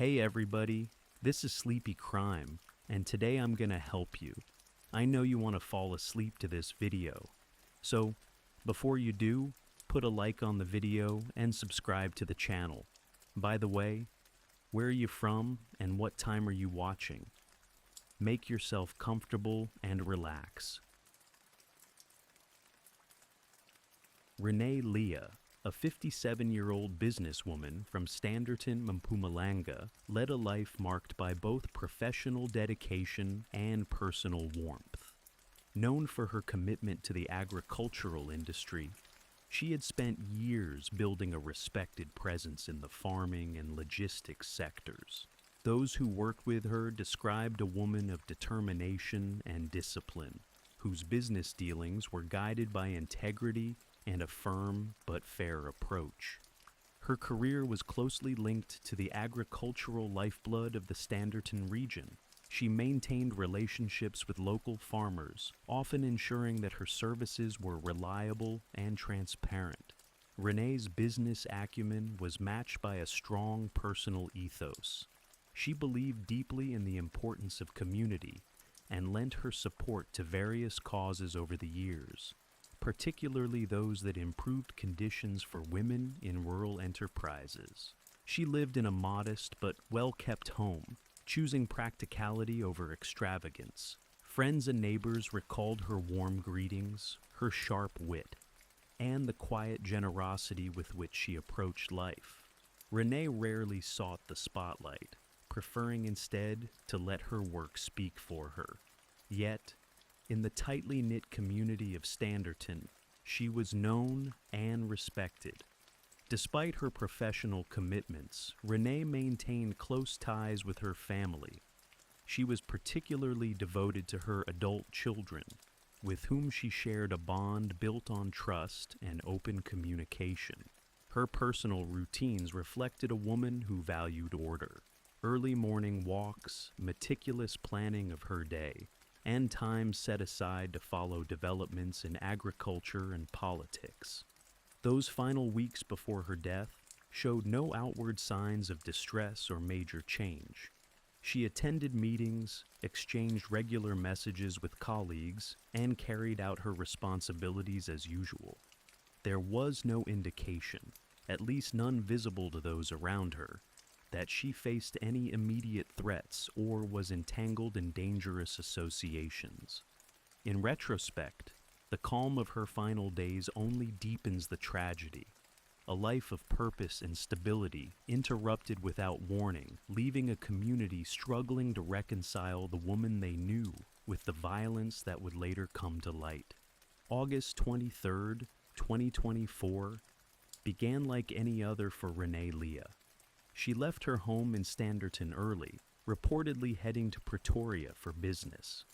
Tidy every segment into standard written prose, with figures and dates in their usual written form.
Hey everybody, this is Sleepy Crime, and today I'm gonna help you. I know you want to fall asleep to this video, so before you do, put a like on the video and subscribe to the channel. By the way, where are you from and what time are you watching? Make yourself comfortable and relax. Renee Leah, a 57-year-old businesswoman from Standerton, Mpumalanga, led a life marked by both professional dedication and personal warmth. Known for her commitment to the agricultural industry, she had spent years building a respected presence in the farming and logistics sectors. Those who worked with her described a woman of determination and discipline, whose business dealings were guided by integrity and a firm but fair approach. Her career was closely linked to the agricultural lifeblood of the Standerton region. She maintained relationships with local farmers, often ensuring that her services were reliable and transparent. Renee's business acumen was matched by a strong personal ethos. She believed deeply in the importance of community and lent her support to various causes over the years, particularly those that improved conditions for women in rural enterprises. She lived in a modest but well-kept home, choosing practicality over extravagance. Friends and neighbors recalled her warm greetings, her sharp wit, and the quiet generosity with which she approached life. Renee rarely sought the spotlight, preferring instead to let her work speak for her. Yet, in the tightly knit community of Standerton, she was known and respected. Despite her professional commitments, Renee maintained close ties with her family. She was particularly devoted to her adult children, with whom she shared a bond built on trust and open communication. Her personal routines reflected a woman who valued order. Early morning walks, meticulous planning of her day, and time set aside to follow developments in agriculture and politics. Those final weeks before her death showed no outward signs of distress or major change. She attended meetings, exchanged regular messages with colleagues, and carried out her responsibilities as usual. There was no indication, at least none visible to those around her, that she faced any immediate threats or was entangled in dangerous associations. In retrospect, the calm of her final days only deepens the tragedy. A life of purpose and stability interrupted without warning, leaving a community struggling to reconcile the woman they knew with the violence that would later come to light. August 23, 2024, began like any other for Renee Leah. She left her home in Standerton early, reportedly heading to Pretoria for business.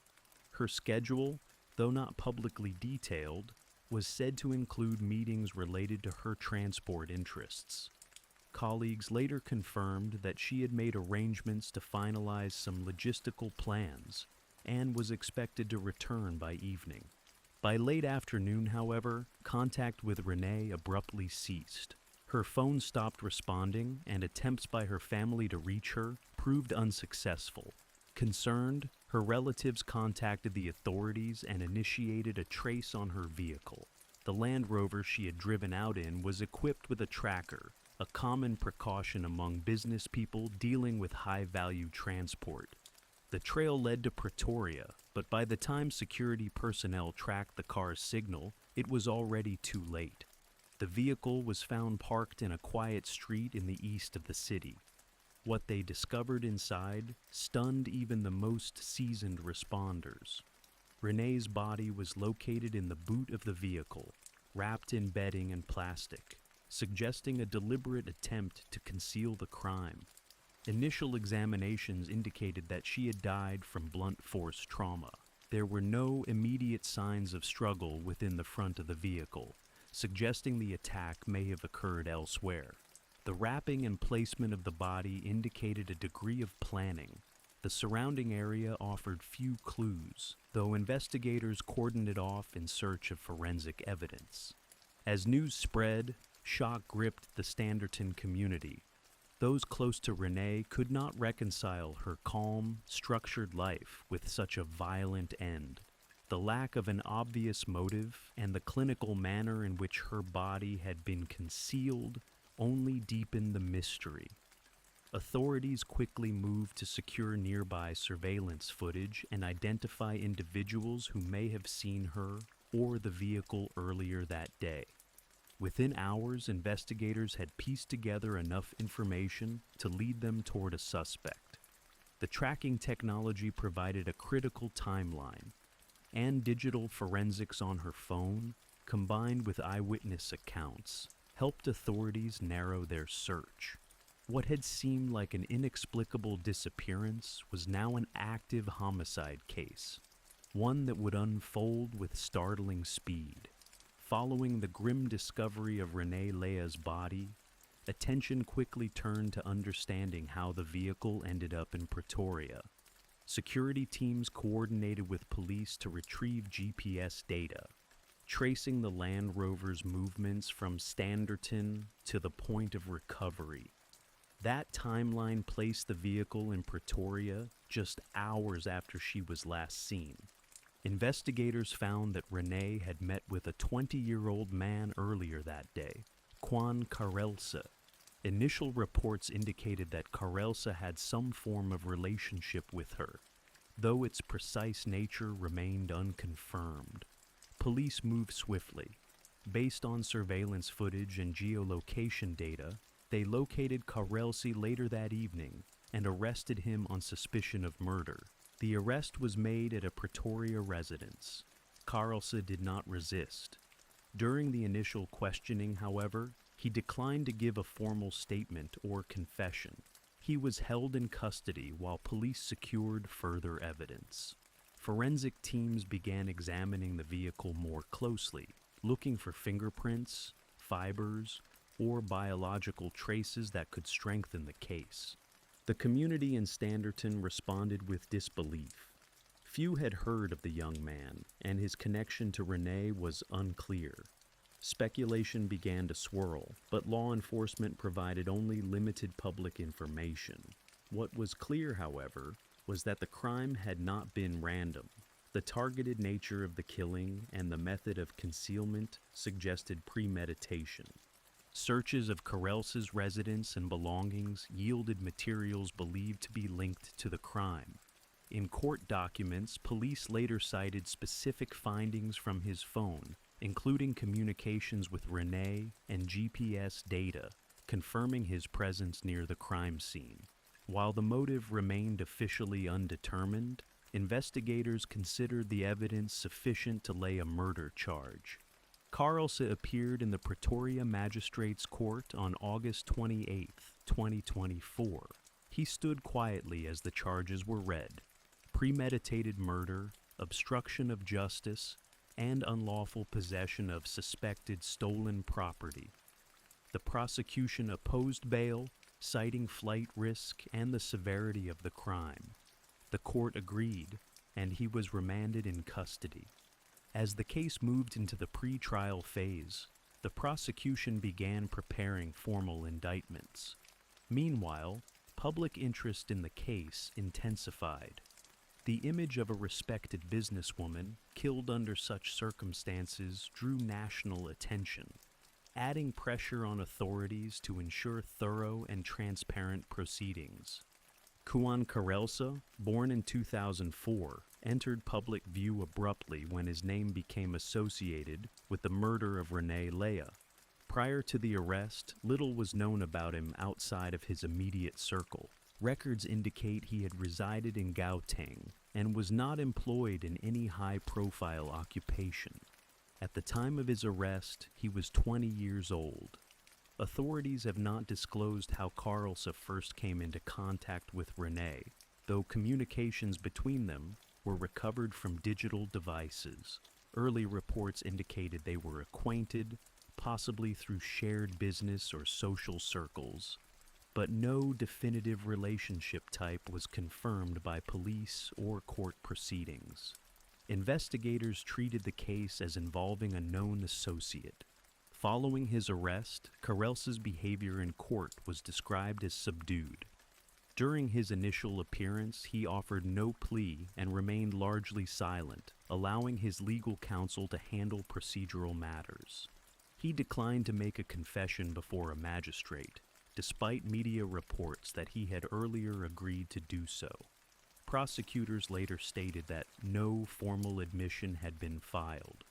Her schedule, though not publicly detailed, was said to include meetings related to her transport interests. Colleagues later confirmed that she had made arrangements to finalize some logistical plans and was expected to return by evening. By late afternoon, however, contact with Renee abruptly ceased. Her phone stopped responding, and attempts by her family to reach her proved unsuccessful. Concerned, her relatives contacted the authorities and initiated a trace on her vehicle. The Land Rover she had driven out in was equipped with a tracker, a common precaution among business people dealing with high-value transport. The trail led to Pretoria, but by the time security personnel tracked the car's signal, it was already too late. The vehicle was found parked in a quiet street in the east of the city. What they discovered inside stunned even the most seasoned responders. Renee's body was located in the boot of the vehicle, wrapped in bedding and plastic, suggesting a deliberate attempt to conceal the crime. Initial examinations indicated that she had died from blunt force trauma. There were no immediate signs of struggle within the front of the vehicle, suggesting the attack may have occurred elsewhere. The wrapping and placement of the body indicated a degree of planning. The surrounding area offered few clues, though investigators cordoned it off in search of forensic evidence. As news spread, shock gripped the Standerton community. Those close to Renee could not reconcile her calm, structured life with such a violent end. The lack of an obvious motive and the clinical manner in which her body had been concealed only deepened the mystery. Authorities quickly moved to secure nearby surveillance footage and identify individuals who may have seen her or the vehicle earlier that day. Within hours, investigators had pieced together enough information to lead them toward a suspect. The tracking technology provided a critical timeline, and digital forensics on her phone, combined with eyewitness accounts, helped authorities narrow their search. What had seemed like an inexplicable disappearance was now an active homicide case, one that would unfold with startling speed. Following the grim discovery of Renee Leah's body, attention quickly turned to understanding how the vehicle ended up in Pretoria. Security teams coordinated with police to retrieve GPS data, tracing the Land Rover's movements from Standerton to the point of recovery. That timeline placed the vehicle in Pretoria just hours after she was last seen. Investigators found that Renee had met with a 20-year-old man earlier that day, Kwan Karelse. Initial reports indicated that Karelse had some form of relationship with her, though its precise nature remained unconfirmed. Police moved swiftly. Based on surveillance footage and geolocation data, they located Karelse later that evening and arrested him on suspicion of murder. The arrest was made at a Pretoria residence. Karelse did not resist. During the initial questioning, however, he declined to give a formal statement or confession. He was held in custody while police secured further evidence. Forensic teams began examining the vehicle more closely, looking for fingerprints, fibers, or biological traces that could strengthen the case. The community in Standerton responded with disbelief. Few had heard of the young man, and his connection to Renee was unclear. Speculation began to swirl, but law enforcement provided only limited public information. What was clear, however, was that the crime had not been random. The targeted nature of the killing and the method of concealment suggested premeditation. Searches of Karelse's residence and belongings yielded materials believed to be linked to the crime. In court documents, police later cited specific findings from his phone, including communications with Renee and GPS data, confirming his presence near the crime scene. While the motive remained officially undetermined, investigators considered the evidence sufficient to lay a murder charge. Karelse appeared in the Pretoria Magistrates Court on August 28, 2024. He stood quietly as the charges were read: premeditated murder, obstruction of justice, and unlawful possession of suspected stolen property. The prosecution opposed bail, citing flight risk and the severity of the crime. The court agreed, and he was remanded in custody. As the case moved into the pre-trial phase, the prosecution began preparing formal indictments. Meanwhile, public interest in the case intensified. The image of a respected businesswoman killed under such circumstances drew national attention, adding pressure on authorities to ensure thorough and transparent proceedings. Kwan Karelse, born in 2004, entered public view abruptly when his name became associated with the murder of Renee Leah. Prior to the arrest, little was known about him outside of his immediate circle. Records indicate he had resided in Gauteng and was not employed in any high-profile occupation. At the time of his arrest, he was 20 years old. Authorities have not disclosed how Karelse first came into contact with Renee, though communications between them were recovered from digital devices. Early reports indicated they were acquainted, possibly through shared business or social circles, but no definitive relationship type was confirmed by police or court proceedings. Investigators treated the case as involving a known associate. Following his arrest, Karelsa's behavior in court was described as subdued. During his initial appearance, he offered no plea and remained largely silent, allowing his legal counsel to handle procedural matters. He declined to make a confession before a magistrate, despite media reports that he had earlier agreed to do so. Prosecutors later stated that no formal admission had been filed.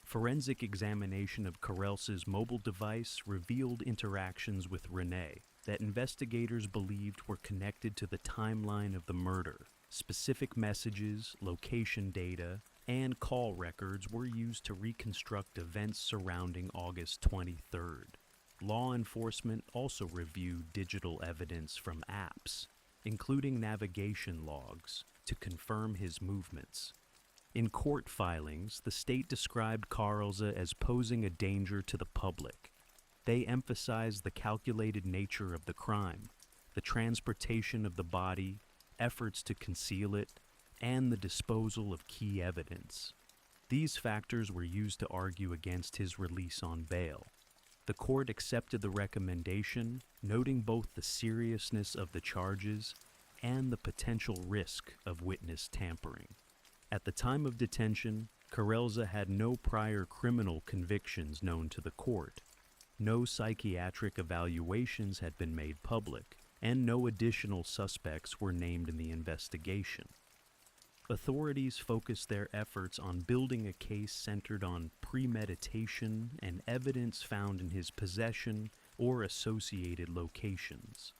Forensic examination of Karelsa's mobile device revealed interactions with Renee that investigators believed were connected to the timeline of the murder. Specific messages, location data, and call records were used to reconstruct events surrounding August 23rd. Law enforcement also reviewed digital evidence from apps, including navigation logs, to confirm his movements. In court filings, the state described Karelsa as posing a danger to the public. They emphasized the calculated nature of the crime, the transportation of the body, efforts to conceal it, and the disposal of key evidence. These factors were used to argue against his release on bail. The court accepted the recommendation, noting both the seriousness of the charges and the potential risk of witness tampering. At the time of detention, Karelsa had no prior criminal convictions known to the court. No psychiatric evaluations had been made public, and no additional suspects were named in the investigation. Authorities focused their efforts on building a case centered on premeditation and evidence found in his possession or associated locations.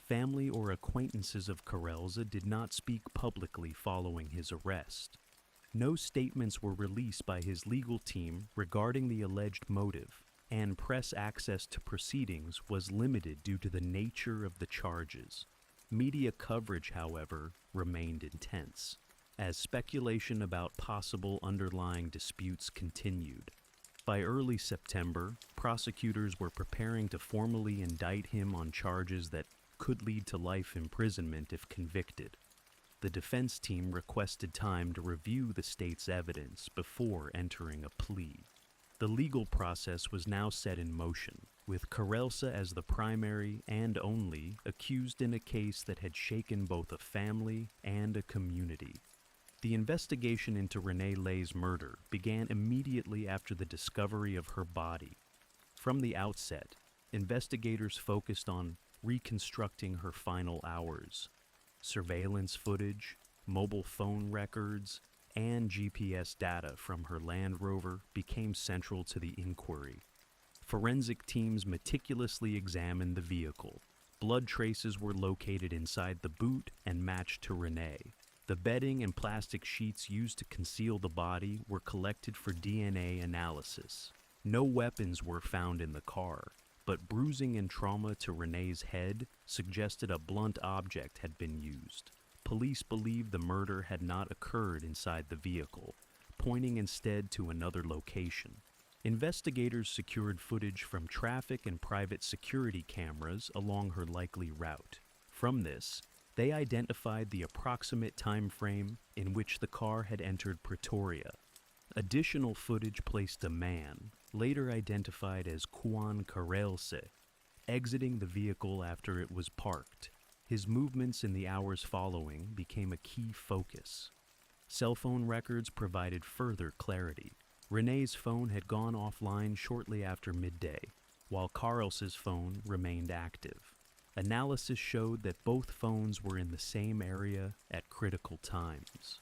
Family or acquaintances of Karelsa did not speak publicly following his arrest. No statements were released by his legal team regarding the alleged motive, and press access to proceedings was limited due to the nature of the charges. Media coverage, however, remained intense, as speculation about possible underlying disputes continued. By early September, prosecutors were preparing to formally indict him on charges that could lead to life imprisonment if convicted. The defense team requested time to review the state's evidence before entering a plea. The legal process was now set in motion, with Karelsa as the primary and only accused in a case that had shaken both a family and a community. The investigation into Renee Lay's murder began immediately after the discovery of her body. From the outset, investigators focused on reconstructing her final hours. Surveillance footage, mobile phone records, and GPS data from her Land Rover became central to the inquiry. Forensic teams meticulously examined the vehicle. Blood traces were located inside the boot and matched to Renee. The bedding and plastic sheets used to conceal the body were collected for DNA analysis. No weapons were found in the car, but bruising and trauma to Renee's head suggested a blunt object had been used. Police believed the murder had not occurred inside the vehicle, pointing instead to another location. Investigators secured footage from traffic and private security cameras along her likely route. From this, they identified the approximate time frame in which the car had entered Pretoria. Additional footage placed a man, later identified as Kwan Karelse, exiting the vehicle after it was parked. His movements in the hours following became a key focus. Cell phone records provided further clarity. Renee's phone had gone offline shortly after midday, while Karelse's phone remained active. Analysis showed that both phones were in the same area at critical times.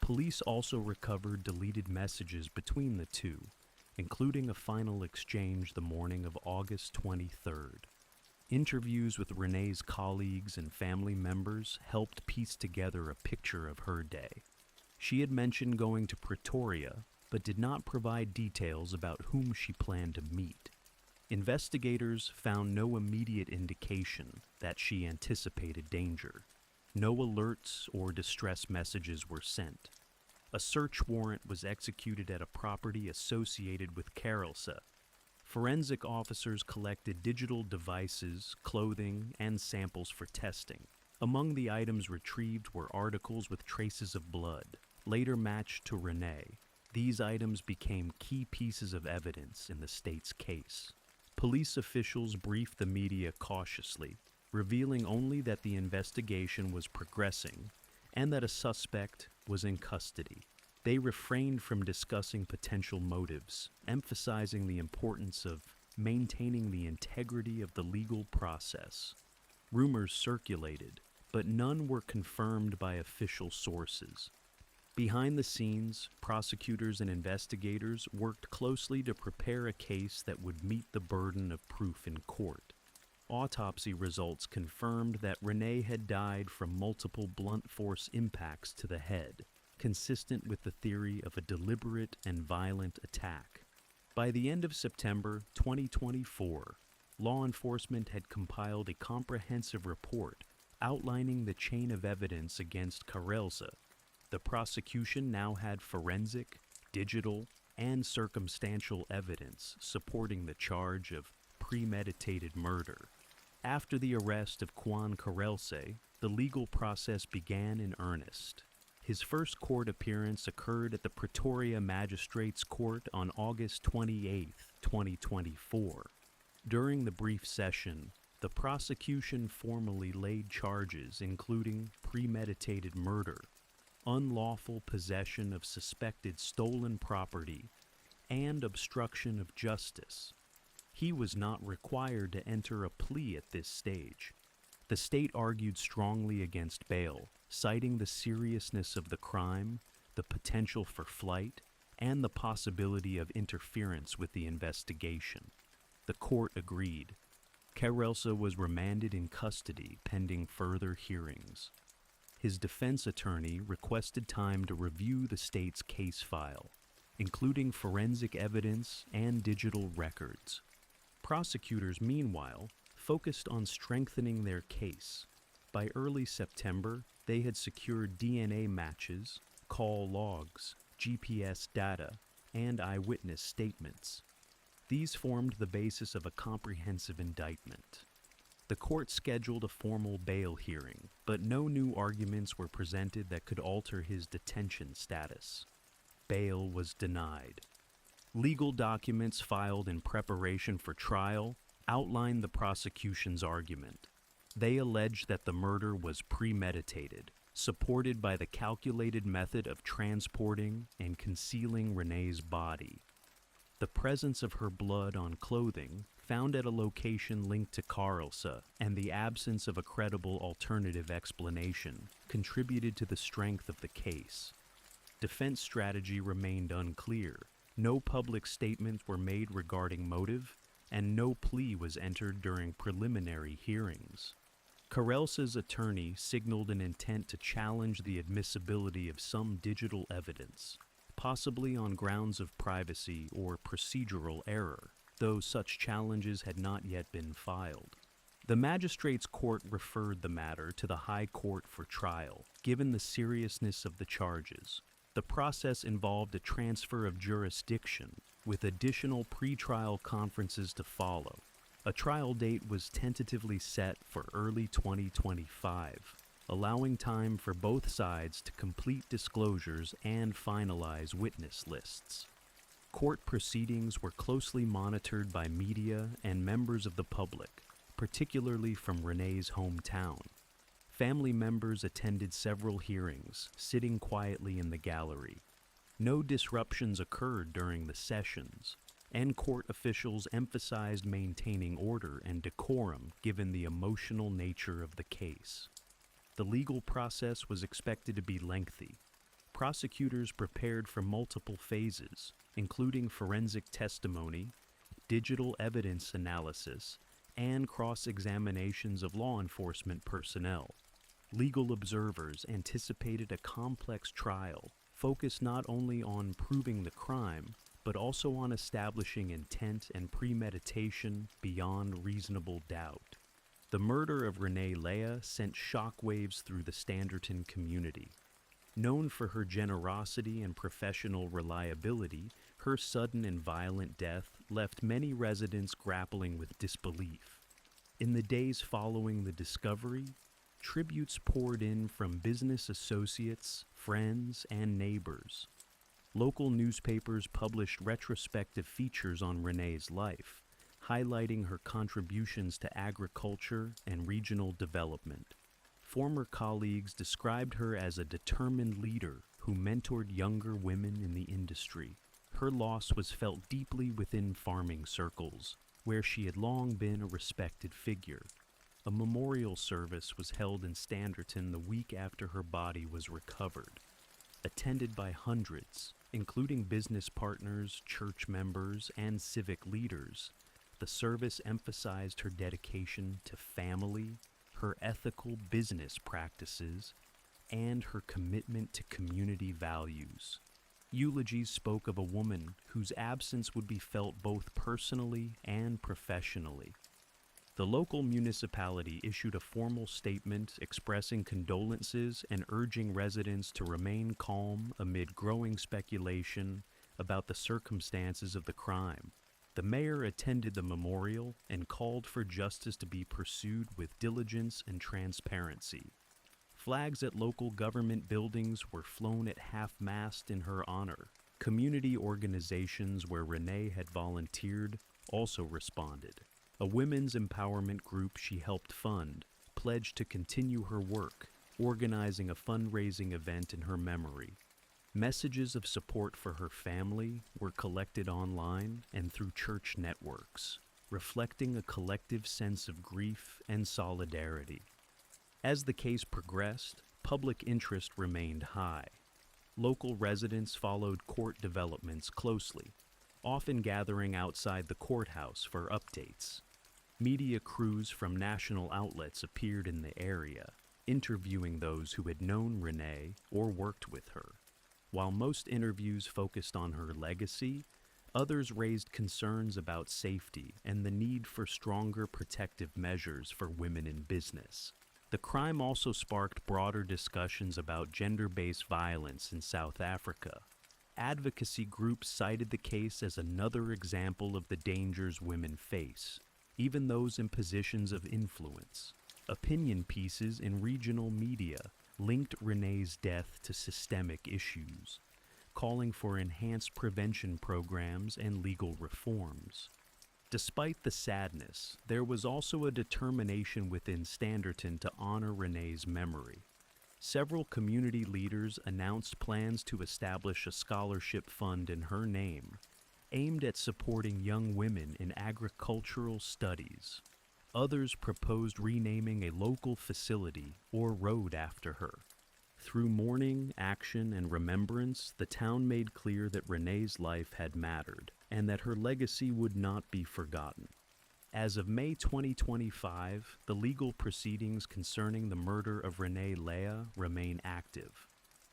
Police also recovered deleted messages between the two, including a final exchange the morning of August 23rd. Interviews with Renee's colleagues and family members helped piece together a picture of her day. She had mentioned going to Pretoria, but did not provide details about whom she planned to meet. Investigators found no immediate indication that she anticipated danger. No alerts or distress messages were sent. A search warrant was executed at a property associated with Karelse. Forensic officers collected digital devices, clothing, and samples for testing. Among the items retrieved were articles with traces of blood, later matched to Renee, These items became key pieces of evidence in the state's case. Police officials briefed the media cautiously, revealing only that the investigation was progressing and that a suspect was in custody. They refrained from discussing potential motives, emphasizing the importance of maintaining the integrity of the legal process. Rumors circulated, but none were confirmed by official sources. Behind the scenes, prosecutors and investigators worked closely to prepare a case that would meet the burden of proof in court. Autopsy results confirmed that Renee had died from multiple blunt force impacts to the head, consistent with the theory of a deliberate and violent attack. By the end of September 2024, law enforcement had compiled a comprehensive report outlining the chain of evidence against Karelza. The prosecution now had forensic, digital, and circumstantial evidence supporting the charge of premeditated murder. After the arrest of Juan Karelse, the legal process began in earnest. His first court appearance occurred at the Pretoria Magistrates Court on August 28, 2024. During the brief session, the prosecution formally laid charges including premeditated murder, unlawful possession of suspected stolen property, and obstruction of justice. He was not required to enter a plea at this stage. The state argued strongly against bail, citing the seriousness of the crime, the potential for flight, and the possibility of interference with the investigation. The court agreed. Karelza was remanded in custody pending further hearings. His defense attorney requested time to review the state's case file, including forensic evidence and digital records. Prosecutors, meanwhile, focused on strengthening their case. By early September, they had secured DNA matches, call logs, GPS data, and eyewitness statements. These formed the basis of a comprehensive indictment. The court scheduled a formal bail hearing, but no new arguments were presented that could alter his detention status. Bail was denied. Legal documents filed in preparation for trial outlined the prosecution's argument. They alleged that the murder was premeditated, supported by the calculated method of transporting and concealing Renee's body. The presence of her blood on clothing found at a location linked to Karelza and the absence of a credible alternative explanation contributed to the strength of the case. Defense strategy remained unclear. No public statements were made regarding motive, and no plea was entered during preliminary hearings. Karelza's attorney signaled an intent to challenge the admissibility of some digital evidence, possibly on grounds of privacy or procedural error, though such challenges had not yet been filed. The magistrate's court referred the matter to the High Court for trial, given the seriousness of the charges. The process involved a transfer of jurisdiction, with additional pretrial conferences to follow. A trial date was tentatively set for early 2025, allowing time for both sides to complete disclosures and finalize witness lists. Court proceedings were closely monitored by media and members of the public, particularly from Renee's hometown. Family members attended several hearings, sitting quietly in the gallery. No disruptions occurred during the sessions, and court officials emphasized maintaining order and decorum given the emotional nature of the case. The legal process was expected to be lengthy. Prosecutors prepared for multiple phases, including forensic testimony, digital evidence analysis, and cross-examinations of law enforcement personnel. Legal observers anticipated a complex trial, focused not only on proving the crime, but also on establishing intent and premeditation beyond reasonable doubt. The murder of Renee Leah sent shockwaves through the Standerton community. Known for her generosity and professional reliability, her sudden and violent death left many residents grappling with disbelief. In the days following the discovery, tributes poured in from business associates, friends, and neighbors. Local newspapers published retrospective features on Renee's life, highlighting her contributions to agriculture and regional development. Former colleagues described her as a determined leader who mentored younger women in the industry. Her loss was felt deeply within farming circles, where she had long been a respected figure. A memorial service was held in Standerton the week after her body was recovered. Attended by hundreds, including business partners, church members, and civic leaders, the service emphasized her dedication to family, her ethical business practices, and her commitment to community values. Eulogies spoke of a woman whose absence would be felt both personally and professionally. The local municipality issued a formal statement expressing condolences and urging residents to remain calm amid growing speculation about the circumstances of the crime. The mayor attended the memorial and called for justice to be pursued with diligence and transparency. Flags at local government buildings were flown at half-mast in her honor. Community organizations where Renee had volunteered also responded. A women's empowerment group she helped fund pledged to continue her work, organizing a fundraising event in her memory. Messages of support for her family were collected online and through church networks, reflecting a collective sense of grief and solidarity. As the case progressed, public interest remained high. Local residents followed court developments closely, often gathering outside the courthouse for updates. Media crews from national outlets appeared in the area, interviewing those who had known Renee or worked with her. While most interviews focused on her legacy, others raised concerns about safety and the need for stronger protective measures for women in business. The crime also sparked broader discussions about gender-based violence in South Africa. Advocacy groups cited the case as another example of the dangers women face, even those in positions of influence. Opinion pieces in regional media linked Renee's death to systemic issues, calling for enhanced prevention programs and legal reforms. Despite the sadness, there was also a determination within Standerton to honor Renee's memory. Several community leaders announced plans to establish a scholarship fund in her name, aimed at supporting young women in agricultural studies. Others proposed renaming a local facility or road after her. Through mourning, action, and remembrance, the town made clear that Renee's life had mattered and that her legacy would not be forgotten. As of May 2025, the legal proceedings concerning the murder of Renee Leah remain active.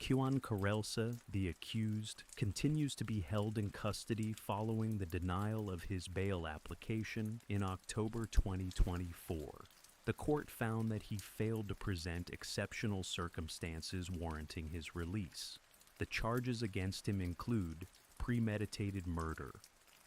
Kwan Karelsa, the accused, continues to be held in custody following the denial of his bail application in October 2024. The court found that he failed to present exceptional circumstances warranting his release. The charges against him include premeditated murder,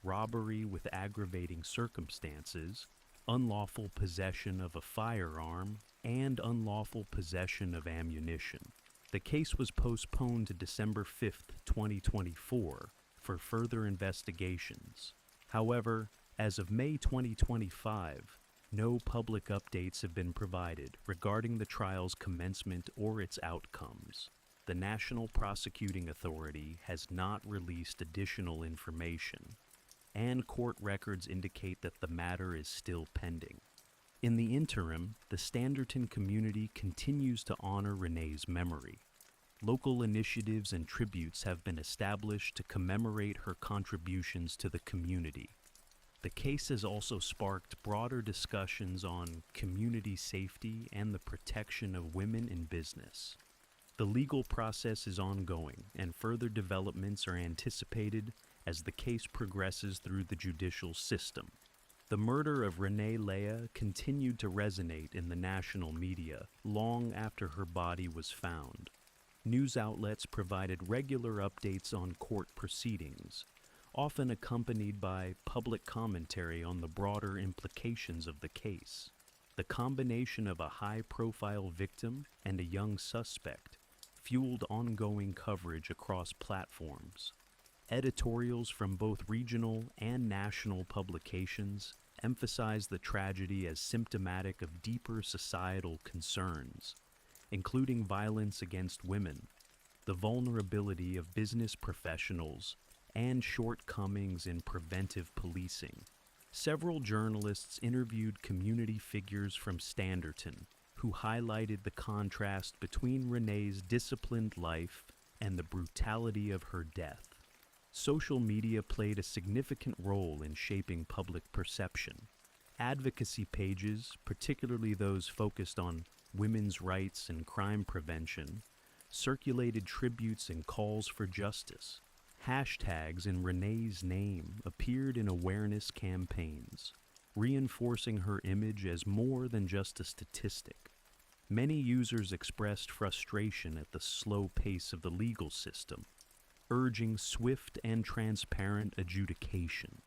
robbery with aggravating circumstances, unlawful possession of a firearm, and unlawful possession of ammunition. The case was postponed to December 5, 2024, for further investigations. However, as of May 2025, no public updates have been provided regarding the trial's commencement or its outcomes. The National Prosecuting Authority has not released additional information, and court records indicate that the matter is still pending. In the interim, the Standerton community continues to honor Renee's memory. Local initiatives and tributes have been established to commemorate her contributions to the community. The case has also sparked broader discussions on community safety and the protection of women in business. The legal process is ongoing, and further developments are anticipated as the case progresses through the judicial system. The murder of Renee Leah continued to resonate in the national media long after her body was found. News outlets provided regular updates on court proceedings, often accompanied by public commentary on the broader implications of the case. The combination of a high-profile victim and a young suspect fueled ongoing coverage across platforms. Editorials from both regional and national publications emphasize the tragedy as symptomatic of deeper societal concerns, including violence against women, the vulnerability of business professionals, and shortcomings in preventive policing. Several journalists interviewed community figures from Standerton who highlighted the contrast between Renee's disciplined life and the brutality of her death. Social media played a significant role in shaping public perception. Advocacy pages, particularly those focused on women's rights and crime prevention, circulated tributes and calls for justice. Hashtags in Renee's name appeared in awareness campaigns, reinforcing her image as more than just a statistic. Many users expressed frustration at the slow pace of the legal system, urging swift and transparent adjudication.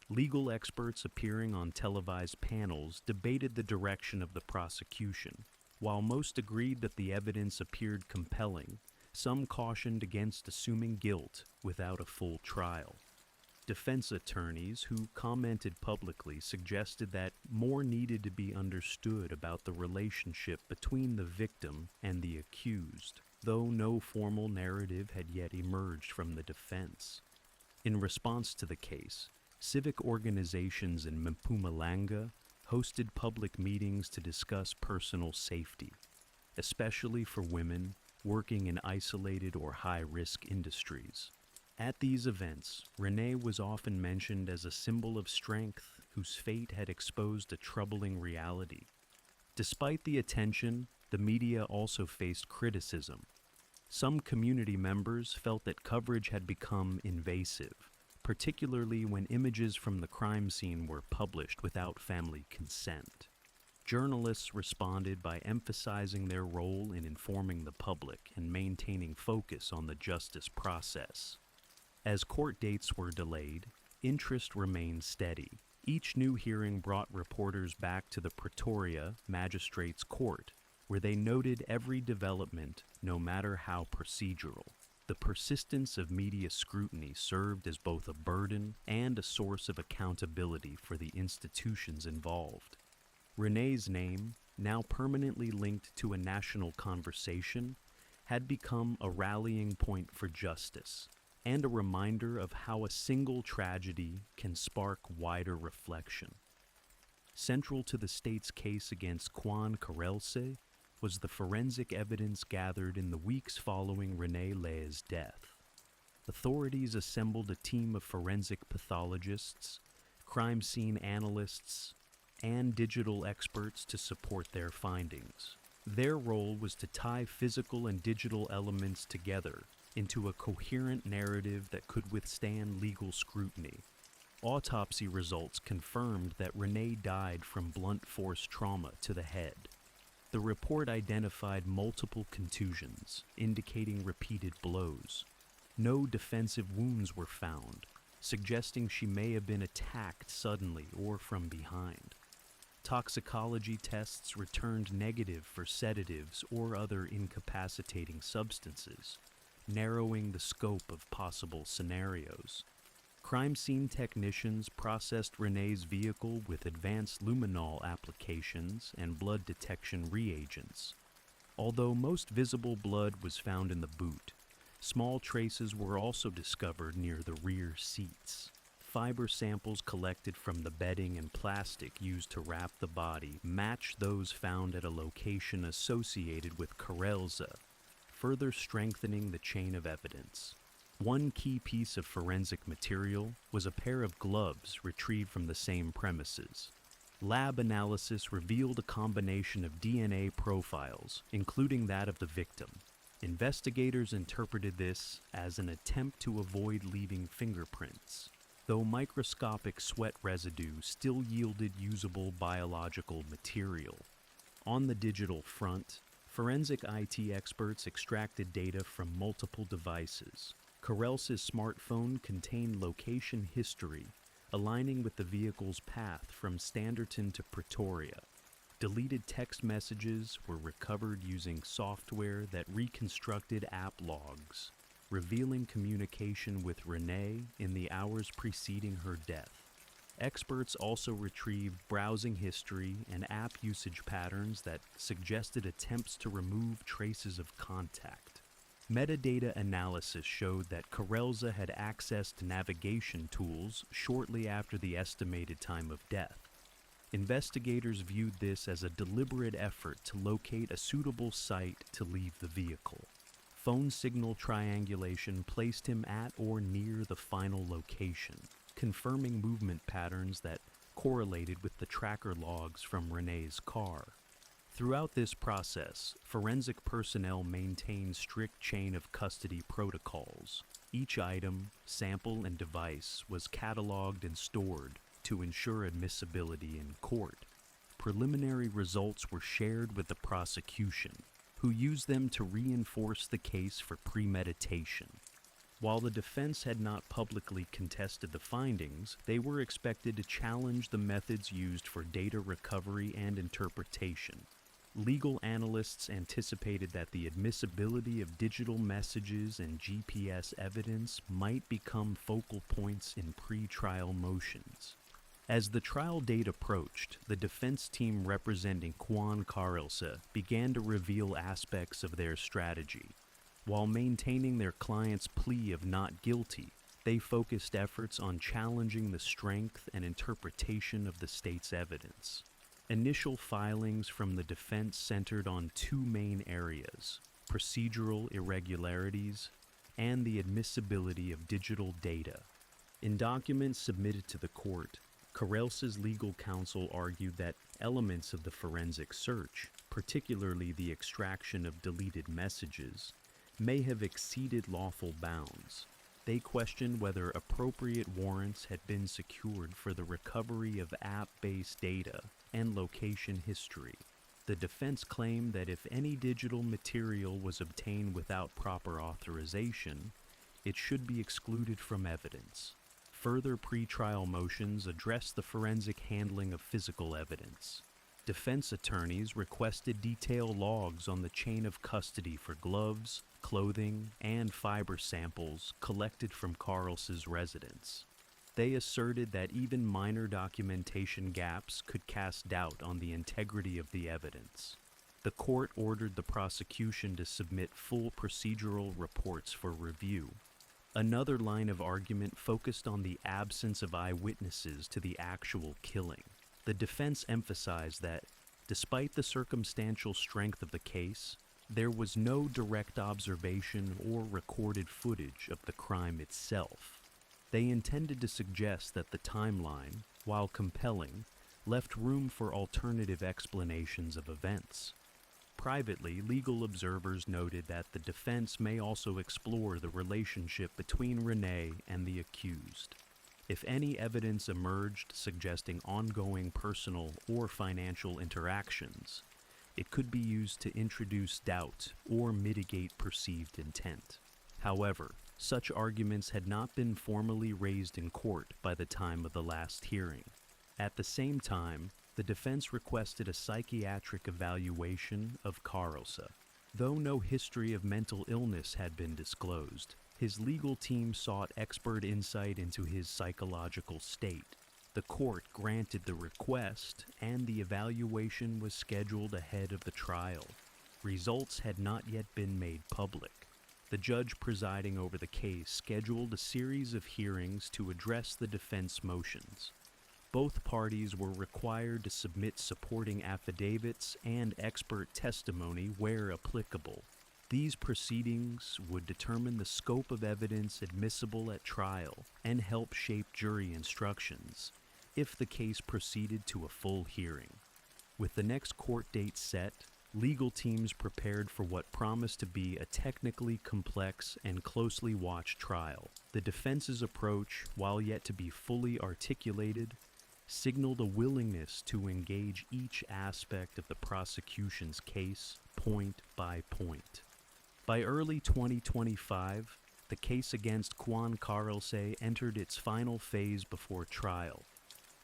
Legal experts appearing on televised panels debated the direction of the prosecution. While most agreed that the evidence appeared compelling, some cautioned against assuming guilt without a full trial. Defense attorneys who commented publicly suggested that more needed to be understood about the relationship between the victim and the accused, though no formal narrative had yet emerged from the defense. In response to the case, civic organizations in Mpumalanga hosted public meetings to discuss personal safety, especially for women working in isolated or high-risk industries. At these events, Renee was often mentioned as a symbol of strength whose fate had exposed a troubling reality. Despite the attention, the media also faced criticism. Some community members felt that coverage had become invasive, particularly when images from the crime scene were published without family consent. Journalists responded by emphasizing their role in informing the public and maintaining focus on the justice process. As court dates were delayed, interest remained steady. Each new hearing brought reporters back to the Pretoria Magistrates' Court, where they noted every development, no matter how procedural. The persistence of media scrutiny served as both a burden and a source of accountability for the institutions involved. Renee's name, now permanently linked to a national conversation, had become a rallying point for justice and a reminder of how a single tragedy can spark wider reflection. Central to the state's case against Kwan Karelse was the forensic evidence gathered in the weeks following Renee Leah's death. Authorities assembled a team of forensic pathologists, crime scene analysts, and digital experts to support their findings. Their role was to tie physical and digital elements together into a coherent narrative that could withstand legal scrutiny. Autopsy results confirmed that Renee died from blunt force trauma to the head. The report identified multiple contusions, indicating repeated blows. No defensive wounds were found, suggesting she may have been attacked suddenly or from behind. Toxicology tests returned negative for sedatives or other incapacitating substances, narrowing the scope of possible scenarios. Crime scene technicians processed Renee's vehicle with advanced luminol applications and blood detection reagents. Although most visible blood was found in the boot, small traces were also discovered near the rear seats. Fiber samples collected from the bedding and plastic used to wrap the body matched those found at a location associated with Karelse, further strengthening the chain of evidence. One key piece of forensic material was a pair of gloves retrieved from the same premises. Lab analysis revealed a combination of DNA profiles, including that of the victim. Investigators interpreted this as an attempt to avoid leaving fingerprints, though microscopic sweat residue still yielded usable biological material. On the digital front, forensic IT experts extracted data from multiple devices. Karelse's smartphone contained location history, aligning with the vehicle's path from Standerton to Pretoria. Deleted text messages were recovered using software that reconstructed app logs, revealing communication with Renee in the hours preceding her death. Experts also retrieved browsing history and app usage patterns that suggested attempts to remove traces of contact. Metadata analysis showed that Karelza had accessed navigation tools shortly after the estimated time of death. Investigators viewed this as a deliberate effort to locate a suitable site to leave the vehicle. Phone signal triangulation placed him at or near the final location, confirming movement patterns that correlated with the tracker logs from Renee's car. Throughout this process, forensic personnel maintained strict chain of custody protocols. Each item, sample, and device was cataloged and stored to ensure admissibility in court. Preliminary results were shared with the prosecution, who used them to reinforce the case for premeditation. While the defense had not publicly contested the findings, they were expected to challenge the methods used for data recovery and interpretation. Legal analysts anticipated that the admissibility of digital messages and GPS evidence might become focal points in pre-trial motions. As the trial date approached, the defense team representing Juan Karelza began to reveal aspects of their strategy. While maintaining their client's plea of not guilty, they focused efforts on challenging the strength and interpretation of the state's evidence. Initial filings from the defense centered on two main areas: procedural irregularities and the admissibility of digital data. In documents submitted to the court, Karelza's legal counsel argued that elements of the forensic search, particularly the extraction of deleted messages, may have exceeded lawful bounds. They questioned whether appropriate warrants had been secured for the recovery of app-based data and location history. The defense claimed that if any digital material was obtained without proper authorization, it should be excluded from evidence. Further pretrial motions addressed the forensic handling of physical evidence. Defense attorneys requested detailed logs on the chain of custody for gloves, clothing, and fiber samples collected from Karelza's residence. They asserted that even minor documentation gaps could cast doubt on the integrity of the evidence. The court ordered the prosecution to submit full procedural reports for review. Another line of argument focused on the absence of eyewitnesses to the actual killing. The defense emphasized that, despite the circumstantial strength of the case, there was no direct observation or recorded footage of the crime itself. They intended to suggest that the timeline, while compelling, left room for alternative explanations of events. Privately, legal observers noted that the defense may also explore the relationship between Renee and the accused. If any evidence emerged suggesting ongoing personal or financial interactions, it could be used to introduce doubt or mitigate perceived intent. However, such arguments had not been formally raised in court by the time of the last hearing. At the same time, the defense requested a psychiatric evaluation of Karelza. Though no history of mental illness had been disclosed, his legal team sought expert insight into his psychological state. The court granted the request, and the evaluation was scheduled ahead of the trial. Results had not yet been made public. The judge presiding over the case scheduled a series of hearings to address the defense motions. Both parties were required to submit supporting affidavits and expert testimony where applicable. These proceedings would determine the scope of evidence admissible at trial and help shape jury instructions if the case proceeded to a full hearing. With the next court date set, legal teams prepared for what promised to be a technically complex and closely watched trial. The defense's approach, while yet to be fully articulated, signaled a willingness to engage each aspect of the prosecution's case point by point. By early 2025, the case against Juan Karelza entered its final phase before trial.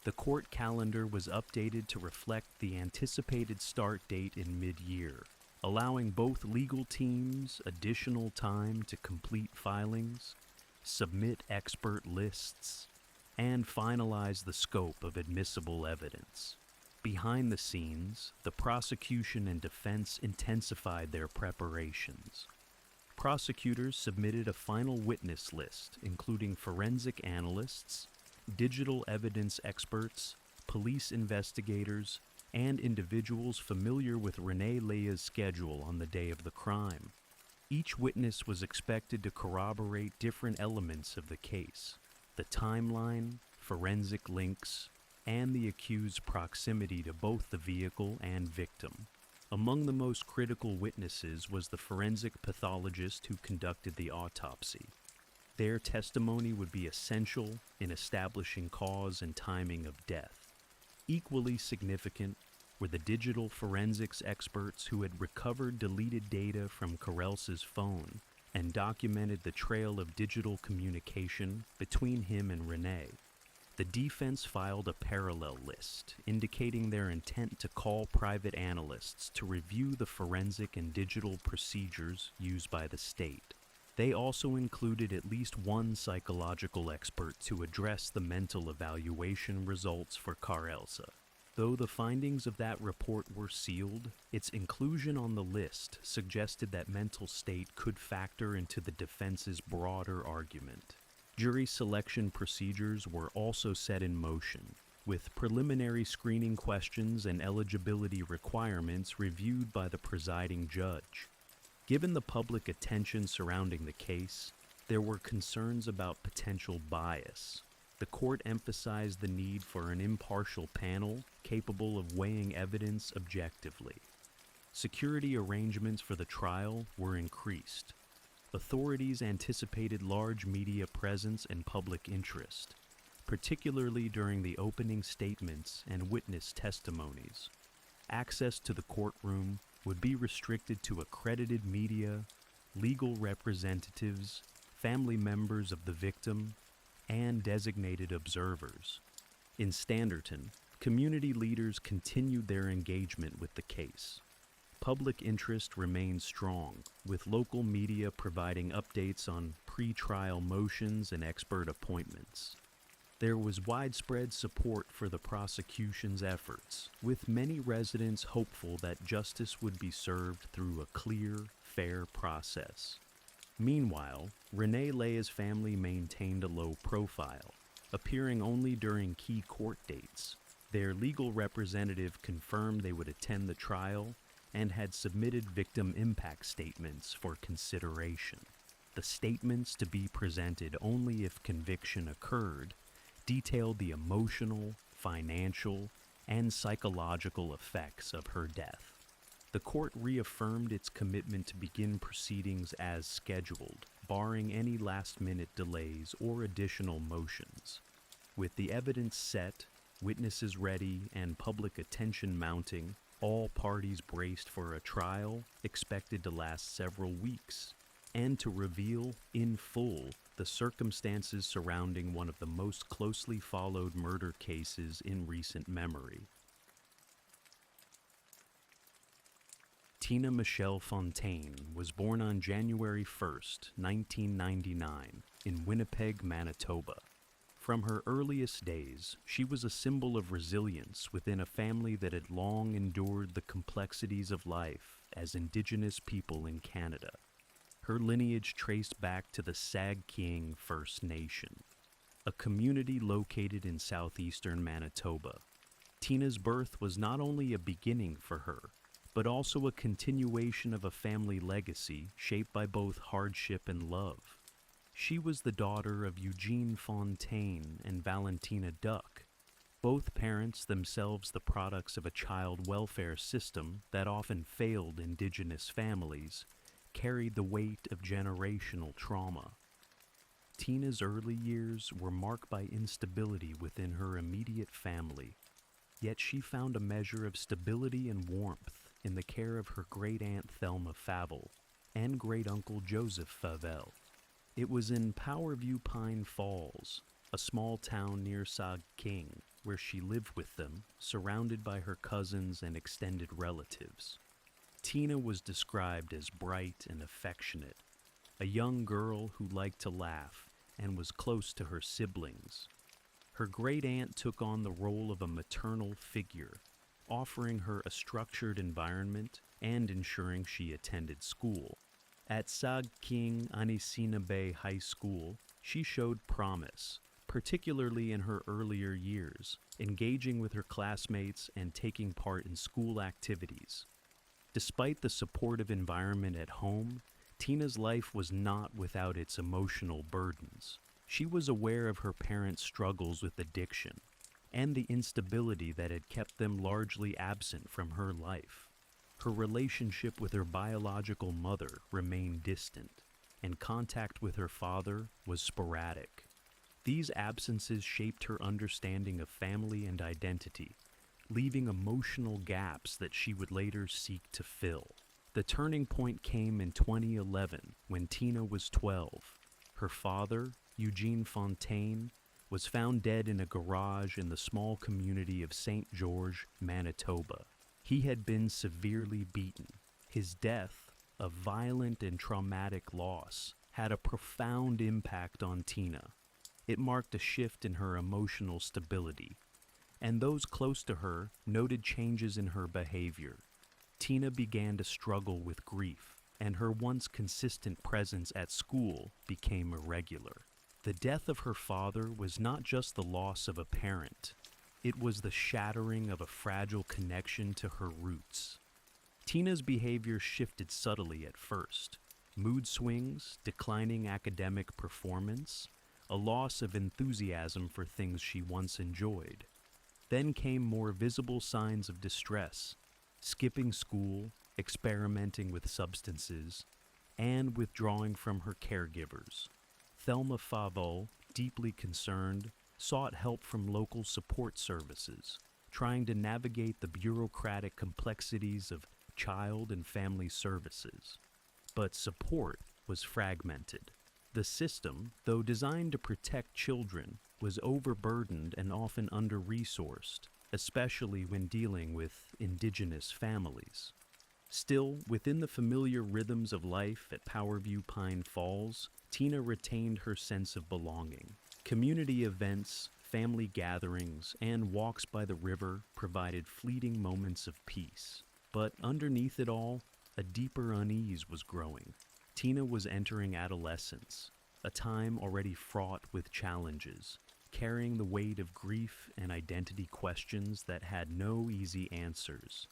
The court calendar was updated to reflect the anticipated start date in mid-year. allowing both legal teams additional time to complete filings, submit expert lists, and finalize the scope of admissible evidence. Behind the scenes, the prosecution and defense intensified their preparations. Prosecutors submitted a final witness list, including forensic analysts, digital evidence experts, police investigators, and individuals familiar with Renee Leah's schedule on the day of the crime. Each witness was expected to corroborate different elements of the case: the timeline, forensic links, and the accused's proximity to both the vehicle and victim. Among the most critical witnesses was the forensic pathologist who conducted the autopsy. Their testimony would be essential in establishing cause and timing of death. Equally significant were the digital forensics experts who had recovered deleted data from Carelsa's phone and documented the trail of digital communication between him and Renee. The defense filed a parallel list, indicating their intent to call private analysts to review the forensic and digital procedures used by the state. They also included at least one psychological expert to address the mental evaluation results for Carelsa. Though the findings of that report were sealed, its inclusion on the list suggested that mental state could factor into the defense's broader argument. Jury selection procedures were also set in motion, with preliminary screening questions and eligibility requirements reviewed by the presiding judge. Given the public attention surrounding the case, there were concerns about potential bias. The court emphasized the need for an impartial panel capable of weighing evidence objectively. Security arrangements for the trial were increased. Authorities anticipated large media presence and public interest, particularly during the opening statements and witness testimonies. Access to the courtroom would be restricted to accredited media, legal representatives, family members of the victim, and designated observers. In Standerton, community leaders continued their engagement with the case. Public interest remained strong, with local media providing updates on pre-trial motions and expert appointments. There was widespread support for the prosecution's efforts, with many residents hopeful that justice would be served through a clear, fair process. Meanwhile, Renee Leah's family maintained a low profile, appearing only during key court dates. Their legal representative confirmed they would attend the trial and had submitted victim impact statements for consideration. The statements, to be presented only if conviction occurred, detailed the emotional, financial, and psychological effects of her death. The court reaffirmed its commitment to begin proceedings as scheduled, barring any last-minute delays or additional motions. With the evidence set, witnesses ready, and public attention mounting, all parties braced for a trial expected to last several weeks, and to reveal, in full, the circumstances surrounding one of the most closely followed murder cases in recent memory. Tina Michelle Fontaine was born on January 1st, 1999, in Winnipeg, Manitoba. From her earliest days, she was a symbol of resilience within a family that had long endured the complexities of life as Indigenous people in Canada. Her lineage traced back to the Sag-King First Nation, a community located in southeastern Manitoba. Tina's birth was not only a beginning for her, but also a continuation of a family legacy shaped by both hardship and love. She was the daughter of Eugene Fontaine and Valentina Duck, both parents themselves the products of a child welfare system that often failed Indigenous families, carried the weight of generational trauma. Tina's early years were marked by instability within her immediate family, yet she found a measure of stability and warmth in the care of her great-aunt Thelma Favell and great-uncle Joseph Favell. It was in Powerview Pine Falls, a small town near Sag-King, where she lived with them, surrounded by her cousins and extended relatives. Tina was described as bright and affectionate, a young girl who liked to laugh and was close to her siblings. Her great aunt took on the role of a maternal figure, offering her a structured environment and ensuring she attended school. At Sag King Anisinabe High School, she showed promise, particularly in her earlier years, engaging with her classmates and taking part in school activities. Despite the supportive environment at home, Tina's life was not without its emotional burdens. She was aware of her parents' struggles with addiction and the instability that had kept them largely absent from her life. Her relationship with her biological mother remained distant, and contact with her father was sporadic. These absences shaped her understanding of family and identity, leaving emotional gaps that she would later seek to fill. The turning point came in 2011 when Tina was 12. Her father, Eugene Fontaine, was found dead in a garage in the small community of St. George, Manitoba. He had been severely beaten. His death, a violent and traumatic loss, had a profound impact on Tina. It marked a shift in her emotional stability, and those close to her noted changes in her behavior. Tina began to struggle with grief, and her once consistent presence at school became irregular. The death of her father was not just the loss of a parent, it was the shattering of a fragile connection to her roots. Tina's behavior shifted subtly at first. Mood swings, declining academic performance, a loss of enthusiasm for things she once enjoyed. Then came more visible signs of distress, skipping school, experimenting with substances, and withdrawing from her caregivers. Thelma Favo, deeply concerned, sought help from local support services, trying to navigate the bureaucratic complexities of child and family services. But support was fragmented. The system, though designed to protect children, was overburdened and often under-resourced, especially when dealing with indigenous families. Still, within the familiar rhythms of life at Powerview Pine Falls, Tina retained her sense of belonging. Community events, family gatherings, and walks by the river provided fleeting moments of peace. But underneath it all, a deeper unease was growing. Tina was entering adolescence, a time already fraught with challenges, carrying the weight of grief and identity questions that had no easy answers.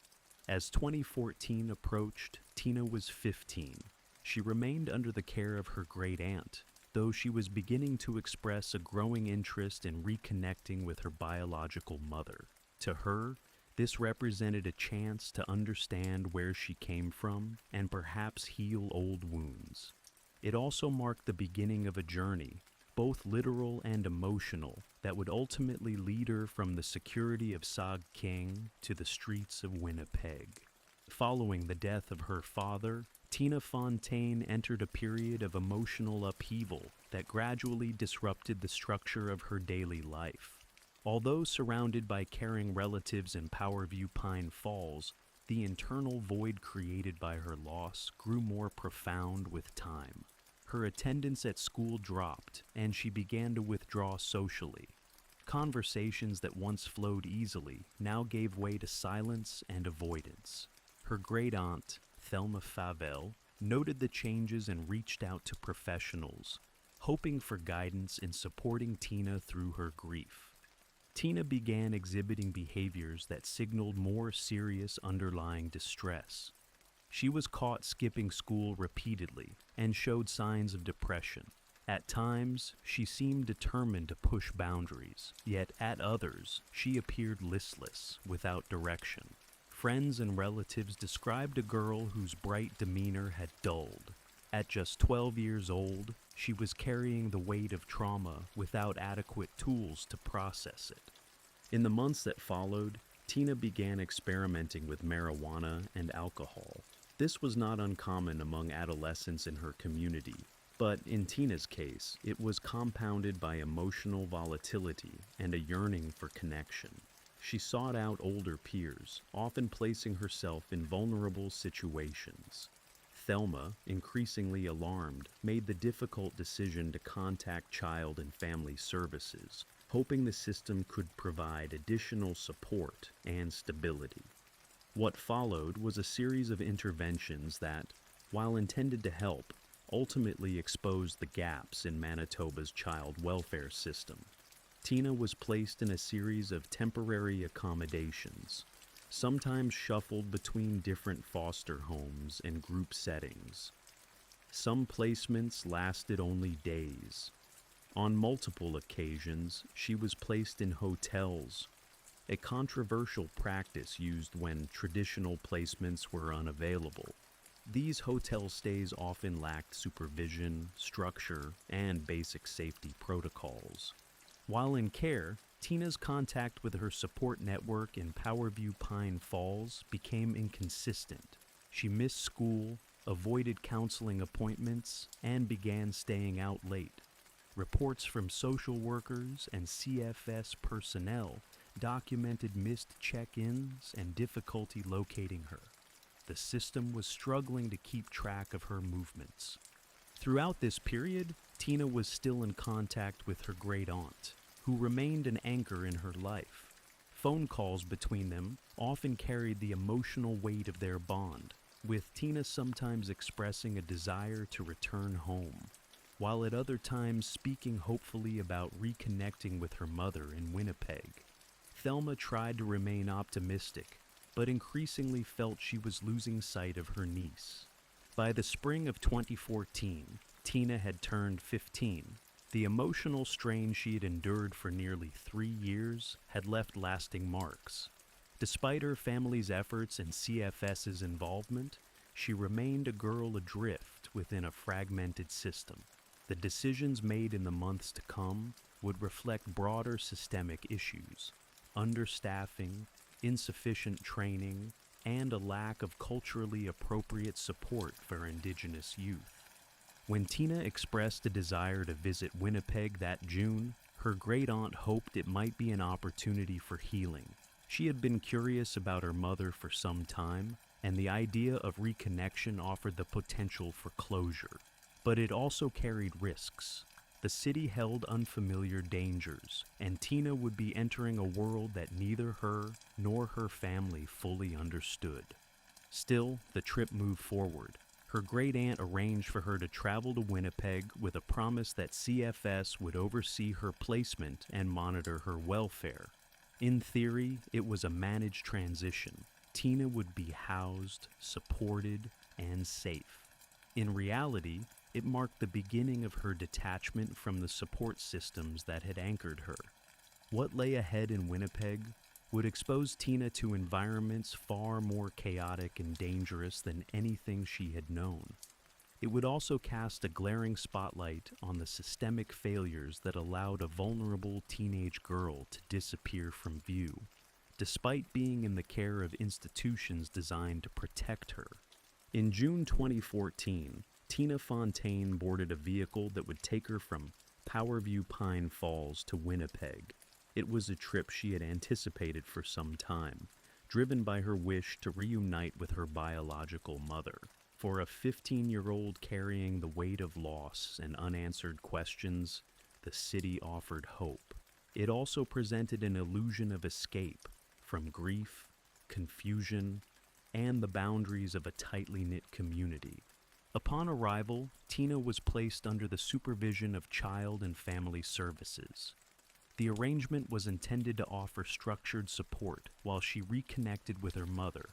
As 2014 approached, Tina was 15. She remained under the care of her great aunt, though she was beginning to express a growing interest in reconnecting with her biological mother. To her, this represented a chance to understand where she came from and perhaps heal old wounds. It also marked the beginning of a journey, both literal and emotional, that would ultimately lead her from the security of Sag King to the streets of Winnipeg. Following the death of her father, Tina Fontaine entered a period of emotional upheaval that gradually disrupted the structure of her daily life. Although surrounded by caring relatives in Powerview Pine Falls, the internal void created by her loss grew more profound with time. Her attendance at school dropped, and she began to withdraw socially. Conversations that once flowed easily now gave way to silence and avoidance. Her great-aunt, Thelma Favel, noted the changes and reached out to professionals, hoping for guidance in supporting Tina through her grief. Tina began exhibiting behaviors that signaled more serious underlying distress. She was caught skipping school repeatedly and showed signs of depression. At times, she seemed determined to push boundaries, yet at others, she appeared listless, without direction. Friends and relatives described a girl whose bright demeanor had dulled. At just 12 years old, she was carrying the weight of trauma without adequate tools to process it. In the months that followed, Tina began experimenting with marijuana and alcohol. This was not uncommon among adolescents in her community, but in Tina's case, it was compounded by emotional volatility and a yearning for connection. She sought out older peers, often placing herself in vulnerable situations. Thelma, increasingly alarmed, made the difficult decision to contact Child and Family Services, hoping the system could provide additional support and stability. What followed was a series of interventions that, while intended to help, ultimately exposed the gaps in Manitoba's child welfare system. Tina was placed in a series of temporary accommodations, sometimes shuffled between different foster homes and group settings. Some placements lasted only days. On multiple occasions, she was placed in hotels, a controversial practice used when traditional placements were unavailable. These hotel stays often lacked supervision, structure, and basic safety protocols. While in care, Tina's contact with her support network in Powerview Pine Falls became inconsistent. She missed school, avoided counseling appointments, and began staying out late. Reports from social workers and CFS personnel documented missed check-ins and difficulty locating her. The system was struggling to keep track of her movements. Throughout this period, Tina was still in contact with her great-aunt, who remained an anchor in her life. Phone calls between them often carried the emotional weight of their bond, with Tina sometimes expressing a desire to return home, while at other times speaking hopefully about reconnecting with her mother in Winnipeg. Thelma tried to remain optimistic, but increasingly felt she was losing sight of her niece. By the spring of 2014, Tina had turned 15. The emotional strain she had endured for nearly 3 years had left lasting marks. Despite her family's efforts and CFS's involvement, she remained a girl adrift within a fragmented system. The decisions made in the months to come would reflect broader systemic issues: understaffing, insufficient training, and a lack of culturally appropriate support for Indigenous youth. When Tina expressed a desire to visit Winnipeg that June, her great-aunt hoped it might be an opportunity for healing. She had been curious about her mother for some time, and the idea of reconnection offered the potential for closure. But it also carried risks. The city held unfamiliar dangers, and Tina would be entering a world that neither her nor her family fully understood. Still, the trip moved forward. Her great-aunt arranged for her to travel to Winnipeg with a promise that CFS would oversee her placement and monitor her welfare. In theory, it was a managed transition. Tina would be housed, supported, and safe. In reality, it marked the beginning of her detachment from the support systems that had anchored her. What lay ahead in Winnipeg would expose Tina to environments far more chaotic and dangerous than anything she had known. It would also cast a glaring spotlight on the systemic failures that allowed a vulnerable teenage girl to disappear from view, despite being in the care of institutions designed to protect her. In June 2014, Tina Fontaine boarded a vehicle that would take her from Powerview Pine Falls to Winnipeg. It was a trip she had anticipated for some time, driven by her wish to reunite with her biological mother. For a 15-year-old carrying the weight of loss and unanswered questions, the city offered hope. It also presented an illusion of escape from grief, confusion, and the boundaries of a tightly knit community. Upon arrival, Tina was placed under the supervision of Child and Family Services. The arrangement was intended to offer structured support while she reconnected with her mother,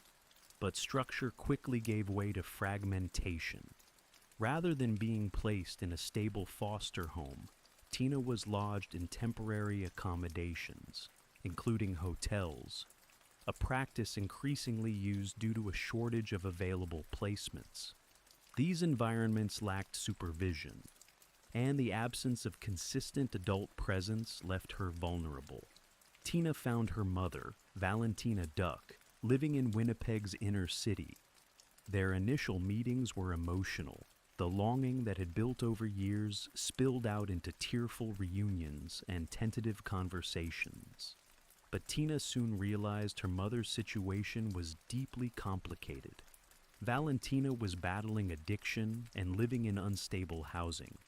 but structure quickly gave way to fragmentation. Rather than being placed in a stable foster home, Tina was lodged in temporary accommodations, including hotels, a practice increasingly used due to a shortage of available placements. These environments lacked supervision, and the absence of consistent adult presence left her vulnerable. Tina found her mother, Valentina Duck, living in Winnipeg's inner city. Their initial meetings were emotional. The longing that had built over years spilled out into tearful reunions and tentative conversations. But Tina soon realized her mother's situation was deeply complicated. Valentina was battling addiction and living in unstable housing.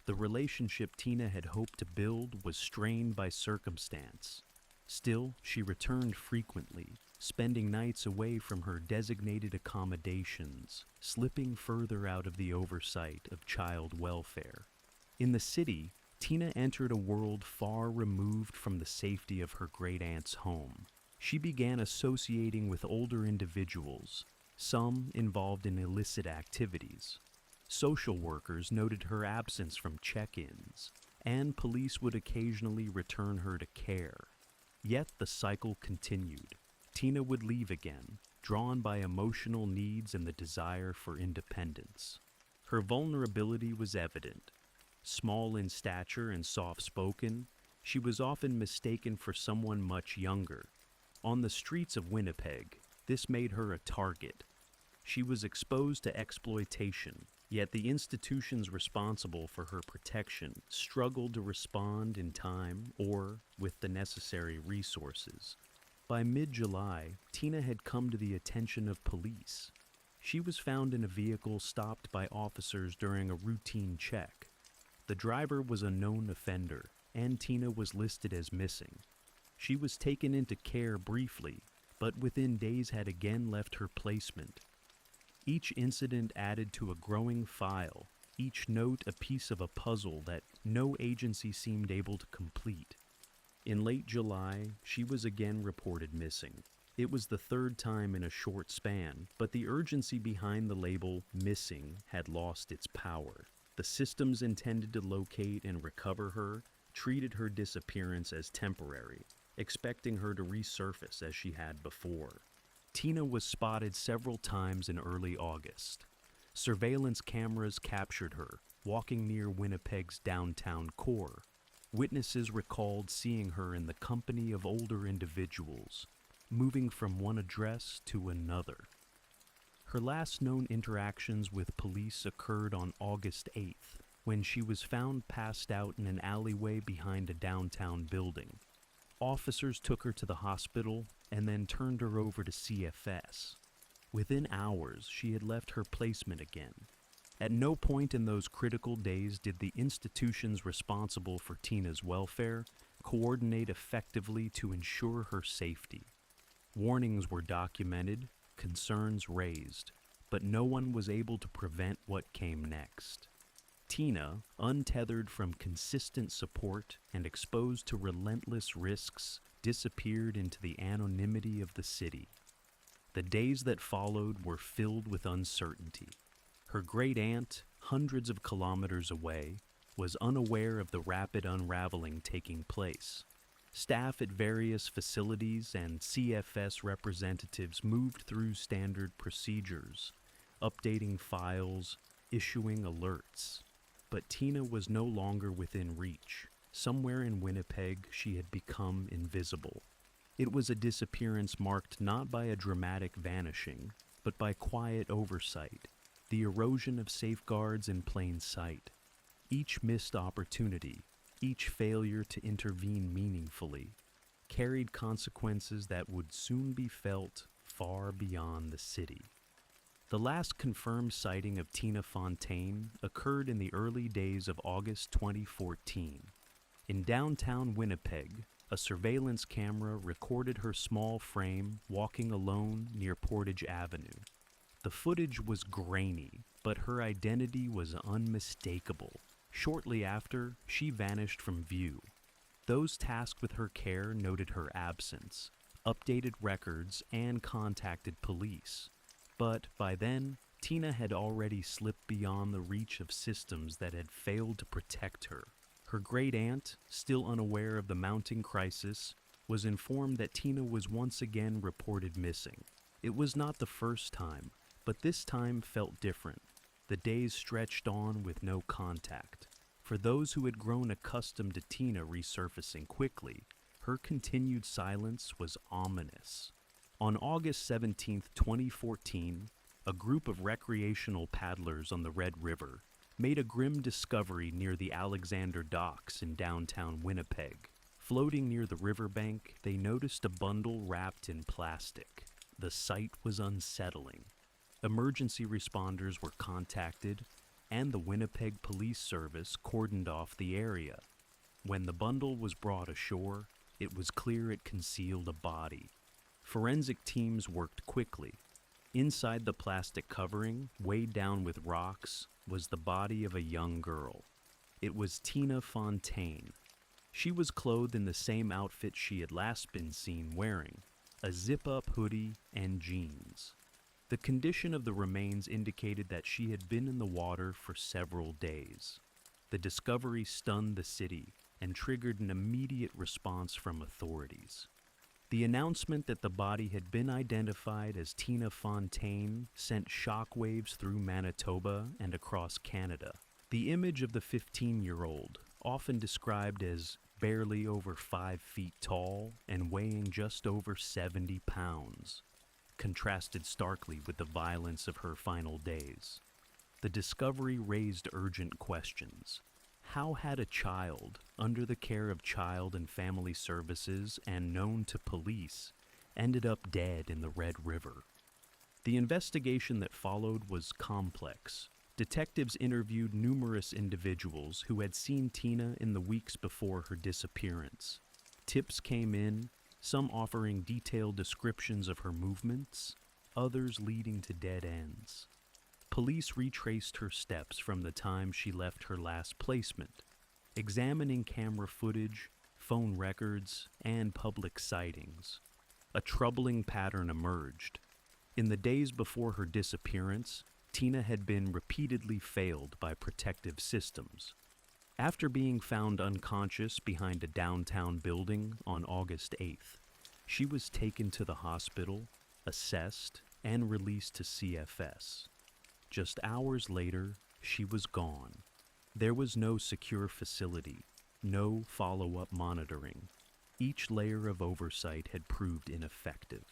The relationship Tina had hoped to build was strained by circumstance. Still, she returned frequently, spending nights away from her designated accommodations, slipping further out of the oversight of child welfare. In the city, Tina entered a world far removed from the safety of her great-aunt's home. She began associating with older individuals, some involved in illicit activities. Social workers noted her absence from check-ins, and police would occasionally return her to care. Yet the cycle continued. Tina would leave again, drawn by emotional needs and the desire for independence. Her vulnerability was evident. Small in stature and soft-spoken, she was often mistaken for someone much younger. On the streets of Winnipeg, this made her a target. She was exposed to exploitation, yet the institutions responsible for her protection struggled to respond in time or with the necessary resources. By mid-July, Tina had come to the attention of police. She was found in a vehicle stopped by officers during a routine check. The driver was a known offender, and Tina was listed as missing. She was taken into care briefly, but within days had again left her placement. Each incident added to a growing file, each note a piece of a puzzle that no agency seemed able to complete. In late July, she was again reported missing. It was the third time in a short span, but the urgency behind the label "missing" had lost its power. The systems intended to locate and recover her treated her disappearance as temporary, expecting her to resurface as she had before. Tina was spotted several times in early August. Surveillance cameras captured her, walking near Winnipeg's downtown core. Witnesses recalled seeing her in the company of older individuals, moving from one address to another. Her last known interactions with police occurred on August 8th, when she was found passed out in an alleyway behind a downtown building. Officers took her to the hospital and then turned her over to CFS. Within hours, she had left her placement again. At no point in those critical days did the institutions responsible for Tina's welfare coordinate effectively to ensure her safety. Warnings were documented, concerns raised, but no one was able to prevent what came next. Tina, untethered from consistent support and exposed to relentless risks, disappeared into the anonymity of the city. The days that followed were filled with uncertainty. Her great-aunt, hundreds of kilometers away, was unaware of the rapid unraveling taking place. Staff at various facilities and CFS representatives moved through standard procedures, updating files, issuing alerts. But Tina was no longer within reach. Somewhere in Winnipeg, she had become invisible. It was a disappearance marked not by a dramatic vanishing, but by quiet oversight, the erosion of safeguards in plain sight. Each missed opportunity, each failure to intervene meaningfully, carried consequences that would soon be felt far beyond the city. The last confirmed sighting of Tina Fontaine occurred in the early days of August 2014. In downtown Winnipeg, a surveillance camera recorded her small frame walking alone near Portage Avenue. The footage was grainy, but her identity was unmistakable. Shortly after, she vanished from view. Those tasked with her care noted her absence, updated records, and contacted police. But by then, Tina had already slipped beyond the reach of systems that had failed to protect her. Her great-aunt, still unaware of the mounting crisis, was informed that Tina was once again reported missing. It was not the first time, but this time felt different. The days stretched on with no contact. For those who had grown accustomed to Tina resurfacing quickly, her continued silence was ominous. On August 17, 2014, a group of recreational paddlers on the Red River made a grim discovery near the Alexander Docks in downtown Winnipeg. Floating near the riverbank, they noticed a bundle wrapped in plastic. The sight was unsettling. Emergency responders were contacted, and the Winnipeg Police Service cordoned off the area. When the bundle was brought ashore, it was clear it concealed a body. Forensic teams worked quickly. Inside the plastic covering, weighed down with rocks, was the body of a young girl. It was Tina Fontaine. She was clothed in the same outfit she had last been seen wearing, a zip-up hoodie and jeans. The condition of the remains indicated that she had been in the water for several days. The discovery stunned the city and triggered an immediate response from authorities. The announcement that the body had been identified as Tina Fontaine sent shockwaves through Manitoba and across Canada. The image of the 15-year-old, often described as barely over 5 feet tall and weighing just over 70 pounds, contrasted starkly with the violence of her final days. The discovery raised urgent questions. How had a child, under the care of Child and Family Services and known to police, ended up dead in the Red River? The investigation that followed was complex. Detectives interviewed numerous individuals who had seen Tina in the weeks before her disappearance. Tips came in, some offering detailed descriptions of her movements, others leading to dead ends. Police retraced her steps from the time she left her last placement, examining camera footage, phone records, and public sightings. A troubling pattern emerged. In the days before her disappearance, Tina had been repeatedly failed by protective systems. After being found unconscious behind a downtown building on August 8th, she was taken to the hospital, assessed, and released to CFS. Just hours later, she was gone. There was no secure facility, no follow-up monitoring. Each layer of oversight had proved ineffective.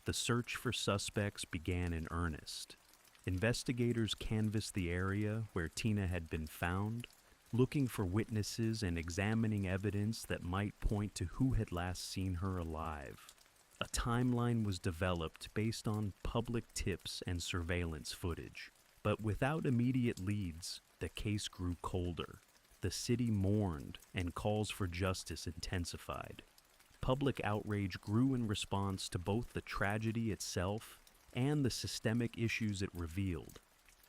The search for suspects began in earnest. Investigators canvassed the area where Tina had been found, looking for witnesses and examining evidence that might point to who had last seen her alive. A timeline was developed based on public tips and surveillance footage. But without immediate leads, the case grew colder. The city mourned, and calls for justice intensified. Public outrage grew in response to both the tragedy itself and the systemic issues it revealed.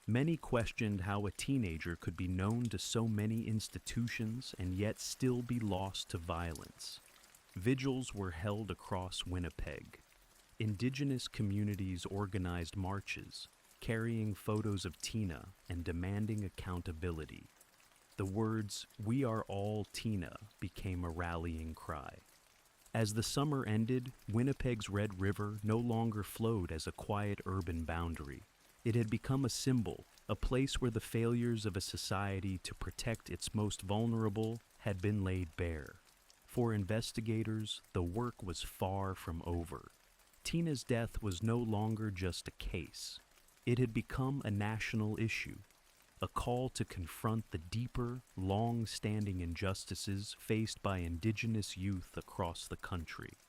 Many questioned how a teenager could be known to so many institutions and yet still be lost to violence. Vigils were held across Winnipeg. Indigenous communities organized marches, carrying photos of Tina and demanding accountability. The words, "We are all Tina," became a rallying cry. As the summer ended, Winnipeg's Red River no longer flowed as a quiet urban boundary. It had become a symbol, a place where the failures of a society to protect its most vulnerable had been laid bare. For investigators, the work was far from over. Tina's death was no longer just a case. It had become a national issue, a call to confront the deeper, long-standing injustices faced by Indigenous youth across the country.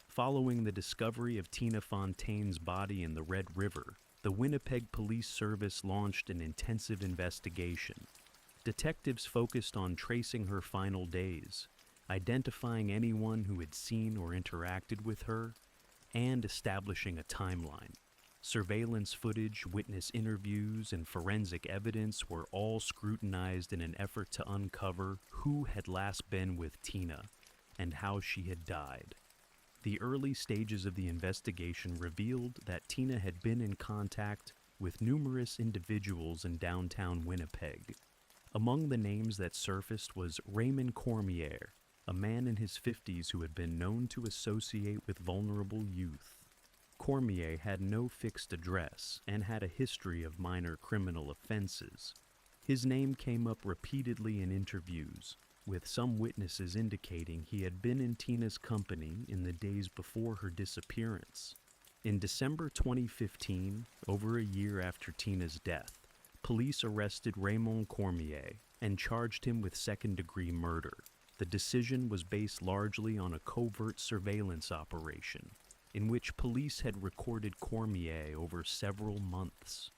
Following the discovery of Tina Fontaine's body in the Red River, the Winnipeg Police Service launched an intensive investigation. Detectives focused on tracing her final days, identifying anyone who had seen or interacted with her, and establishing a timeline. Surveillance footage, witness interviews, and forensic evidence were all scrutinized in an effort to uncover who had last been with Tina and how she had died. The early stages of the investigation revealed that Tina had been in contact with numerous individuals in downtown Winnipeg. Among the names that surfaced was Raymond Cormier, a man in his 50s who had been known to associate with vulnerable youth. Cormier had no fixed address and had a history of minor criminal offenses. His name came up repeatedly in interviews, with some witnesses indicating he had been in Tina's company in the days before her disappearance. In December 2015, over a year after Tina's death, police arrested Raymond Cormier and charged him with second-degree murder. The decision was based largely on a covert surveillance operation, in which police had recorded Cormier over several months.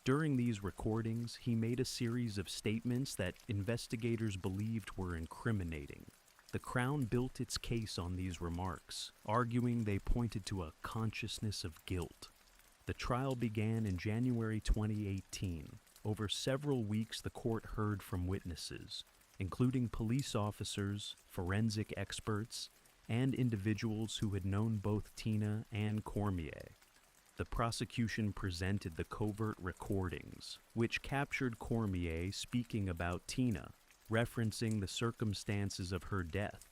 During these recordings, he made a series of statements that investigators believed were incriminating. The Crown built its case on these remarks, arguing they pointed to a consciousness of guilt. The trial began in January 2018. Over several weeks, the court heard from witnesses, including police officers, forensic experts, and individuals who had known both Tina and Cormier. The prosecution presented the covert recordings, which captured Cormier speaking about Tina, referencing the circumstances of her death,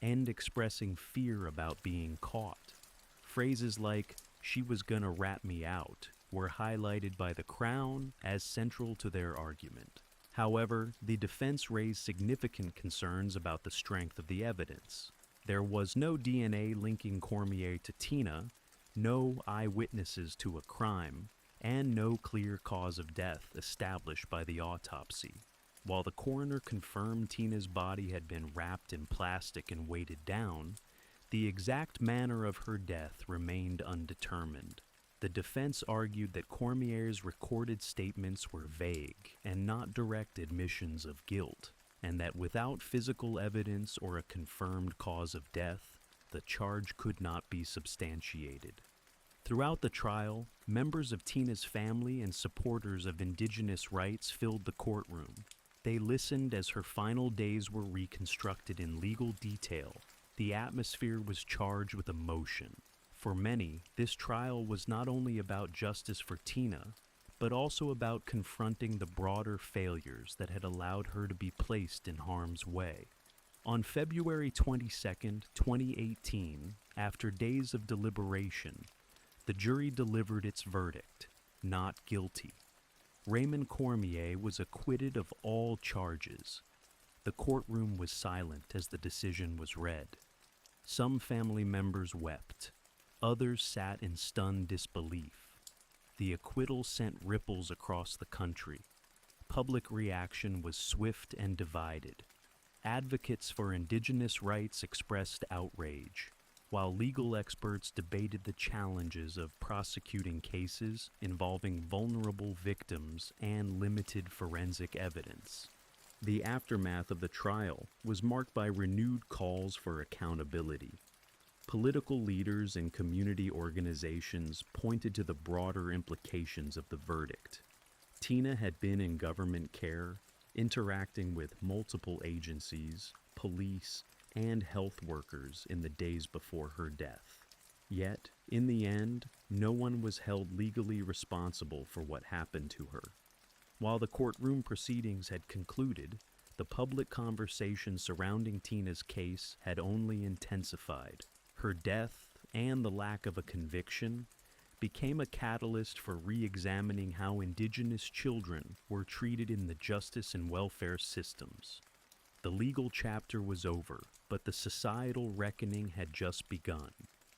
and expressing fear about being caught. Phrases like, "she was gonna rat me out," were highlighted by the Crown as central to their argument. However, the defense raised significant concerns about the strength of the evidence. There was no DNA linking Cormier to Tina, no eyewitnesses to a crime, and no clear cause of death established by the autopsy. While the coroner confirmed Tina's body had been wrapped in plastic and weighted down, the exact manner of her death remained undetermined. The defense argued that Cormier's recorded statements were vague and not direct admissions of guilt, and that without physical evidence or a confirmed cause of death, the charge could not be substantiated. Throughout the trial, members of Tina's family and supporters of indigenous rights filled the courtroom. They listened as her final days were reconstructed in legal detail. The atmosphere was charged with emotion. For many, this trial was not only about justice for Tina, but also about confronting the broader failures that had allowed her to be placed in harm's way. On February 22, 2018, after days of deliberation, the jury delivered its verdict, not guilty. Raymond Cormier was acquitted of all charges. The courtroom was silent as the decision was read. Some family members wept. Others sat in stunned disbelief. The acquittal sent ripples across the country. Public reaction was swift and divided. Advocates for indigenous rights expressed outrage, while legal experts debated the challenges of prosecuting cases involving vulnerable victims and limited forensic evidence. The aftermath of the trial was marked by renewed calls for accountability. Political leaders and community organizations pointed to the broader implications of the verdict. Tina had been in government care, interacting with multiple agencies, police, and health workers in the days before her death. Yet, in the end, no one was held legally responsible for what happened to her. While the courtroom proceedings had concluded, the public conversation surrounding Tina's case had only intensified. Her death, and the lack of a conviction, became a catalyst for re-examining how indigenous children were treated in the justice and welfare systems. The legal chapter was over, but the societal reckoning had just begun.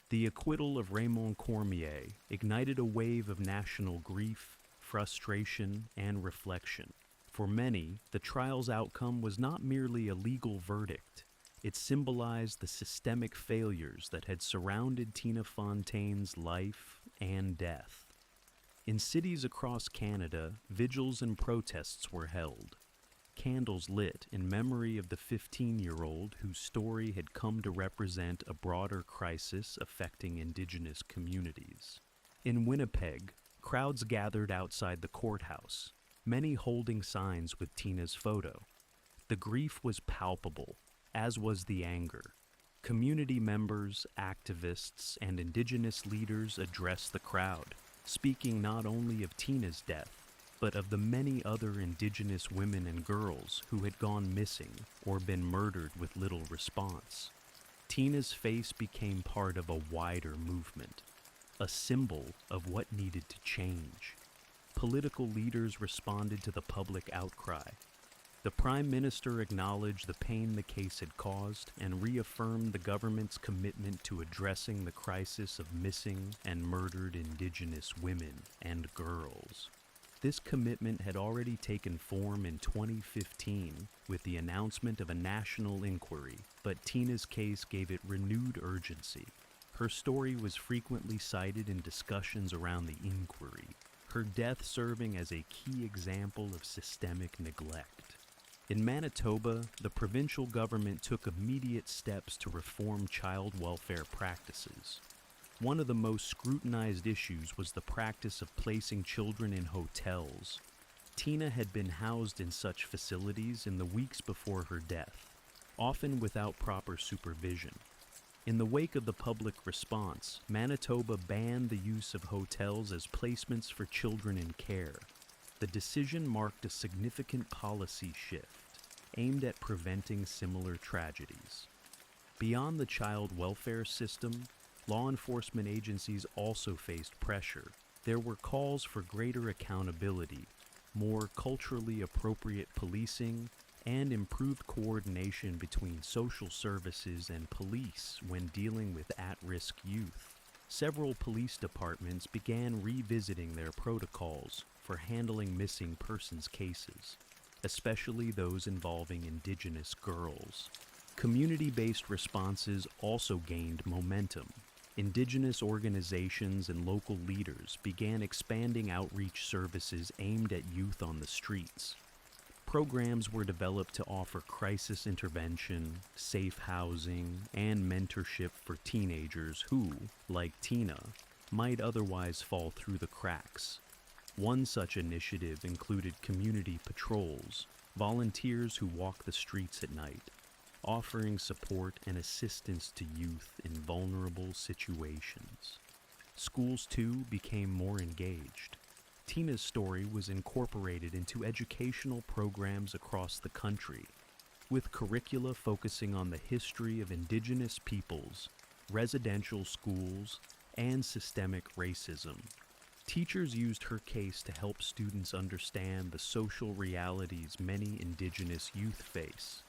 The acquittal of Raymond Cormier ignited a wave of national grief, frustration, and reflection. For many, the trial's outcome was not merely a legal verdict. It symbolized the systemic failures that had surrounded Tina Fontaine's life and death. In cities across Canada, vigils and protests were held. Candles lit in memory of the 15-year-old whose story had come to represent a broader crisis affecting Indigenous communities. In Winnipeg, crowds gathered outside the courthouse, many holding signs with Tina's photo. The grief was palpable, as was the anger. Community members, activists, and Indigenous leaders addressed the crowd, speaking not only of Tina's death, but of the many other Indigenous women and girls who had gone missing or been murdered with little response. Tina's face became part of a wider movement, a symbol of what needed to change. Political leaders responded to the public outcry. The Prime Minister acknowledged the pain the case had caused and reaffirmed the government's commitment to addressing the crisis of missing and murdered Indigenous women and girls. This commitment had already taken form in 2015 with the announcement of a national inquiry, but Tina's case gave it renewed urgency. Her story was frequently cited in discussions around the inquiry, her death serving as a key example of systemic neglect. In Manitoba, the provincial government took immediate steps to reform child welfare practices. One of the most scrutinized issues was the practice of placing children in hotels. Tina had been housed in such facilities in the weeks before her death, often without proper supervision. In the wake of the public response, Manitoba banned the use of hotels as placements for children in care. The decision marked a significant policy shift aimed at preventing similar tragedies. Beyond the child welfare system, law enforcement agencies also faced pressure. There were calls for greater accountability, more culturally appropriate policing, and improved coordination between social services and police when dealing with at-risk youth. Several police departments began revisiting their protocols for handling missing persons cases, especially those involving Indigenous girls. Community-based responses also gained momentum. Indigenous organizations and local leaders began expanding outreach services aimed at youth on the streets. Programs were developed to offer crisis intervention, safe housing, and mentorship for teenagers who, like Tina, might otherwise fall through the cracks. One such initiative included community patrols, volunteers who walk the streets at night, offering support and assistance to youth in vulnerable situations. Schools, too, became more engaged. Tina's story was incorporated into educational programs across the country, with curricula focusing on the history of Indigenous peoples, residential schools, and systemic racism. Teachers used her case to help students understand the social realities many Indigenous youth face.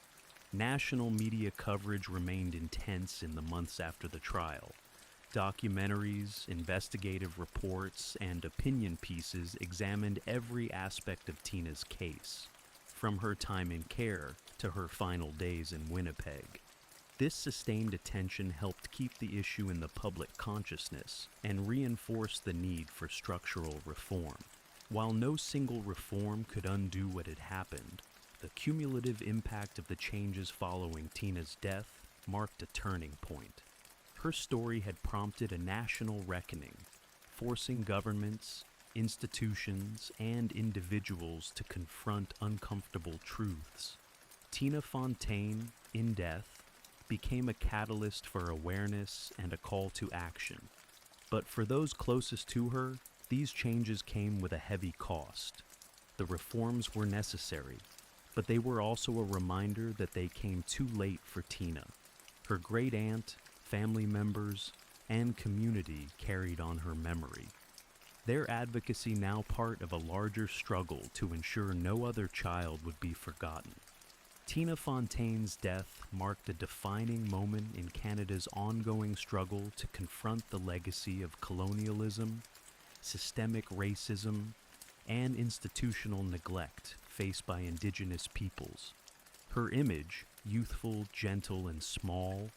National media coverage remained intense in the months after the trial. Documentaries, investigative reports, and opinion pieces examined every aspect of Tina's case, from her time in care to her final days in Winnipeg. This sustained attention helped keep the issue in the public consciousness and reinforced the need for structural reform. While no single reform could undo what had happened, the cumulative impact of the changes following Tina's death marked a turning point. Her story had prompted a national reckoning, forcing governments, institutions, and individuals to confront uncomfortable truths. Tina Fontaine, in death, became a catalyst for awareness and a call to action. But for those closest to her, these changes came with a heavy cost. The reforms were necessary, but they were also a reminder that they came too late for Tina. Her great-aunt, family members, and community carried on her memory. Their advocacy now part of a larger struggle to ensure no other child would be forgotten. Tina Fontaine's death marked a defining moment in Canada's ongoing struggle to confront the legacy of colonialism, systemic racism, and institutional neglect faced by Indigenous peoples. Her image, youthful, gentle, and small,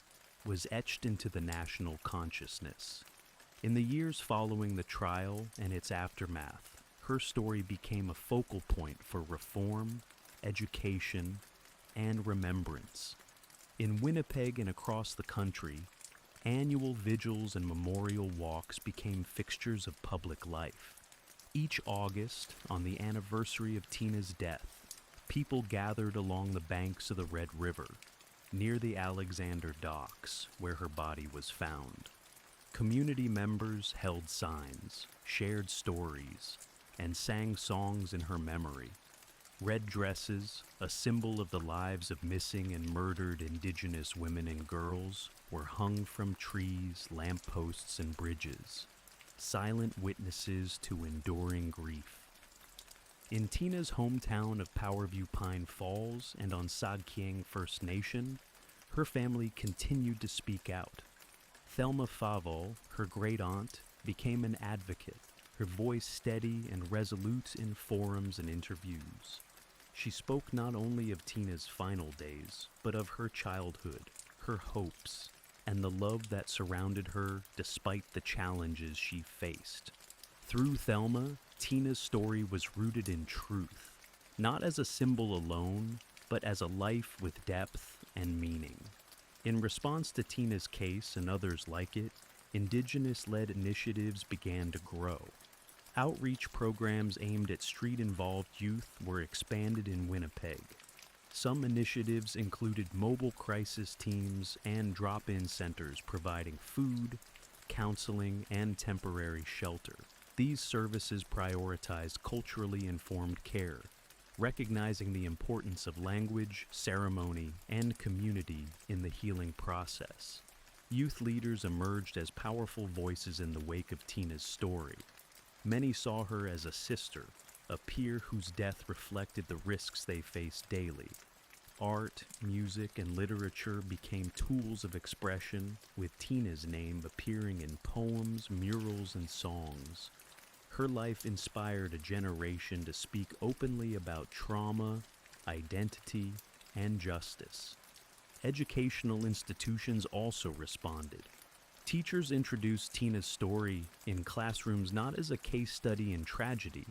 was etched into the national consciousness. In the years following the trial and its aftermath, her story became a focal point for reform, education, and remembrance. In Winnipeg and across the country, annual vigils and memorial walks became fixtures of public life. Each August, on the anniversary of Tina's death, people gathered along the banks of the Red River, near the Alexander Docks, where her body was found. Community members held signs, shared stories, and sang songs in her memory. Red dresses, a symbol of the lives of missing and murdered Indigenous women and girls, were hung from trees, lampposts, and bridges, silent witnesses to enduring grief. In Tina's hometown of Powerview Pine Falls and on Sagkeeng First Nation, her family continued to speak out. Thelma Favol, her great-aunt, became an advocate, her voice steady and resolute in forums and interviews. She spoke not only of Tina's final days, but of her childhood, her hopes, and the love that surrounded her despite the challenges she faced. Through Thelma, Tina's story was rooted in truth, not as a symbol alone, but as a life with depth and meaning. In response to Tina's case and others like it, Indigenous-led initiatives began to grow. Outreach programs aimed at street-involved youth were expanded in Winnipeg. Some initiatives included mobile crisis teams and drop-in centers providing food, counseling, and temporary shelter. These services prioritized culturally informed care, recognizing the importance of language, ceremony, and community in the healing process. Youth leaders emerged as powerful voices in the wake of Tina's story. Many saw her as a sister, a peer whose death reflected the risks they faced daily. Art, music, and literature became tools of expression, with Tina's name appearing in poems, murals, and songs. Her life inspired a generation to speak openly about trauma, identity, and justice. Educational institutions also responded. Teachers introduced Tina's story in classrooms not as a case study in tragedy,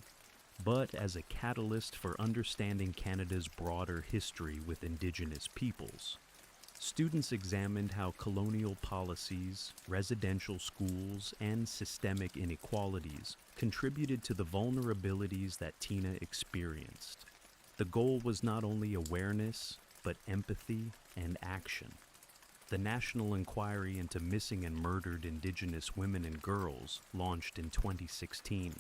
but as a catalyst for understanding Canada's broader history with Indigenous peoples. Students examined how colonial policies, residential schools, and systemic inequalities contributed to the vulnerabilities that Tina experienced. The goal was not only awareness, but empathy and action. The National Inquiry into Missing and Murdered Indigenous Women and Girls, launched in 2016,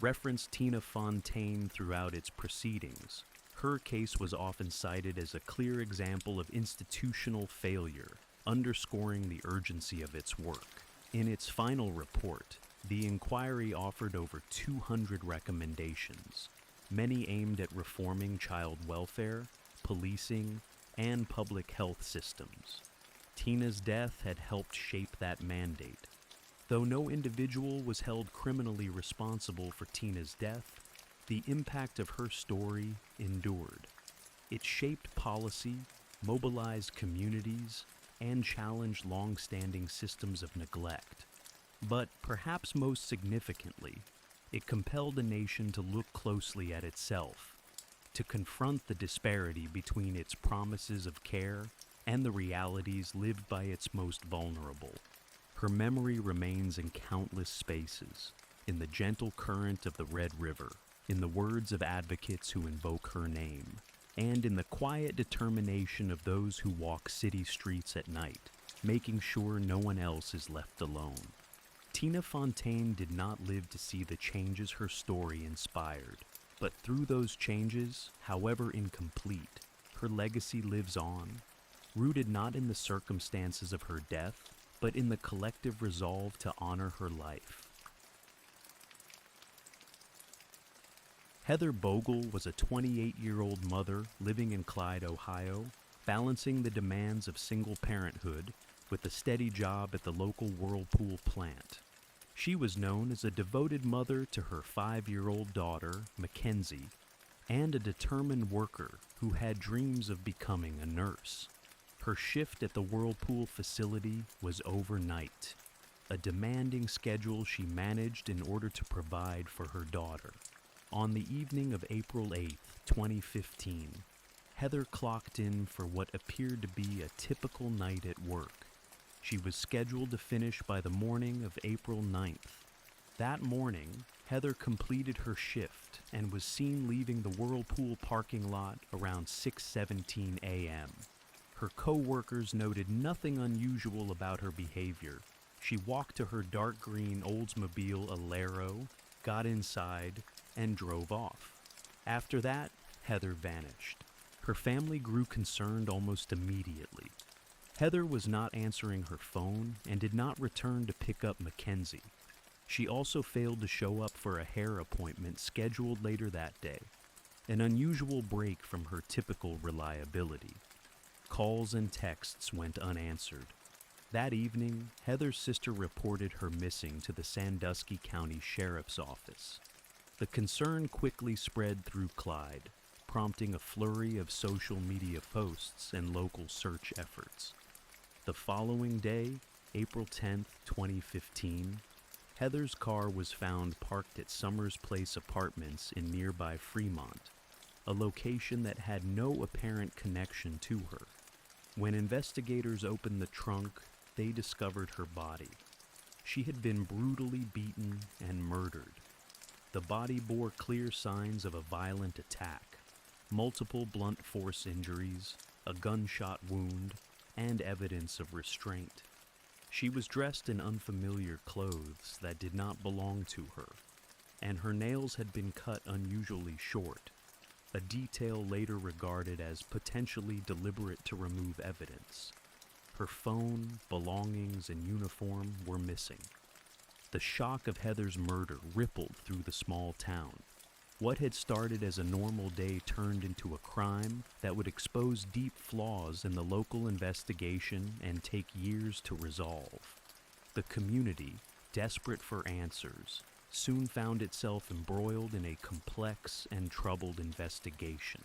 referenced Tina Fontaine throughout its proceedings. Her case was often cited as a clear example of institutional failure, underscoring the urgency of its work. In its final report, the inquiry offered over 200 recommendations, many aimed at reforming child welfare, policing, and public health systems. Tina's death had helped shape that mandate. Though no individual was held criminally responsible for Tina's death, the impact of her story endured. It shaped policy, mobilized communities, and challenged long-standing systems of neglect. But perhaps most significantly, it compelled a nation to look closely at itself, to confront the disparity between its promises of care and the realities lived by its most vulnerable. Her memory remains in countless spaces, in the gentle current of the Red River, in the words of advocates who invoke her name, and in the quiet determination of those who walk city streets at night, making sure no one else is left alone. Tina Fontaine did not live to see the changes her story inspired, but through those changes, however incomplete, her legacy lives on, rooted not in the circumstances of her death, but in the collective resolve to honor her life. Heather Bogle was a 28-year-old mother living in Clyde, Ohio, balancing the demands of single parenthood with a steady job at the local Whirlpool plant. She was known as a devoted mother to her 5-year-old daughter, Mackenzie, and a determined worker who had dreams of becoming a nurse. Her shift at the Whirlpool facility was overnight, a demanding schedule she managed in order to provide for her daughter. On the evening of April 8, 2015, Heather clocked in for what appeared to be a typical night at work. She was scheduled to finish by the morning of April 9th. That morning, Heather completed her shift and was seen leaving the Whirlpool parking lot around 6:17 a.m. Her co-workers noted nothing unusual about her behavior. She walked to her dark green Oldsmobile Alero, got inside, and drove off. After that, Heather vanished. Her family grew concerned almost immediately. Heather was not answering her phone and did not return to pick up Mackenzie. She also failed to show up for a hair appointment scheduled later that day, an unusual break from her typical reliability. Calls and texts went unanswered. That evening, Heather's sister reported her missing to the Sandusky County Sheriff's Office. The concern quickly spread through Clyde, prompting a flurry of social media posts and local search efforts. The following day, April 10th, 2015, Heather's car was found parked at Summers Place Apartments in nearby Fremont, a location that had no apparent connection to her. When investigators opened the trunk, they discovered her body. She had been brutally beaten and murdered. The body bore clear signs of a violent attack, multiple blunt force injuries, a gunshot wound, and evidence of restraint. She was dressed in unfamiliar clothes that did not belong to her, and her nails had been cut unusually short, a detail later regarded as potentially deliberate to remove evidence. Her phone, belongings, and uniform were missing. The shock of Heather's murder rippled through the small town. What had started as a normal day turned into a crime that would expose deep flaws in the local investigation and take years to resolve. The community, desperate for answers, soon found itself embroiled in a complex and troubled investigation.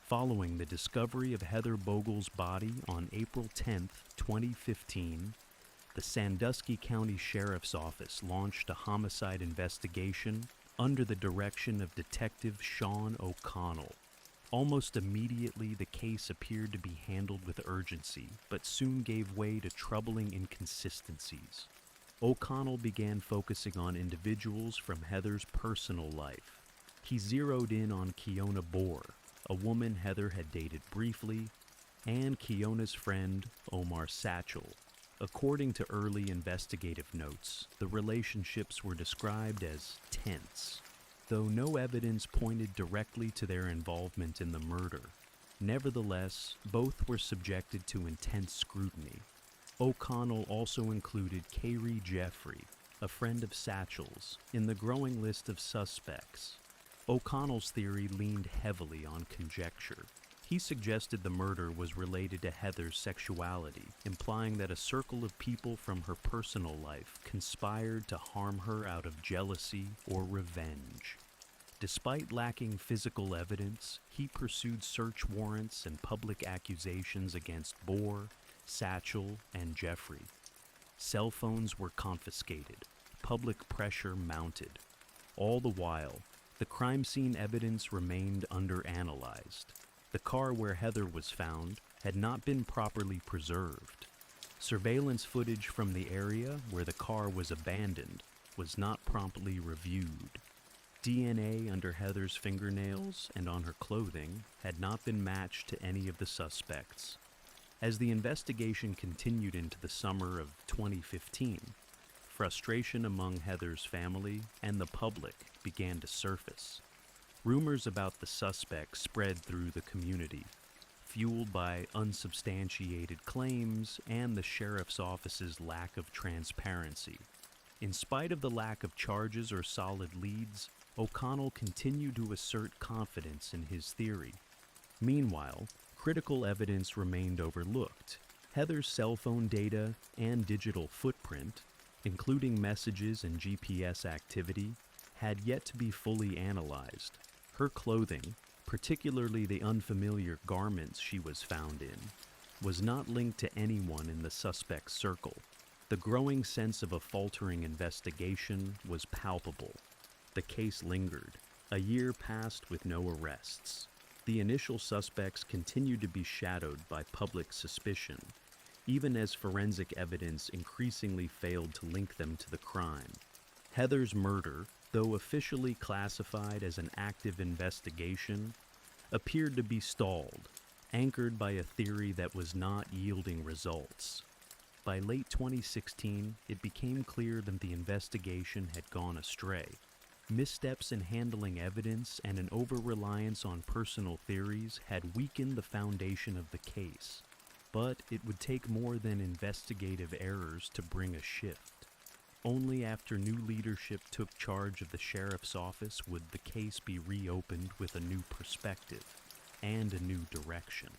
Following the discovery of Heather Bogle's body on April 10, 2015, the Sandusky County Sheriff's Office launched a homicide investigation under the direction of Detective Sean O'Connell. Almost immediately, the case appeared to be handled with urgency, but soon gave way to troubling inconsistencies. O'Connell began focusing on individuals from Heather's personal life. He zeroed in on Kiona Bohr, a woman Heather had dated briefly, and Kiona's friend, Omar Satchel. According to early investigative notes, the relationships were described as tense, though no evidence pointed directly to their involvement in the murder. Nevertheless, both were subjected to intense scrutiny. O'Connell also included Kayrie Jeffrey, a friend of Satchel's, in the growing list of suspects. O'Connell's theory leaned heavily on conjecture. He suggested the murder was related to Heather's sexuality, implying that a circle of people from her personal life conspired to harm her out of jealousy or revenge. Despite lacking physical evidence, he pursued search warrants and public accusations against Bohr, Satchel, and Jeffrey. Cell phones were confiscated. Public pressure mounted. All the while, the crime scene evidence remained underanalyzed. The car where Heather was found had not been properly preserved. Surveillance footage from the area where the car was abandoned was not promptly reviewed. DNA under Heather's fingernails and on her clothing had not been matched to any of the suspects. As the investigation continued into the summer of 2015, frustration among Heather's family and the public began to surface. Rumors about the suspect spread through the community, fueled by unsubstantiated claims and the sheriff's office's lack of transparency. In spite of the lack of charges or solid leads, O'Connell continued to assert confidence in his theory. Meanwhile, critical evidence remained overlooked. Heather's cell phone data and digital footprint, including messages and GPS activity, had yet to be fully analyzed. Her clothing, particularly the unfamiliar garments she was found in, was not linked to anyone in the suspect's circle. The growing sense of a faltering investigation was palpable. The case lingered. A year passed with no arrests. The initial suspects continued to be shadowed by public suspicion, even as forensic evidence increasingly failed to link them to the crime. Heather's murder, though officially classified as an active investigation, appeared to be stalled, anchored by a theory that was not yielding results. By late 2016, it became clear that the investigation had gone astray. Missteps in handling evidence and an over-reliance on personal theories had weakened the foundation of the case. But it would take more than investigative errors to bring a shift. Only after new leadership took charge of the sheriff's office would the case be reopened with a new perspective and a new direction.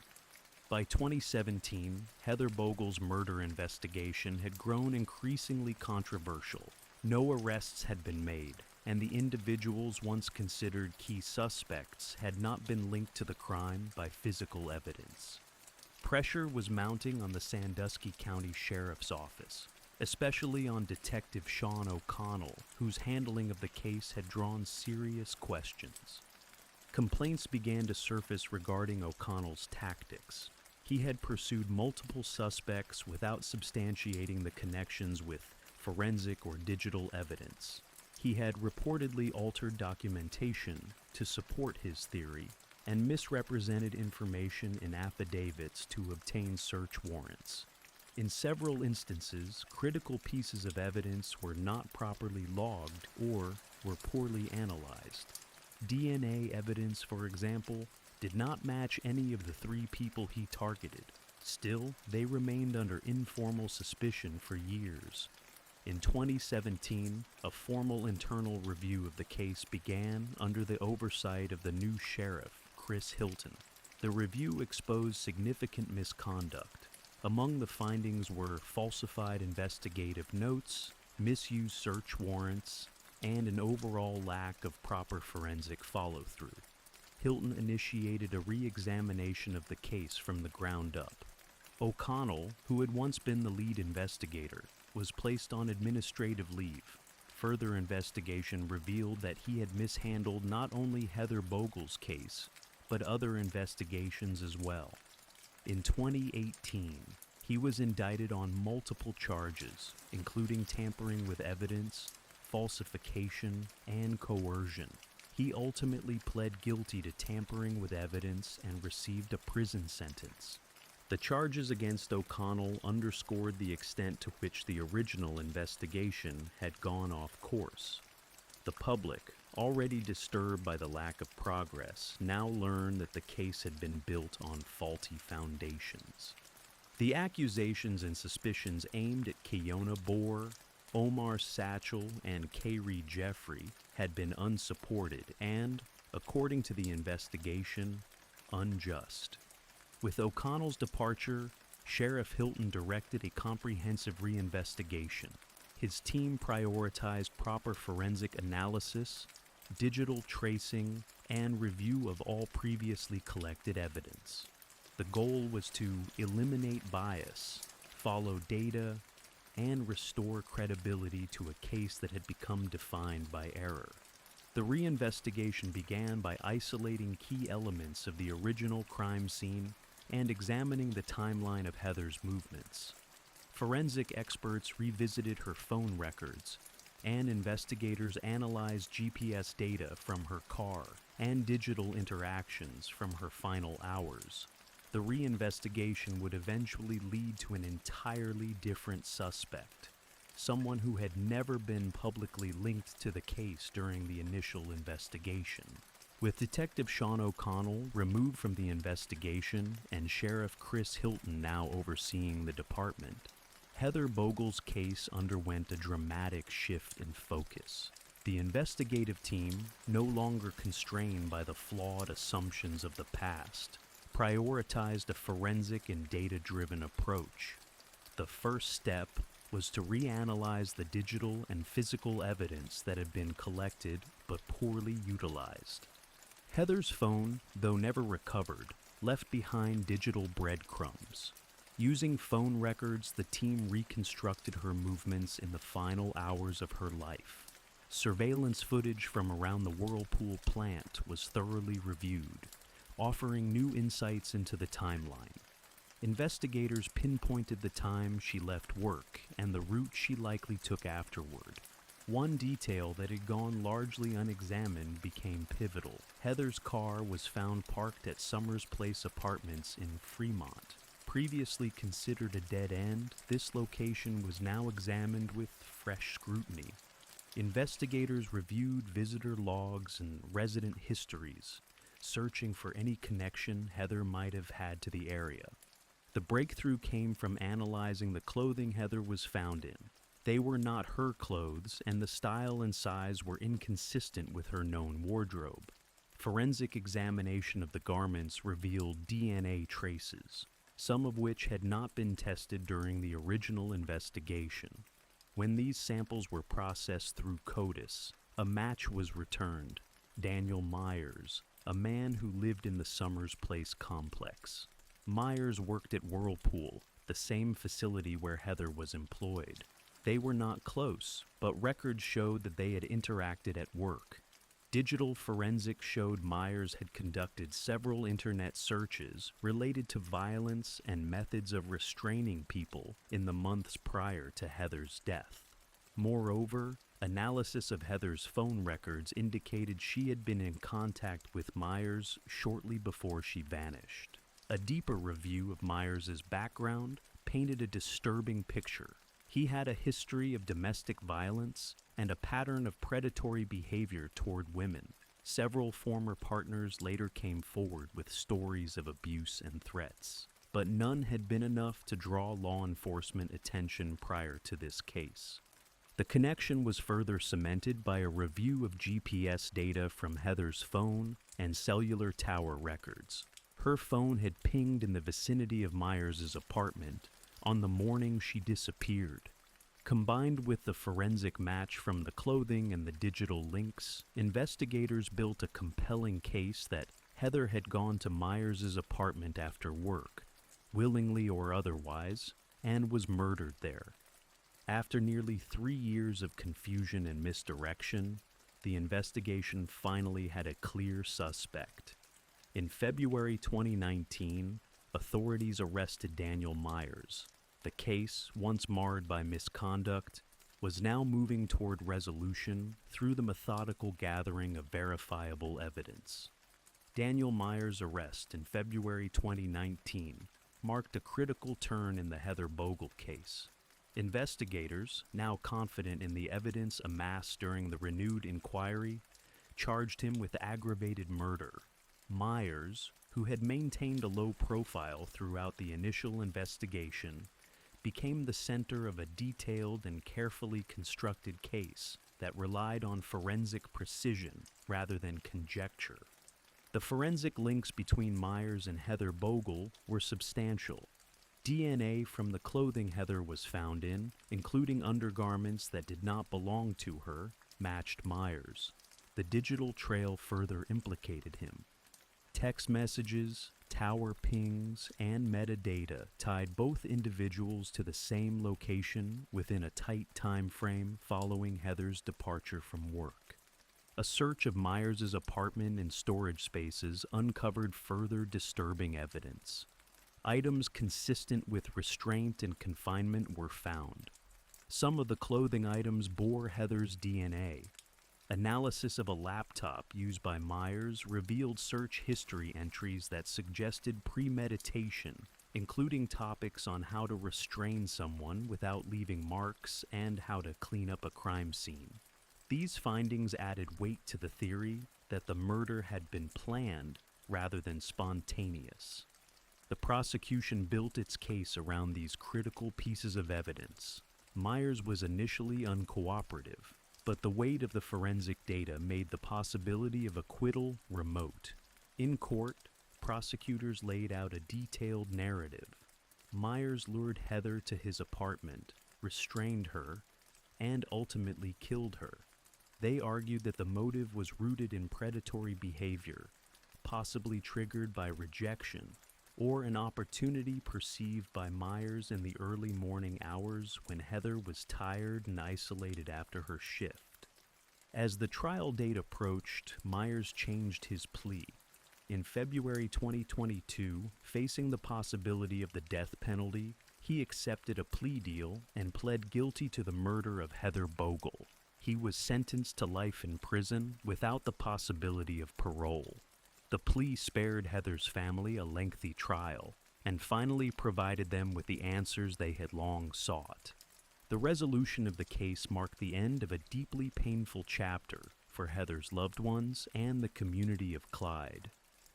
By 2017, Heather Bogle's murder investigation had grown increasingly controversial. No arrests had been made, and the individuals once considered key suspects had not been linked to the crime by physical evidence. Pressure was mounting on the Sandusky County Sheriff's Office, especially on Detective Sean O'Connell, whose handling of the case had drawn serious questions. Complaints began to surface regarding O'Connell's tactics. He had pursued multiple suspects without substantiating the connections with forensic or digital evidence. He had reportedly altered documentation to support his theory and misrepresented information in affidavits to obtain search warrants. In several instances, critical pieces of evidence were not properly logged or were poorly analyzed. DNA evidence, for example, did not match any of the 3 people he targeted. Still, they remained under informal suspicion for years. In 2017, a formal internal review of the case began under the oversight of the new sheriff, Chris Hilton. The review exposed significant misconduct. Among the findings were falsified investigative notes, misused search warrants, and an overall lack of proper forensic follow-through. Hilton initiated a re-examination of the case from the ground up. O'Connell, who had once been the lead investigator, was placed on administrative leave. Further investigation revealed that he had mishandled not only Heather Bogle's case, but other investigations as well. In 2018, he was indicted on multiple charges, including tampering with evidence, falsification, and coercion. He ultimately pled guilty to tampering with evidence and received a prison sentence. The charges against O'Connell underscored the extent to which the original investigation had gone off course. The public, already disturbed by the lack of progress, now learned that the case had been built on faulty foundations. The accusations and suspicions aimed at Kiona Bohr, Omar Satchel, and Kayrie Jeffrey had been unsupported and, according to the investigation, unjust. With O'Connell's departure, Sheriff Hilton directed a comprehensive reinvestigation. His team prioritized proper forensic analysis, digital tracing, and review of all previously collected evidence. The goal was to eliminate bias, follow data, and restore credibility to a case that had become defined by error. The reinvestigation began by isolating key elements of the original crime scene and examining the timeline of Heather's movements. Forensic experts revisited her phone records, and investigators analyzed GPS data from her car and digital interactions from her final hours. The reinvestigation would eventually lead to an entirely different suspect, someone who had never been publicly linked to the case during the initial investigation. With Detective Sean O'Connell removed from the investigation and Sheriff Chris Hilton now overseeing the department, Heather Bogle's case underwent a dramatic shift in focus. The investigative team, no longer constrained by the flawed assumptions of the past, prioritized a forensic and data-driven approach. The first step was to reanalyze the digital and physical evidence that had been collected but poorly utilized. Heather's phone, though never recovered, left behind digital breadcrumbs. Using phone records, the team reconstructed her movements in the final hours of her life. Surveillance footage from around the Whirlpool plant was thoroughly reviewed, offering new insights into the timeline. Investigators pinpointed the time she left work and the route she likely took afterward. One detail that had gone largely unexamined became pivotal. Heather's car was found parked at Summers Place Apartments in Fremont. Previously considered a dead end, this location was now examined with fresh scrutiny. Investigators reviewed visitor logs and resident histories, searching for any connection Heather might have had to the area. The breakthrough came from analyzing the clothing Heather was found in. They were not her clothes, and the style and size were inconsistent with her known wardrobe. Forensic examination of the garments revealed DNA traces, some of which had not been tested during the original investigation. When these samples were processed through CODIS, a match was returned: Daniel Myers, a man who lived in the Summers Place complex. Myers worked at Whirlpool, the same facility where Heather was employed. They were not close, but records showed that they had interacted at work. Digital forensics showed Myers had conducted several internet searches related to violence and methods of restraining people in the months prior to Heather's death. Moreover, analysis of Heather's phone records indicated she had been in contact with Myers shortly before she vanished. A deeper review of Myers' background painted a disturbing picture. He had a history of domestic violence and a pattern of predatory behavior toward women. Several former partners later came forward with stories of abuse and threats, but none had been enough to draw law enforcement attention prior to this case. The connection was further cemented by a review of GPS data from Heather's phone and cellular tower records. Her phone had pinged in the vicinity of Myers' apartment on the morning she disappeared. Combined with the forensic match from the clothing and the digital links, investigators built a compelling case that Heather had gone to Myers' apartment after work, willingly or otherwise, and was murdered there. After nearly 3 years of confusion and misdirection, the investigation finally had a clear suspect. In February 2019, authorities arrested Daniel Myers. The case, once marred by misconduct, was now moving toward resolution through the methodical gathering of verifiable evidence. Daniel Myers' arrest in February 2019 marked a critical turn in the Heather Bogle case. Investigators, now confident in the evidence amassed during the renewed inquiry, charged him with aggravated murder. Myers, who had maintained a low profile throughout the initial investigation, became the center of a detailed and carefully constructed case that relied on forensic precision rather than conjecture. The forensic links between Myers and Heather Bogle were substantial. DNA from the clothing Heather was found in, including undergarments that did not belong to her, matched Myers. The digital trail further implicated him. Text messages, tower pings, and metadata tied both individuals to the same location within a tight time frame following Heather's departure from work. A search of Myers' apartment and storage spaces uncovered further disturbing evidence. Items consistent with restraint and confinement were found. Some of the clothing items bore Heather's DNA. Analysis of a laptop used by Myers revealed search history entries that suggested premeditation, including topics on how to restrain someone without leaving marks and how to clean up a crime scene. These findings added weight to the theory that the murder had been planned rather than spontaneous. The prosecution built its case around these critical pieces of evidence. Myers was initially uncooperative, but the weight of the forensic data made the possibility of acquittal remote. In court, prosecutors laid out a detailed narrative. Myers lured Heather to his apartment, restrained her, and ultimately killed her. They argued that the motive was rooted in predatory behavior, possibly triggered by rejection, or an opportunity perceived by Myers in the early morning hours when Heather was tired and isolated after her shift. As the trial date approached, Myers changed his plea. In February 2022, facing the possibility of the death penalty, he accepted a plea deal and pled guilty to the murder of Heather Bogle. He was sentenced to life in prison without the possibility of parole. The plea spared Heather's family a lengthy trial and finally provided them with the answers they had long sought. The resolution of the case marked the end of a deeply painful chapter for Heather's loved ones and the community of Clyde.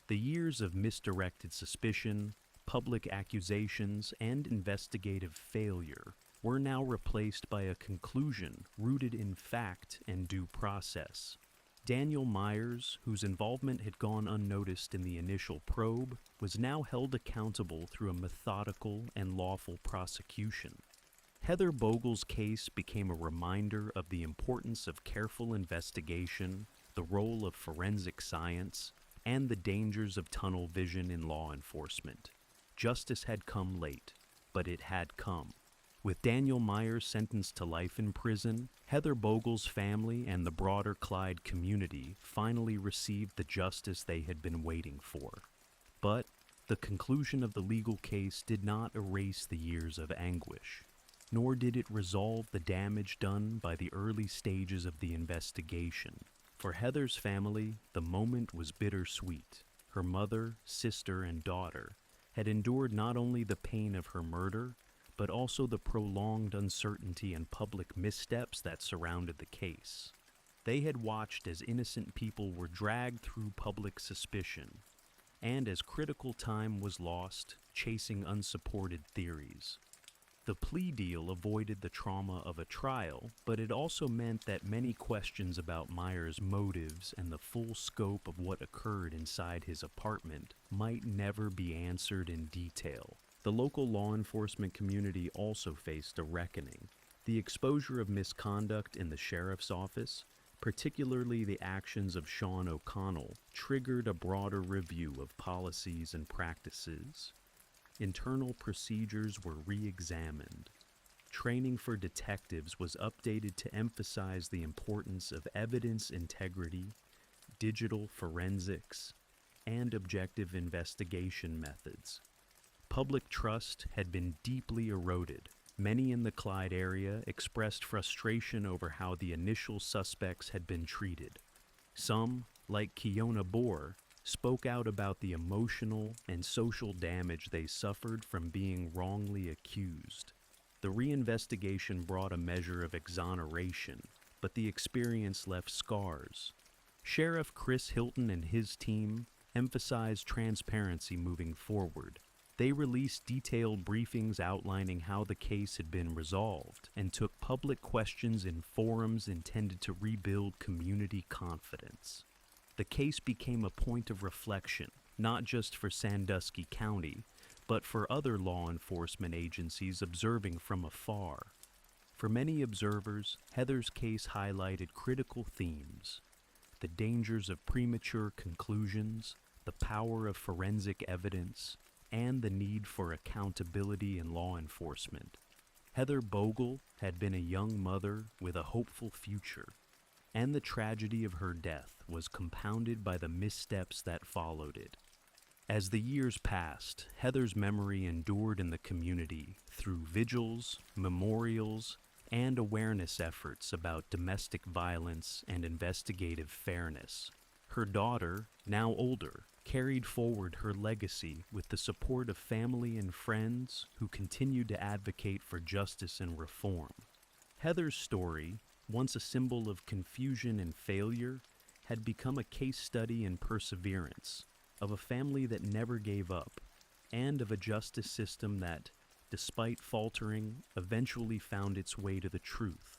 The years of misdirected suspicion, public accusations, and investigative failure were now replaced by a conclusion rooted in fact and due process. Daniel Myers, whose involvement had gone unnoticed in the initial probe, was now held accountable through a methodical and lawful prosecution. Heather Bogle's case became a reminder of the importance of careful investigation, the role of forensic science, and the dangers of tunnel vision in law enforcement. Justice had come late, but it had come. With Daniel Myers sentenced to life in prison, Heather Bogle's family and the broader Clyde community finally received the justice they had been waiting for. But the conclusion of the legal case did not erase the years of anguish, nor did it resolve the damage done by the early stages of the investigation. For Heather's family, the moment was bittersweet. Her mother, sister, and daughter had endured not only the pain of her murder, but also the prolonged uncertainty and public missteps that surrounded the case. They had watched as innocent people were dragged through public suspicion, and as critical time was lost chasing unsupported theories. The plea deal avoided the trauma of a trial, but it also meant that many questions about Myers' motives and the full scope of what occurred inside his apartment might never be answered in detail. The local law enforcement community also faced a reckoning. The exposure of misconduct in the sheriff's office, particularly the actions of Sean O'Connell, triggered a broader review of policies and practices. Internal procedures were re-examined. Training for detectives was updated to emphasize the importance of evidence integrity, digital forensics, and objective investigation methods. Public trust had been deeply eroded. Many in the Clyde area expressed frustration over how the initial suspects had been treated. Some, like Kiona Bohr, spoke out about the emotional and social damage they suffered from being wrongly accused. The reinvestigation brought a measure of exoneration, but the experience left scars. Sheriff Chris Hilton and his team emphasized transparency moving forward. They released detailed briefings outlining how the case had been resolved and took public questions in forums intended to rebuild community confidence. The case became a point of reflection, not just for Sandusky County, but for other law enforcement agencies observing from afar. For many observers, Heather's case highlighted critical themes: the dangers of premature conclusions, the power of forensic evidence, and the need for accountability in law enforcement. Heather Bogle had been a young mother with a hopeful future, and the tragedy of her death was compounded by the missteps that followed it. As the years passed, Heather's memory endured in the community through vigils, memorials, and awareness efforts about domestic violence and investigative fairness. Her daughter, now older, carried forward her legacy with the support of family and friends who continued to advocate for justice and reform. Heather's story, once a symbol of confusion and failure, had become a case study in perseverance, of a family that never gave up, and of a justice system that, despite faltering, eventually found its way to the truth.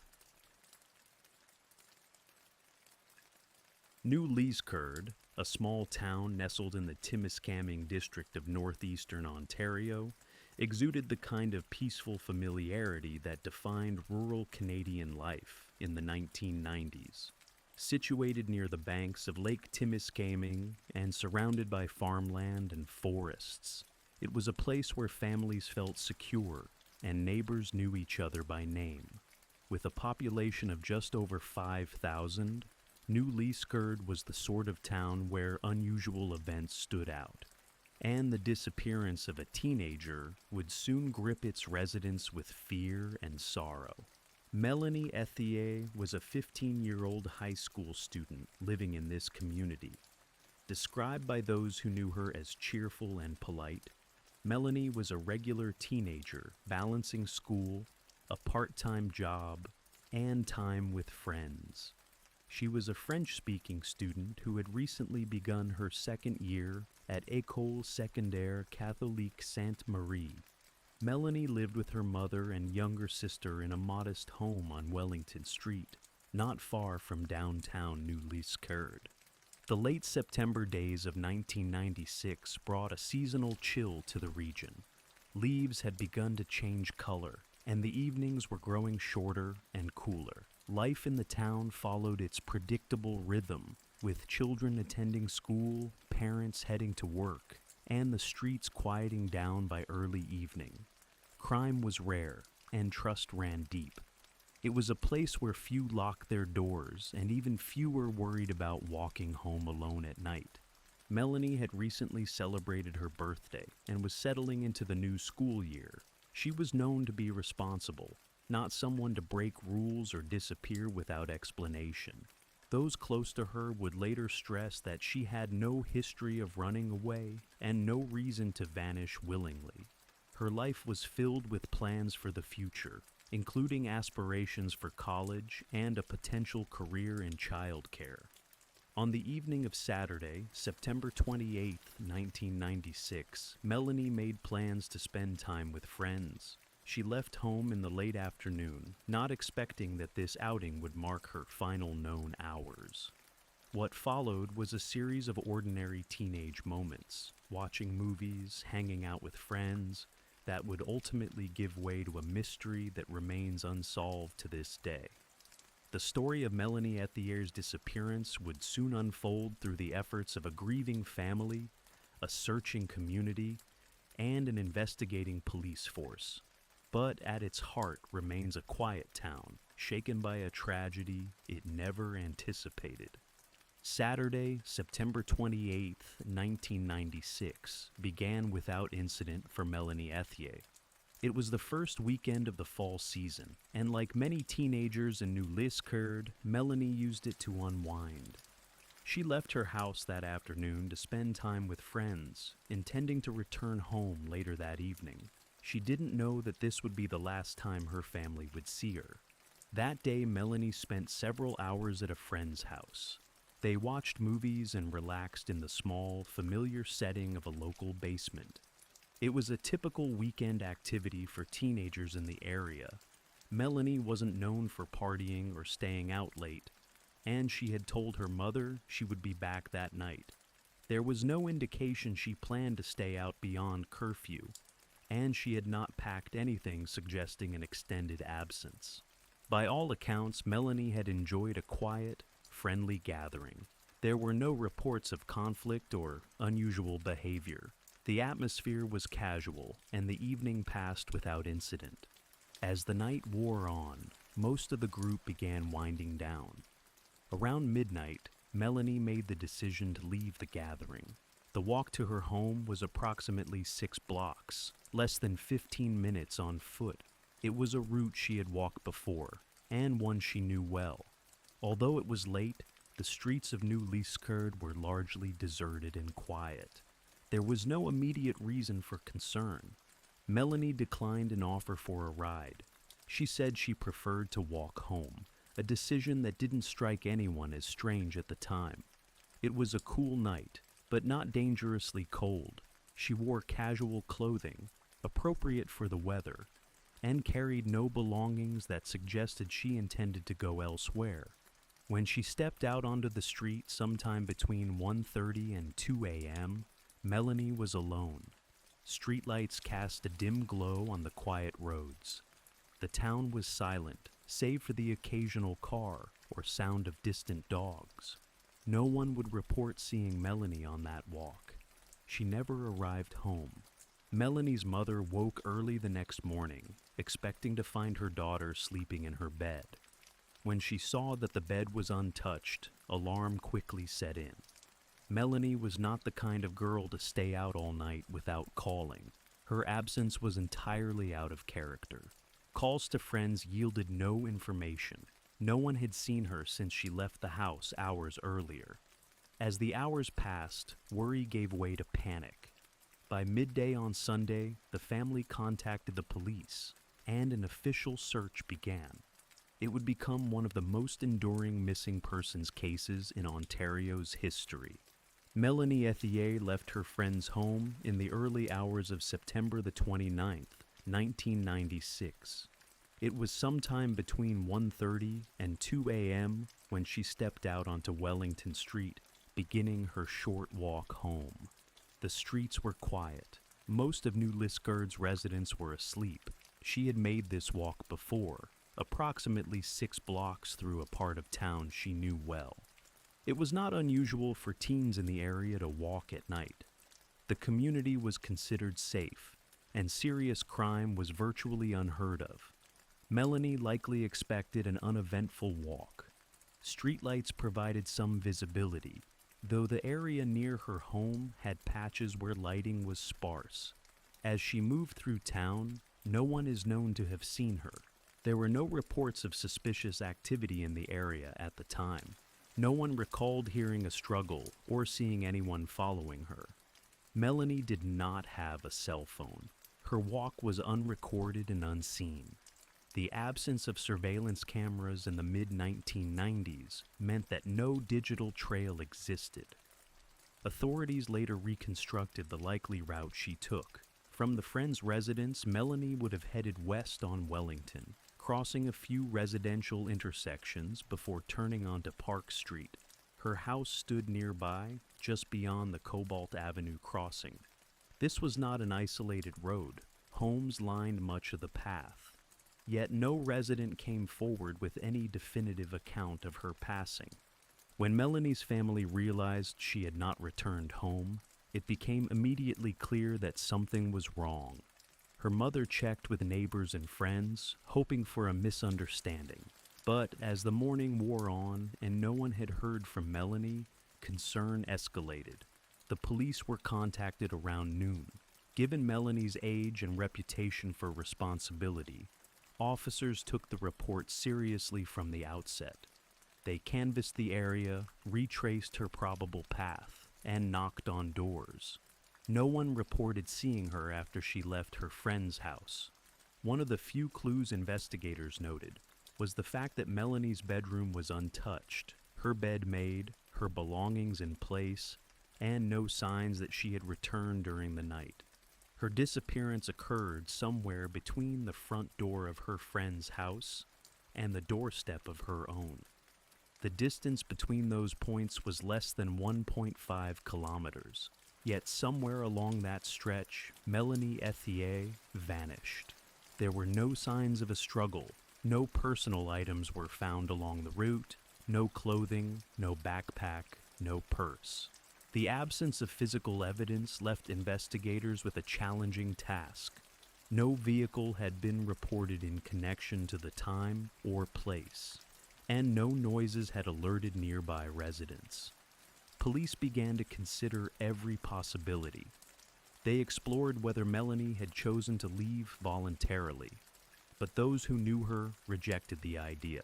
New Leescourt, a small town nestled in the Timiskaming district of northeastern Ontario, exuded the kind of peaceful familiarity that defined rural Canadian life in the 1990s. Situated near the banks of Lake Timiskaming and surrounded by farmland and forests, it was a place where families felt secure and neighbors knew each other by name. With a population of just over 5,000, New Leescourt was the sort of town where unusual events stood out, and the disappearance of a teenager would soon grip its residents with fear and sorrow. Melanie Ethier was a 15-year-old high school student living in this community. Described by those who knew her as cheerful and polite, Melanie was a regular teenager balancing school, a part-time job, and time with friends. She was a French-speaking student who had recently begun her second year at École Secondaire Catholique Sainte-Marie. Melanie lived with her mother and younger sister in a modest home on Wellington Street. not far from downtown New Liskeard. The late September days of 1996 brought a seasonal chill to the region. Leaves had begun to change color, and the evenings were growing shorter and cooler. Life in the town followed its predictable rhythm, with children attending school, parents heading to work, and the streets quieting down by early evening. Crime was rare, and trust ran deep. It was a place where few locked their doors, and even fewer worried about walking home alone at night. Melanie had recently celebrated her birthday and was settling into the new school year. She was known to be responsible, not someone to break rules or disappear without explanation. Those close to her would later stress that she had no history of running away and no reason to vanish willingly. Her life was filled with plans for the future, including aspirations for college and a potential career in childcare. On the evening of Saturday, September 28, 1996, Melanie made plans to spend time with friends. She left home in the late afternoon, not expecting that this outing would mark her final known hours. What followed was a series of ordinary teenage moments, watching movies, hanging out with friends, that would ultimately give way to a mystery that remains unsolved to this day. The story of Melanie Ethier's disappearance would soon unfold through the efforts of a grieving family, a searching community, and an investigating police force. But at its heart remains a quiet town, shaken by a tragedy it never anticipated. Saturday, September 28, 1996, began without incident for Melanie Ethier. It was the first weekend of the fall season, and like many teenagers in New Liskeard, Melanie used it to unwind. She left her house that afternoon to spend time with friends, intending to return home later that evening. She didn't know that this would be the last time her family would see her. That day, Melanie spent several hours at a friend's house. They watched movies and relaxed in the small, familiar setting of a local basement. It was a typical weekend activity for teenagers in the area. Melanie wasn't known for partying or staying out late, and she had told her mother she would be back that night. There was no indication she planned to stay out beyond curfew, and she had not packed anything suggesting an extended absence. By all accounts, Melanie had enjoyed a quiet, friendly gathering. There were no reports of conflict or unusual behavior. The atmosphere was casual, and the evening passed without incident. As the night wore on, most of the group began winding down. Around midnight, Melanie made the decision to leave the gathering. The walk to her home was approximately 6 blocks, less than 15 minutes on foot. It was a route she had walked before, and one she knew well. Although it was late, the streets of New Liskeard were largely deserted and quiet. There was no immediate reason for concern. Melanie declined an offer for a ride. She said she preferred to walk home, a decision that didn't strike anyone as strange at the time. It was a cool night, but not dangerously cold. She wore casual clothing, appropriate for the weather, and carried no belongings that suggested she intended to go elsewhere. When she stepped out onto the street sometime between 1:30 and 2 a.m., Melanie was alone. Streetlights cast a dim glow on the quiet roads. The town was silent, save for the occasional car or sound of distant dogs. No one would report seeing Melanie on that walk. She never arrived home. Melanie's mother woke early the next morning, expecting to find her daughter sleeping in her bed. When she saw that the bed was untouched, alarm quickly set in. Melanie was not the kind of girl to stay out all night without calling. Her absence was entirely out of character. Calls to friends yielded no information. No one had seen her since she left the house hours earlier. As the hours passed, worry gave way to panic. By midday on Sunday, the family contacted the police, and an official search began. It would become one of the most enduring missing persons cases in Ontario's history. Melanie Ethier left her friend's home in the early hours of September the 29th, 1996. It was sometime between 1:30 and 2 a.m. when she stepped out onto Wellington Street, beginning her short walk home. The streets were quiet. Most of New Liskeard's residents were asleep. She had made this walk before, approximately 6 blocks through a part of town she knew well. It was not unusual for teens in the area to walk at night. The community was considered safe, and serious crime was virtually unheard of. Melanie likely expected an uneventful walk. Streetlights provided some visibility, though the area near her home had patches where lighting was sparse. As she moved through town, no one is known to have seen her. There were no reports of suspicious activity in the area at the time. No one recalled hearing a struggle or seeing anyone following her. Melanie did not have a cell phone. Her walk was unrecorded and unseen. The absence of surveillance cameras in the mid-1990s meant that no digital trail existed. Authorities later reconstructed the likely route she took. From the friend's residence, Melanie would have headed west on Wellington, crossing a few residential intersections before turning onto Park Street. Her house stood nearby, just beyond the Cobalt Avenue crossing. This was not an isolated road. Homes lined much of the path. Yet no resident came forward with any definitive account of her passing. When Melanie's family realized she had not returned home, it became immediately clear that something was wrong. Her mother checked with neighbors and friends, hoping for a misunderstanding. But as the morning wore on and no one had heard from Melanie, concern escalated. The police were contacted around noon. Given Melanie's age and reputation for responsibility, officers took the report seriously from the outset. They canvassed the area, retraced her probable path, and knocked on doors. No one reported seeing her after she left her friend's house. One of the few clues investigators noted was the fact that Melanie's bedroom was untouched, her bed made, her belongings in place, and no signs that she had returned during the night. Her disappearance occurred somewhere between the front door of her friend's house and the doorstep of her own. The distance between those points was less than 1.5 kilometers. Yet somewhere along that stretch, Melanie Ethier vanished. There were no signs of a struggle. No personal items were found along the route, no clothing, no backpack, no purse. The absence of physical evidence left investigators with a challenging task. No vehicle had been reported in connection to the time or place, and no noises had alerted nearby residents. Police began to consider every possibility. They explored whether Melanie had chosen to leave voluntarily, but those who knew her rejected the idea.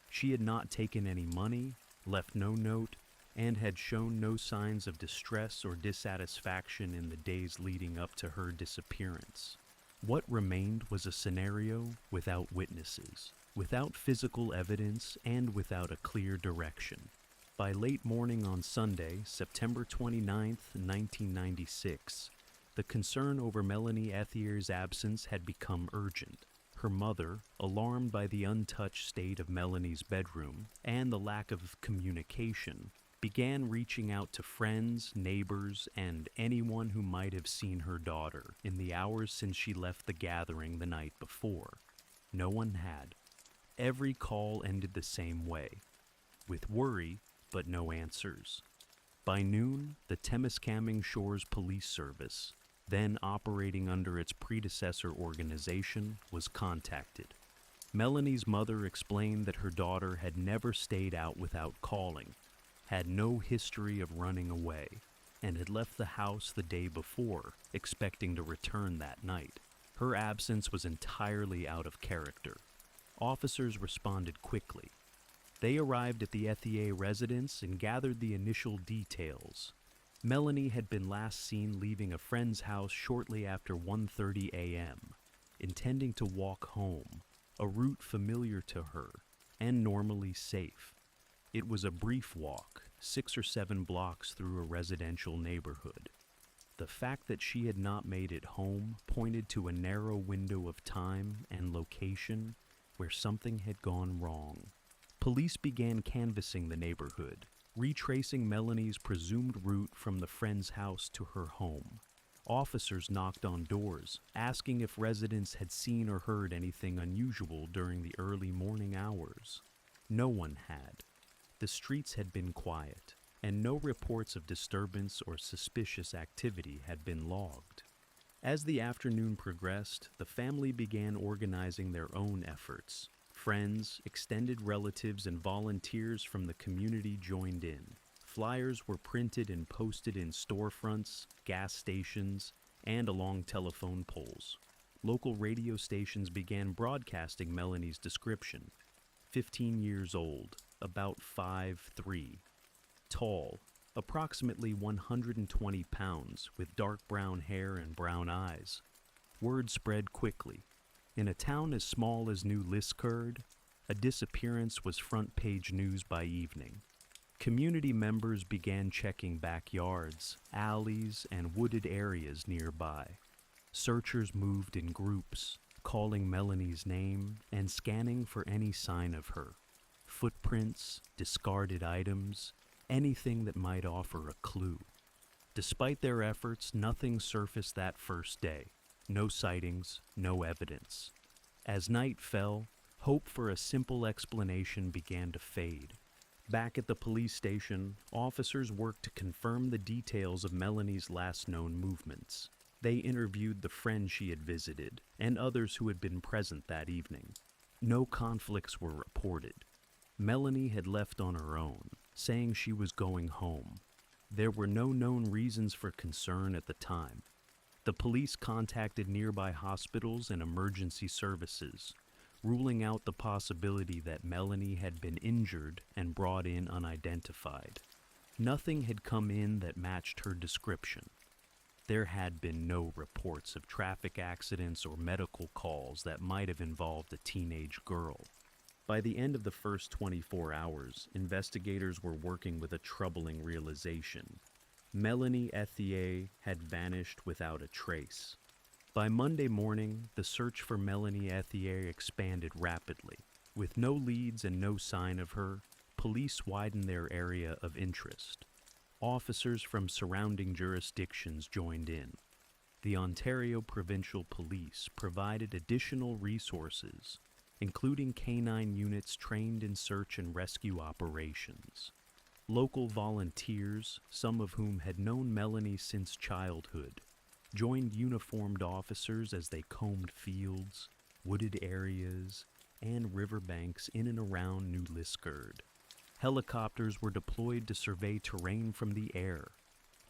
She had not taken any money, left no note, and had shown no signs of distress or dissatisfaction in the days leading up to her disappearance. What remained was a scenario without witnesses, without physical evidence, and without a clear direction. By late morning on Sunday, September 29, 1996, the concern over Melanie Ethier's absence had become urgent. Her mother, alarmed by the untouched state of Melanie's bedroom and the lack of communication, began reaching out to friends, neighbors, and anyone who might have seen her daughter in the hours since she left the gathering the night before. No one had. Every call ended the same way, with worry but no answers. By noon, the Temiskaming Shores Police Service, then operating under its predecessor organization, was contacted. Melanie's mother explained that her daughter had never stayed out without calling, had no history of running away, and had left the house the day before, expecting to return that night. Her absence was entirely out of character. Officers responded quickly. They arrived at the Ethier residence and gathered the initial details. Melanie had been last seen leaving a friend's house shortly after 1:30 a.m., intending to walk home, a route familiar to her and normally safe. It was a brief walk, 6 or 7 blocks through a residential neighborhood. The fact that she had not made it home pointed to a narrow window of time and location, where something had gone wrong. Police began canvassing the neighborhood, retracing Melanie's presumed route from the friend's house to her home. Officers knocked on doors, asking if residents had seen or heard anything unusual during the early morning hours. No one had. The streets had been quiet, and no reports of disturbance or suspicious activity had been logged. As the afternoon progressed, the family began organizing their own efforts. Friends, extended relatives, and volunteers from the community joined in. Flyers were printed and posted in storefronts, gas stations, and along telephone poles. Local radio stations began broadcasting Melanie's description. 15 years old, about 5'3", tall, approximately 120 pounds, with dark brown hair and brown eyes. Word spread quickly. In a town as small as New Liskeard, a disappearance was front-page news by evening. Community members began checking backyards, alleys, and wooded areas nearby. Searchers moved in groups, calling Melanie's name and scanning for any sign of her. Footprints, discarded items, anything that might offer a clue. Despite their efforts, nothing surfaced that first day. No sightings, no evidence. As night fell, hope for a simple explanation began to fade. Back at the police station, officers worked to confirm the details of Melanie's last known movements. They interviewed the friend she had visited and others who had been present that evening. No conflicts were reported. Melanie had left on her own, saying she was going home. There were no known reasons for concern at the time. The police contacted nearby hospitals and emergency services, ruling out the possibility that Melanie had been injured and brought in unidentified. Nothing had come in that matched her description. There had been no reports of traffic accidents or medical calls that might have involved a teenage girl. By the end of the first 24 hours, investigators were working with a troubling realization. Melanie Ethier had vanished without a trace. By Monday morning, the search for Melanie Ethier expanded rapidly. With no leads and no sign of her, police widened their area of interest. Officers from surrounding jurisdictions joined in. The Ontario Provincial Police provided additional resources, including canine units trained in search and rescue operations. Local volunteers, some of whom had known Melanie since childhood, joined uniformed officers as they combed fields, wooded areas, and riverbanks in and around New Liskeard. Helicopters were deployed to survey terrain from the air.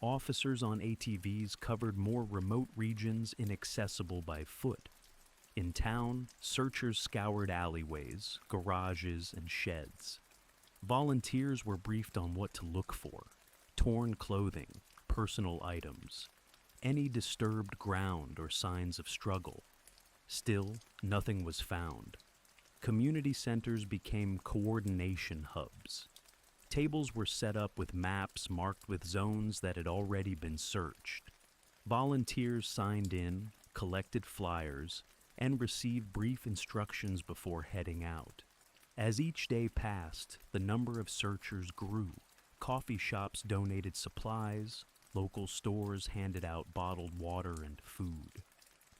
Officers on ATVs covered more remote regions inaccessible by foot. In town, searchers scoured alleyways, garages, and sheds. Volunteers were briefed on what to look for: torn clothing, personal items, any disturbed ground or signs of struggle. Still, nothing was found. Community centers became coordination hubs. Tables were set up with maps marked with zones that had already been searched. Volunteers signed in, collected flyers, and received brief instructions before heading out. As each day passed, the number of searchers grew. Coffee shops donated supplies, local stores handed out bottled water and food.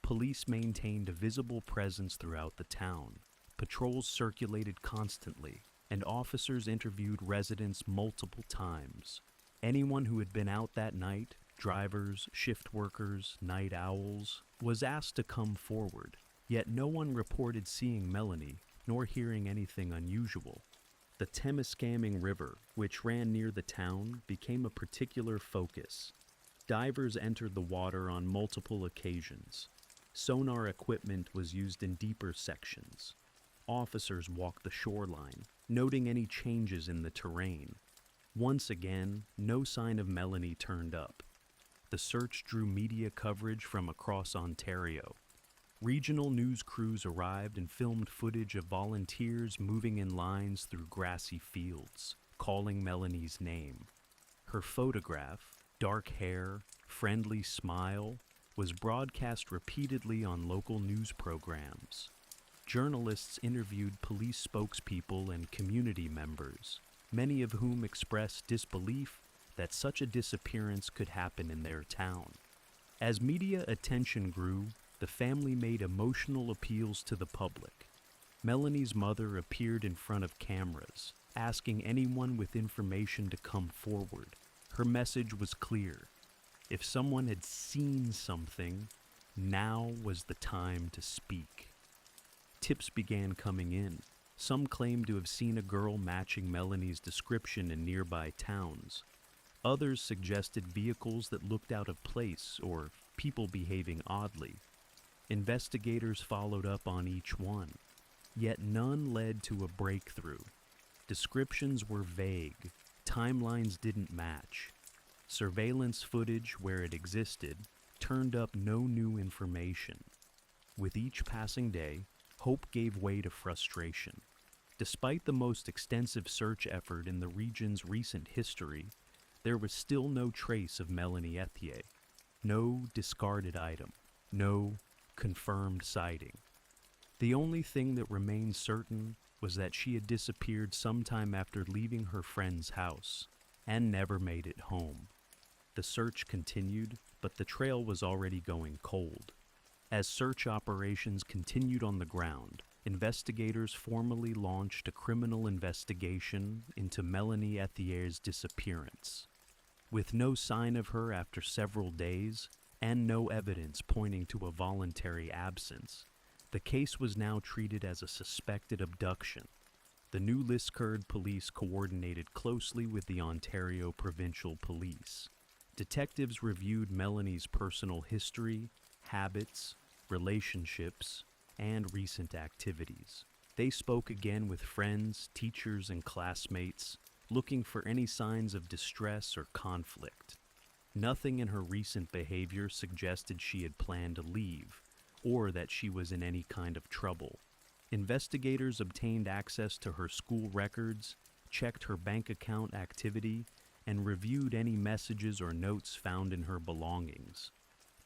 Police maintained a visible presence throughout the town. Patrols circulated constantly, and officers interviewed residents multiple times. Anyone who had been out that night, drivers, shift workers, night owls, was asked to come forward. Yet no one reported seeing Melanie, nor hearing anything unusual. The Temiskaming River, which ran near the town, became a particular focus. Divers entered the water on multiple occasions. Sonar equipment was used in deeper sections. Officers walked the shoreline, noting any changes in the terrain. Once again, no sign of Melanie turned up. The search drew media coverage from across Ontario. Regional news crews arrived and filmed footage of volunteers moving in lines through grassy fields, calling Melanie's name. Her photograph, dark hair, friendly smile, was broadcast repeatedly on local news programs. Journalists interviewed police spokespeople and community members, many of whom expressed disbelief that such a disappearance could happen in their town. As media attention grew, the family made emotional appeals to the public. Melanie's mother appeared in front of cameras, asking anyone with information to come forward. Her message was clear. If someone had seen something, now was the time to speak. Tips began coming in. Some claimed to have seen a girl matching Melanie's description in nearby towns. Others suggested vehicles that looked out of place or people behaving oddly. Investigators followed up on each one, yet none led to a breakthrough. Descriptions were vague, timelines didn't match. Surveillance footage, where it existed, turned up no new information. With each passing day, hope gave way to frustration. Despite the most extensive search effort in the region's recent history, there was still no trace of Melanie Ethier. No discarded item. No confirmed sighting. The only thing that remained certain was that she had disappeared sometime after leaving her friend's house and never made it home. The search continued, but the trail was already going cold. As search operations continued on the ground, investigators formally launched a criminal investigation into Melanie Ethier's disappearance. With no sign of her after several days, and no evidence pointing to a voluntary absence, the case was now treated as a suspected abduction. The new Liskeard police coordinated closely with the Ontario Provincial Police. Detectives reviewed Melanie's personal history, habits, relationships, and recent activities. They spoke again with friends, teachers, and classmates, looking for any signs of distress or conflict. Nothing in her recent behavior suggested she had planned to leave, or that she was in any kind of trouble. Investigators obtained access to her school records, checked her bank account activity, and reviewed any messages or notes found in her belongings.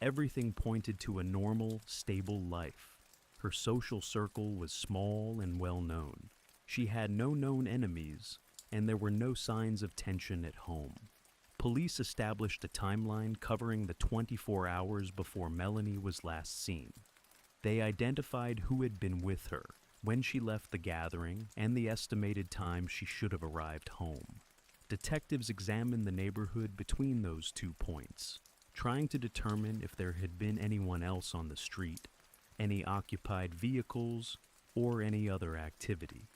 Everything pointed to a normal, stable life. Her social circle was small and well-known. She had no known enemies, and there were no signs of tension at home. Police established a timeline covering the 24 hours before Melanie was last seen. They identified who had been with her, when she left the gathering, and the estimated time she should have arrived home. Detectives examined the neighborhood between those 2 points, trying to determine if there had been anyone else on the street, any occupied vehicles, or any other activity.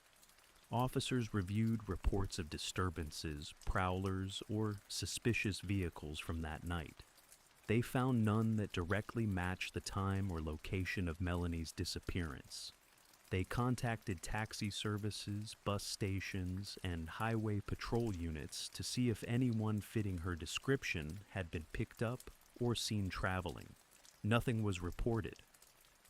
Officers reviewed reports of disturbances, prowlers, or suspicious vehicles from that night. They found none that directly matched the time or location of Melanie's disappearance. They contacted taxi services, bus stations, and highway patrol units to see if anyone fitting her description had been picked up or seen traveling. Nothing was reported.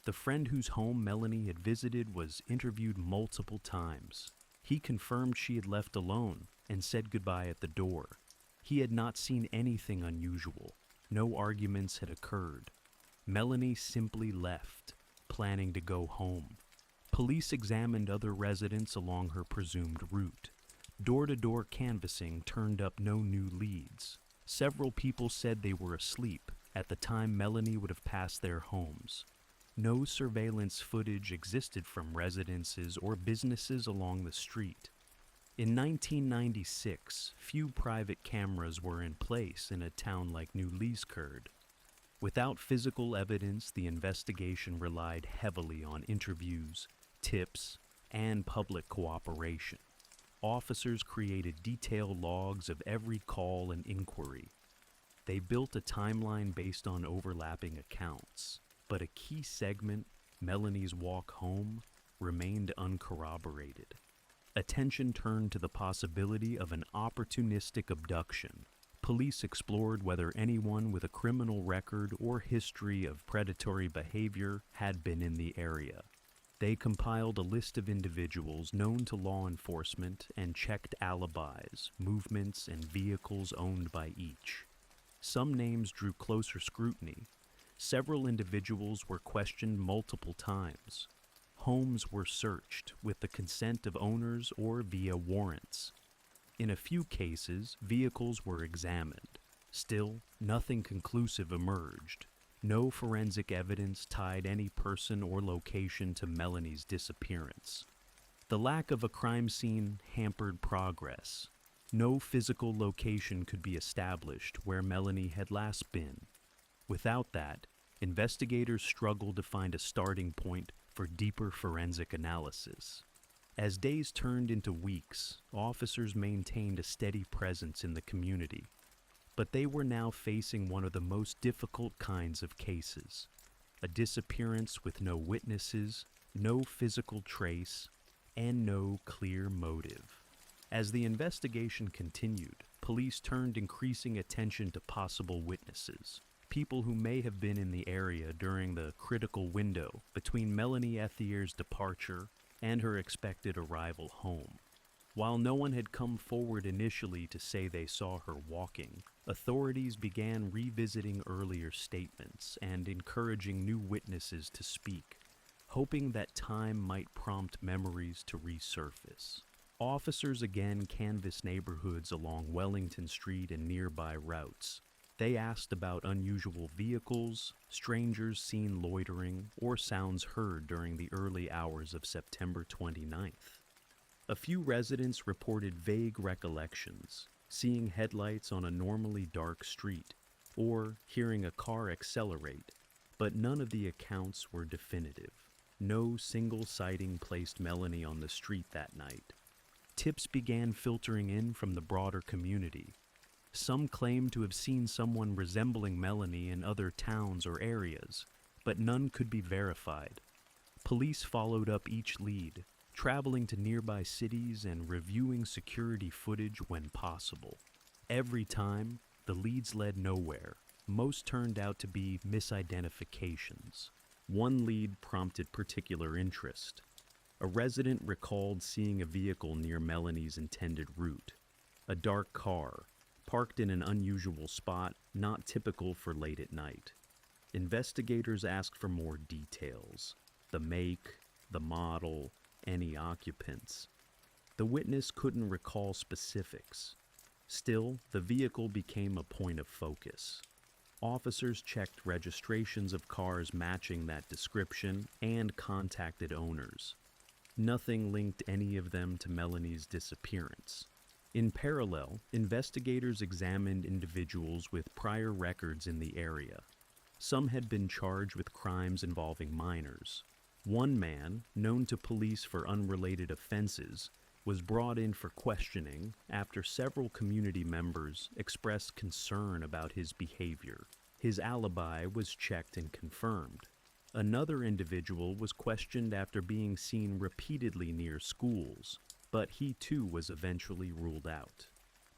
The friend whose home Melanie had visited was interviewed multiple times. He confirmed she had left alone and said goodbye at the door. He had not seen anything unusual. No arguments had occurred. Melanie simply left, planning to go home. Police examined other residents along her presumed route. Door-to-door canvassing turned up no new leads. Several people said they were asleep at the time Melanie would have passed their homes. No surveillance footage existed from residences or businesses along the street. In 1996, few private cameras were in place in a town like New Liskeard. Without physical evidence, the investigation relied heavily on interviews, tips, and public cooperation. Officers created detailed logs of every call and inquiry. They built a timeline based on overlapping accounts, but a key segment, Melanie's walk home, remained uncorroborated. Attention turned to the possibility of an opportunistic abduction. Police explored whether anyone with a criminal record or history of predatory behavior had been in the area. They compiled a list of individuals known to law enforcement and checked alibis, movements, and vehicles owned by each. Some names drew closer scrutiny. Several individuals were questioned multiple times. Homes were searched with the consent of owners or via warrants. In a few cases, vehicles were examined. Still, nothing conclusive emerged. No forensic evidence tied any person or location to Melanie's disappearance. The lack of a crime scene hampered progress. No physical location could be established where Melanie had last been. Without that, investigators struggled to find a starting point for deeper forensic analysis. As days turned into weeks, officers maintained a steady presence in the community. But they were now facing one of the most difficult kinds of cases: a disappearance with no witnesses, no physical trace, and no clear motive. As the investigation continued, police turned increasing attention to possible witnesses, people who may have been in the area during the critical window between Melanie Ethier's departure and her expected arrival home. While no one had come forward initially to say they saw her walking, authorities began revisiting earlier statements and encouraging new witnesses to speak, hoping that time might prompt memories to resurface. Officers again canvassed neighborhoods along Wellington Street and nearby routes. They asked about unusual vehicles, strangers seen loitering, or sounds heard during the early hours of September 29th. A few residents reported vague recollections, seeing headlights on a normally dark street, or hearing a car accelerate, but none of the accounts were definitive. No single sighting placed Melanie on the street that night. Tips began filtering in from the broader community. Some claimed to have seen someone resembling Melanie in other towns or areas, but none could be verified. Police followed up each lead, traveling to nearby cities and reviewing security footage when possible. Every time, the leads led nowhere. Most turned out to be misidentifications. One lead prompted particular interest. A resident recalled seeing a vehicle near Melanie's intended route. A dark car, parked in an unusual spot not typical for late at night. Investigators asked for more details: the make, the model, any occupants. The witness couldn't recall specifics. Still, the vehicle became a point of focus. Officers checked registrations of cars matching that description and contacted owners. Nothing linked any of them to Melanie's disappearance. In parallel, investigators examined individuals with prior records in the area. Some had been charged with crimes involving minors. One man, known to police for unrelated offenses, was brought in for questioning after several community members expressed concern about his behavior. His alibi was checked and confirmed. Another individual was questioned after being seen repeatedly near schools, but he too was eventually ruled out.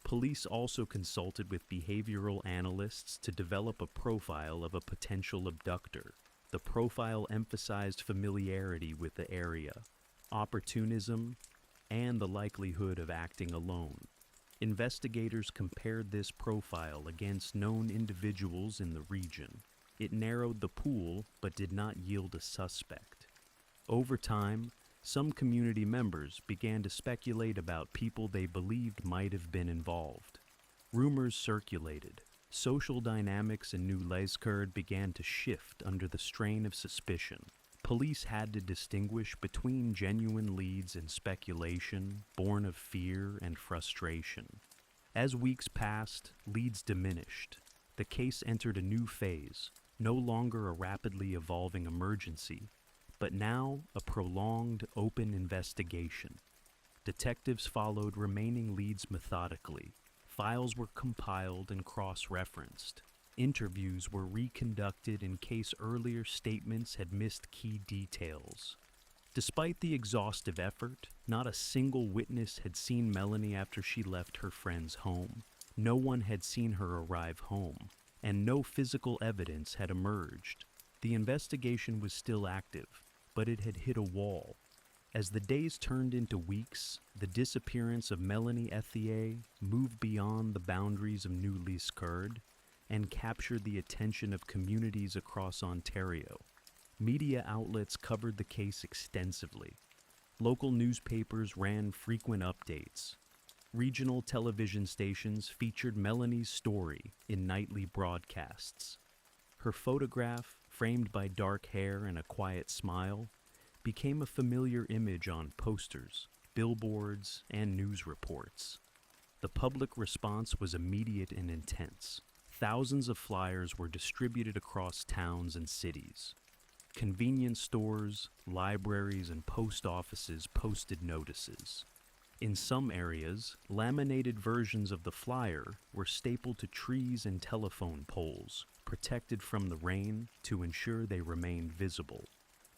Police also consulted with behavioral analysts to develop a profile of a potential abductor. The profile emphasized familiarity with the area, opportunism, and the likelihood of acting alone. Investigators compared this profile against known individuals in the region. It narrowed the pool but did not yield a suspect. Over time, some community members began to speculate about people they believed might have been involved. Rumors circulated. Social dynamics in New Leskerd began to shift under the strain of suspicion. Police had to distinguish between genuine leads and speculation, born of fear and frustration. As weeks passed, leads diminished. The case entered a new phase, no longer a rapidly evolving emergency, but now a prolonged, open investigation. Detectives followed remaining leads methodically. Files were compiled and cross-referenced. Interviews were reconducted in case earlier statements had missed key details. Despite the exhaustive effort, not a single witness had seen Melanie after she left her friend's home. No one had seen her arrive home, and no physical evidence had emerged. The investigation was still active, but it had hit a wall. As the days turned into weeks, the disappearance of Melanie Ethier moved beyond the boundaries of New Leskerd and captured the attention of communities across Ontario. Media outlets covered the case extensively. Local newspapers ran frequent updates. Regional television stations featured Melanie's story in nightly broadcasts. Her photograph, framed by dark hair and a quiet smile, became a familiar image on posters, billboards, and news reports. The public response was immediate and intense. Thousands of flyers were distributed across towns and cities. Convenience stores, libraries, and post offices posted notices. In some areas, laminated versions of the flyer were stapled to trees and telephone poles, protected from the rain to ensure they remained visible.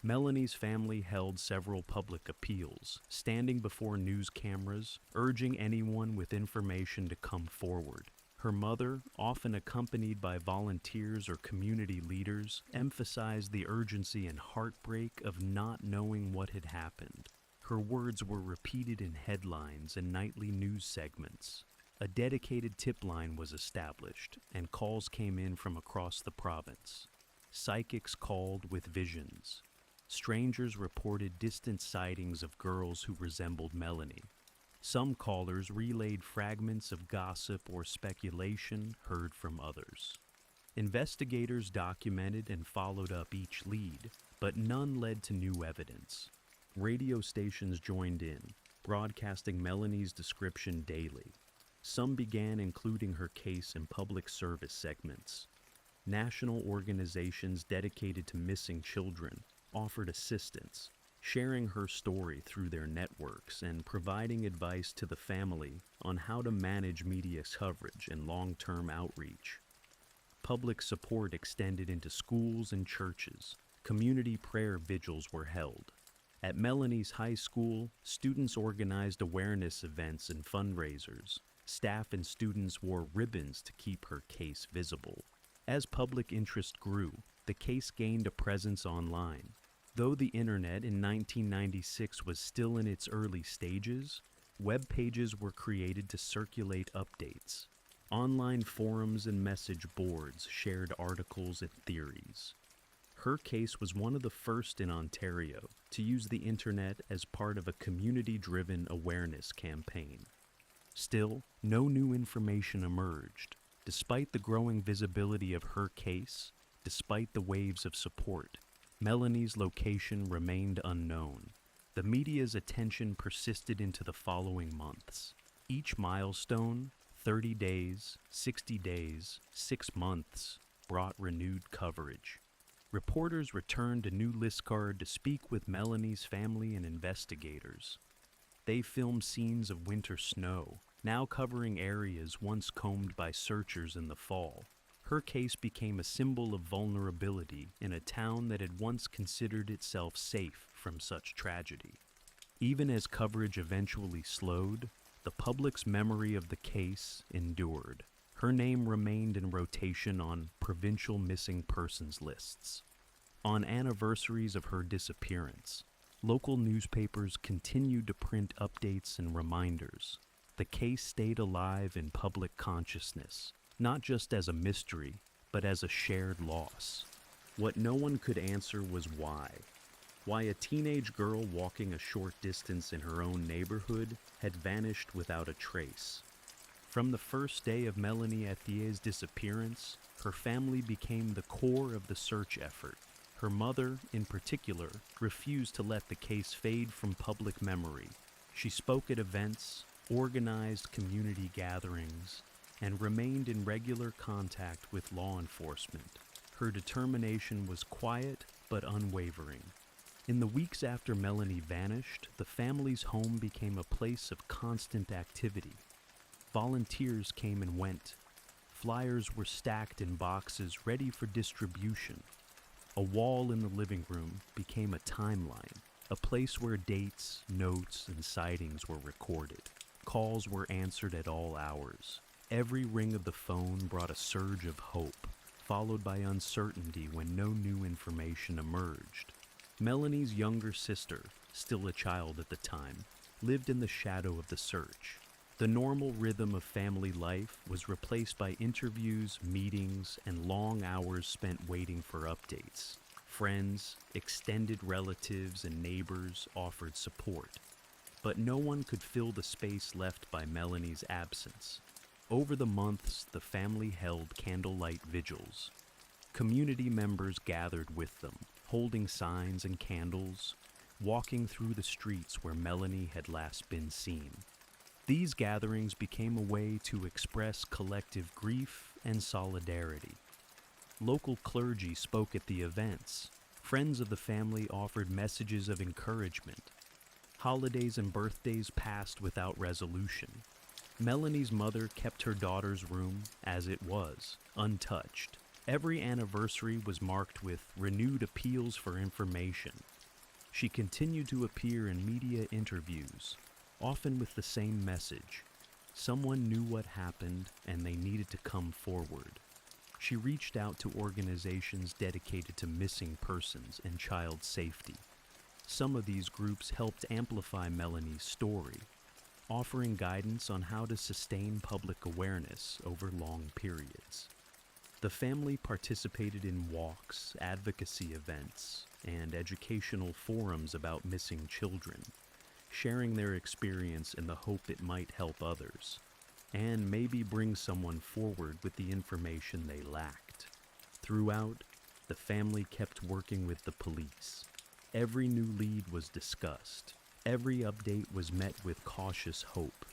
Melanie's family held several public appeals, standing before news cameras, urging anyone with information to come forward. Her mother, often accompanied by volunteers or community leaders, emphasized the urgency and heartbreak of not knowing what had happened. Her words were repeated in headlines and nightly news segments. A dedicated tip line was established, and calls came in from across the province. Psychics called with visions. Strangers reported distant sightings of girls who resembled Melanie. Some callers relayed fragments of gossip or speculation heard from others. Investigators documented and followed up each lead, but none led to new evidence. Radio stations joined in, broadcasting Melanie's description daily. Some began including her case in public service segments. National organizations dedicated to missing children offered assistance, sharing her story through their networks and providing advice to the family on how to manage media coverage and long-term outreach. Public support extended into schools and churches. Community prayer vigils were held. At Melanie's high school, students organized awareness events and fundraisers. Staff and students wore ribbons to keep her case visible. As public interest grew, the case gained a presence online. Though the internet in 1996 was still in its early stages, web pages were created to circulate updates. Online forums and message boards shared articles and theories. Her case was one of the first in Ontario to use the internet as part of a community-driven awareness campaign. Still, no new information emerged. Despite the growing visibility of her case, despite the waves of support, Melanie's location remained unknown. The media's attention persisted into the following months. Each milestone, 30 days, 60 days, 6 months, brought renewed coverage. Reporters returned to New Liskeard to speak with Melanie's family and investigators. They filmed scenes of winter snow, now covering areas once combed by searchers in the fall. Her case became a symbol of vulnerability in a town that had once considered itself safe from such tragedy. Even as coverage eventually slowed, the public's memory of the case endured. Her name remained in rotation on provincial missing persons lists. On anniversaries of her disappearance, local newspapers continued to print updates and reminders. The case stayed alive in public consciousness, not just as a mystery, but as a shared loss. What no one could answer was why. Why a teenage girl walking a short distance in her own neighborhood had vanished without a trace. From the first day of Melanie Ethier's disappearance, her family became the core of the search effort. Her mother, in particular, refused to let the case fade from public memory. She spoke at events, organized community gatherings, and remained in regular contact with law enforcement. Her determination was quiet but unwavering. In the weeks after Melanie vanished, the family's home became a place of constant activity. Volunteers came and went. Flyers were stacked in boxes ready for distribution. A wall in the living room became a timeline, a place where dates, notes, and sightings were recorded. Calls were answered at all hours. Every ring of the phone brought a surge of hope, followed by uncertainty when no new information emerged. Melanie's younger sister, still a child at the time, lived in the shadow of the search. The normal rhythm of family life was replaced by interviews, meetings, and long hours spent waiting for updates. Friends, extended relatives, and neighbors offered support, but no one could fill the space left by Melanie's absence. Over the months, the family held candlelight vigils. Community members gathered with them, holding signs and candles, walking through the streets where Melanie had last been seen. These gatherings became a way to express collective grief and solidarity. Local clergy spoke at the events. Friends of the family offered messages of encouragement. Holidays and birthdays passed without resolution. Melanie's mother kept her daughter's room as it was, untouched. Every anniversary was marked with renewed appeals for information. She continued to appear in media interviews, often with the same message. Someone knew what happened and they needed to come forward. She reached out to organizations dedicated to missing persons and child safety. Some of these groups helped amplify Melanie's story, offering guidance on how to sustain public awareness over long periods. The family participated in walks, advocacy events, and educational forums about missing children, sharing their experience in the hope it might help others, and maybe bring someone forward with the information they lacked. Throughout, the family kept working with the police. Every new lead was discussed. Every update was met with cautious hope.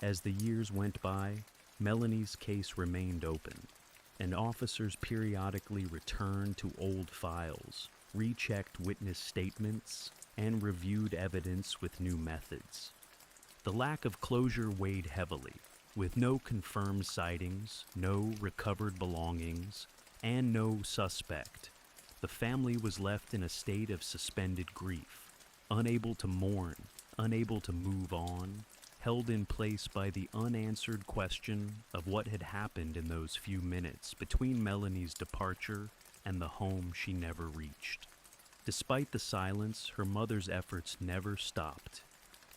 As the years went by, Melanie's case remained open, and officers periodically returned to old files, rechecked witness statements, and reviewed evidence with new methods. The lack of closure weighed heavily. With no confirmed sightings, no recovered belongings, and no suspect, the family was left in a state of suspended grief, unable to mourn, unable to move on, held in place by the unanswered question of what had happened in those few minutes between Melanie's departure and the home she never reached. Despite the silence, her mother's efforts never stopped.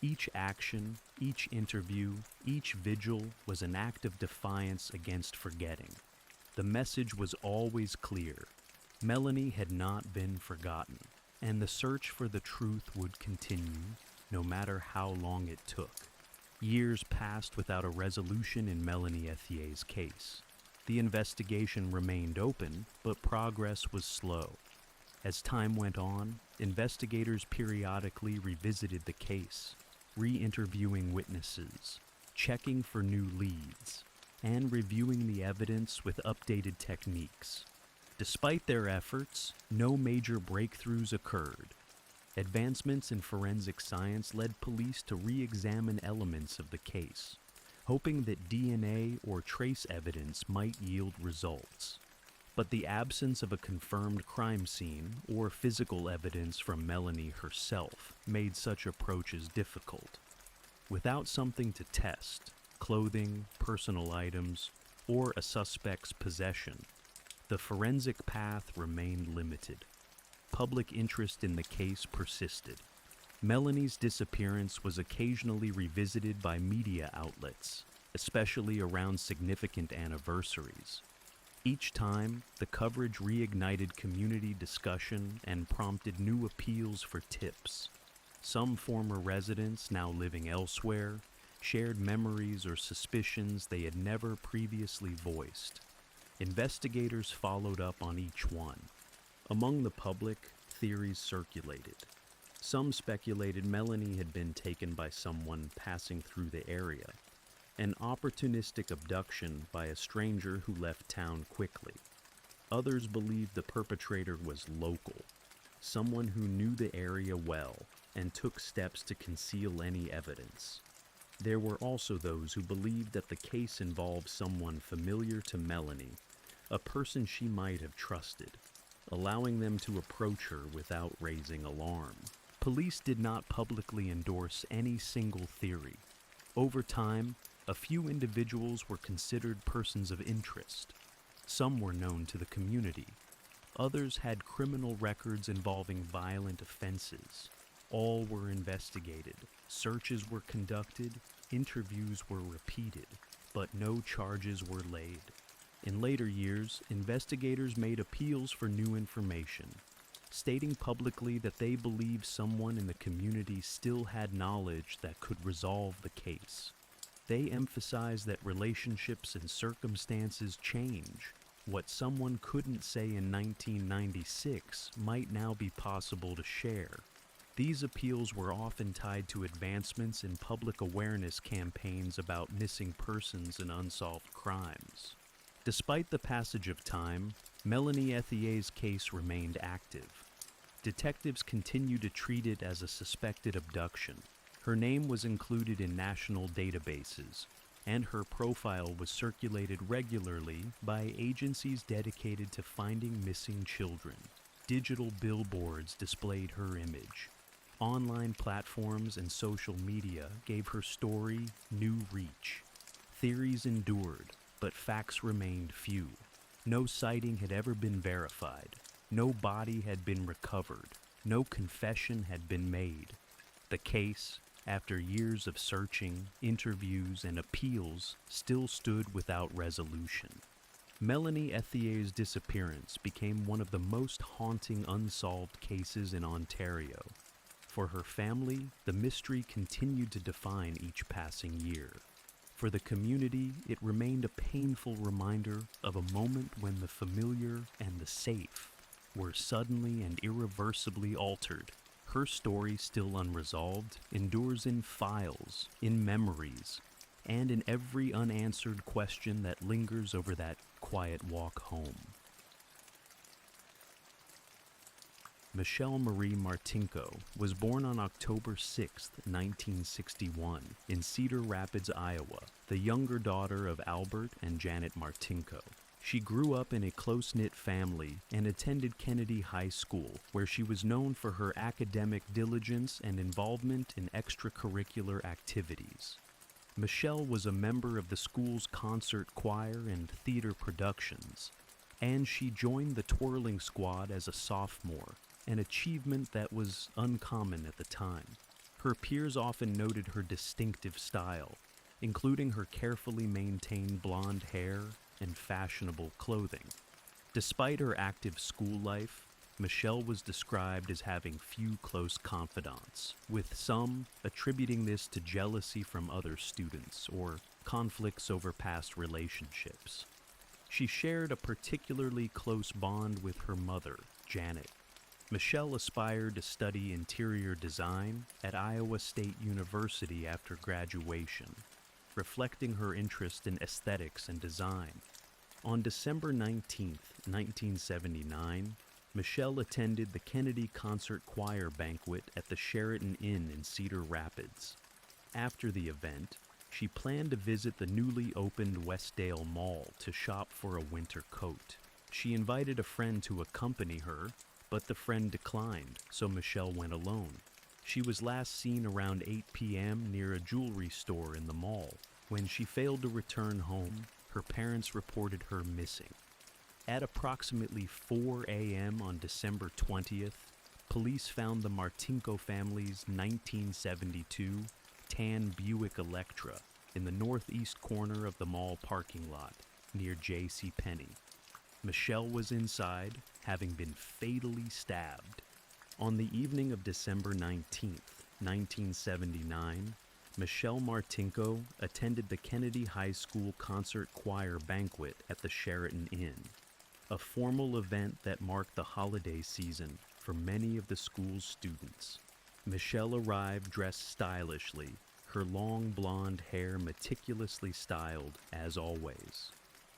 Each action, each interview, each vigil was an act of defiance against forgetting. The message was always clear. Melanie had not been forgotten, and the search for the truth would continue, no matter how long it took. Years passed without a resolution in Melanie Ethier's case. The investigation remained open, but progress was slow. As time went on, investigators periodically revisited the case, re-interviewing witnesses, checking for new leads, and reviewing the evidence with updated techniques. Despite their efforts, no major breakthroughs occurred. Advancements in forensic science led police to re-examine elements of the case, hoping that DNA or trace evidence might yield results. But the absence of a confirmed crime scene or physical evidence from Melanie herself made such approaches difficult. Without something to test, clothing, personal items, or a suspect's possession, the forensic path remained limited. Public interest in the case persisted. Melanie's disappearance was occasionally revisited by media outlets, especially around significant anniversaries. Each time, the coverage reignited community discussion and prompted new appeals for tips. Some former residents, now living elsewhere, shared memories or suspicions they had never previously voiced. Investigators followed up on each one. Among the public, theories circulated. Some speculated Melanie had been taken by someone passing through the area, an opportunistic abduction by a stranger who left town quickly. Others believed the perpetrator was local, someone who knew the area well and took steps to conceal any evidence. There were also those who believed that the case involved someone familiar to Melanie, a person she might have trusted, allowing them to approach her without raising alarm. Police did not publicly endorse any single theory. Over time, a few individuals were considered persons of interest. Some were known to the community. Others had criminal records involving violent offenses. All were investigated. Searches were conducted. Interviews were repeated, but no charges were laid. In later years, investigators made appeals for new information. stating publicly that they believed someone in the community still had knowledge that could resolve the case. They emphasized that relationships and circumstances change. What someone couldn't say in 1996 might now be possible to share. These appeals were often tied to advancements in public awareness campaigns about missing persons and unsolved crimes. Despite the passage of time, Melanie Ethier's case remained active. Detectives continued to treat it as a suspected abduction. Her name was included in national databases, and her profile was circulated regularly by agencies dedicated to finding missing children. Digital billboards displayed her image. Online platforms and social media gave her story new reach. Theories endured, but facts remained few. No sighting had ever been verified. No body had been recovered. No confession had been made. The case, after years of searching, interviews, and appeals, still stood without resolution. Melanie Ethier's disappearance became one of the most haunting unsolved cases in Ontario. For her family, the mystery continued to define each passing year. For the community, it remained a painful reminder of a moment when the familiar and the safe were suddenly and irreversibly altered. Her story, still unresolved, endures in files, in memories, and in every unanswered question that lingers over that quiet walk home. Michelle Marie Martinko was born on October 6, 1961, in Cedar Rapids, Iowa, the younger daughter of Albert and Janet Martinko. She grew up in a close-knit family and attended Kennedy High School, where she was known for her academic diligence and involvement in extracurricular activities. Michelle was a member of the school's concert choir and theater productions, and she joined the twirling squad as a sophomore, an achievement that was uncommon at the time. Her peers often noted her distinctive style, including her carefully maintained blonde hair and fashionable clothing. Despite her active school life, Michelle was described as having few close confidants, with some attributing this to jealousy from other students or conflicts over past relationships. She shared a particularly close bond with her mother, Janet. Michelle aspired to study interior design at Iowa State University after graduation, reflecting her interest in aesthetics and design. On December 19, 1979, Michelle attended the Kennedy Concert Choir banquet at the Sheraton Inn in Cedar Rapids. After the event, she planned to visit the newly opened Westdale Mall to shop for a winter coat. She invited a friend to accompany her, but the friend declined, so Michelle went alone. She was last seen around 8 p.m. near a jewelry store in the mall. When she failed to return home, her parents reported her missing. At approximately 4 a.m. on December 20th, police found the Martinko family's 1972 tan Buick Electra in the northeast corner of the mall parking lot near J.C. Penney. Michelle was inside, having been fatally stabbed. On the evening of December 19, 1979, Michelle Martinko attended the Kennedy High School concert choir banquet at the Sheraton Inn, a formal event that marked the holiday season for many of the school's students. Michelle arrived dressed stylishly, her long blonde hair meticulously styled as always.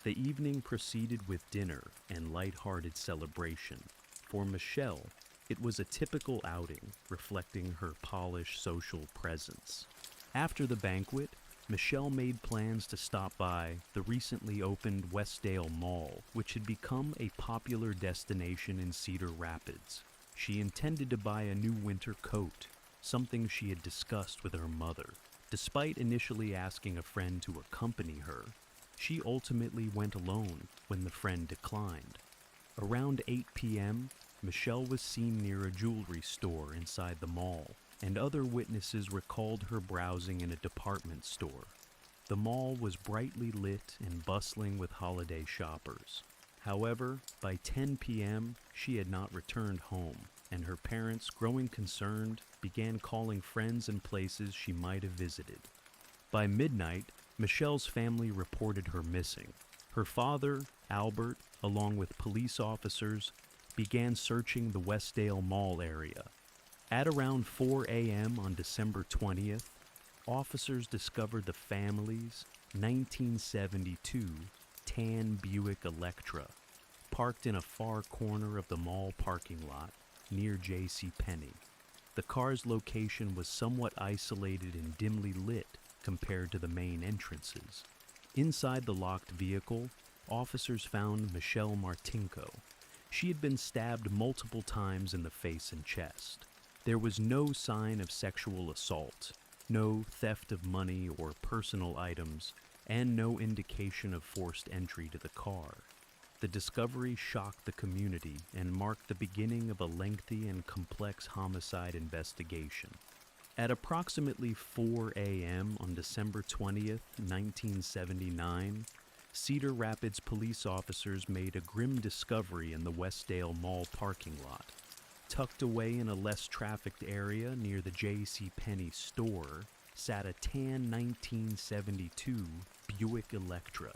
The evening proceeded with dinner and light-hearted celebration. For Michelle, it was a typical outing, reflecting her polished social presence. After the banquet, Michelle made plans to stop by the recently opened Westdale Mall, which had become a popular destination in Cedar Rapids. She intended to buy a new winter coat, something she had discussed with her mother. Despite initially asking a friend to accompany her, she ultimately went alone when the friend declined. Around 8 p.m., Michelle was seen near a jewelry store inside the mall, and other witnesses recalled her browsing in a department store. The mall was brightly lit and bustling with holiday shoppers. However, by 10 p.m., she had not returned home, and her parents, growing concerned, began calling friends and places she might have visited. By midnight, Michelle's family reported her missing. Her father, Albert, along with police officers, began searching the Westdale Mall area. At around 4 a.m. on December 20th, officers discovered the family's 1972 tan Buick Electra, parked in a far corner of the mall parking lot near J.C. Penney. The car's location was somewhat isolated and dimly lit compared to the main entrances. Inside the locked vehicle, officers found Michelle Martinko. She had been stabbed multiple times in the face and chest. There was no sign of sexual assault, no theft of money or personal items, and no indication of forced entry to the car. The discovery shocked the community and marked the beginning of a lengthy and complex homicide investigation. At approximately 4 a.m. on December 20th, 1979, Cedar Rapids police officers made a grim discovery in the Westdale Mall parking lot. Tucked away in a less trafficked area near the J.C. Penney store sat a tan 1972 Buick Electra.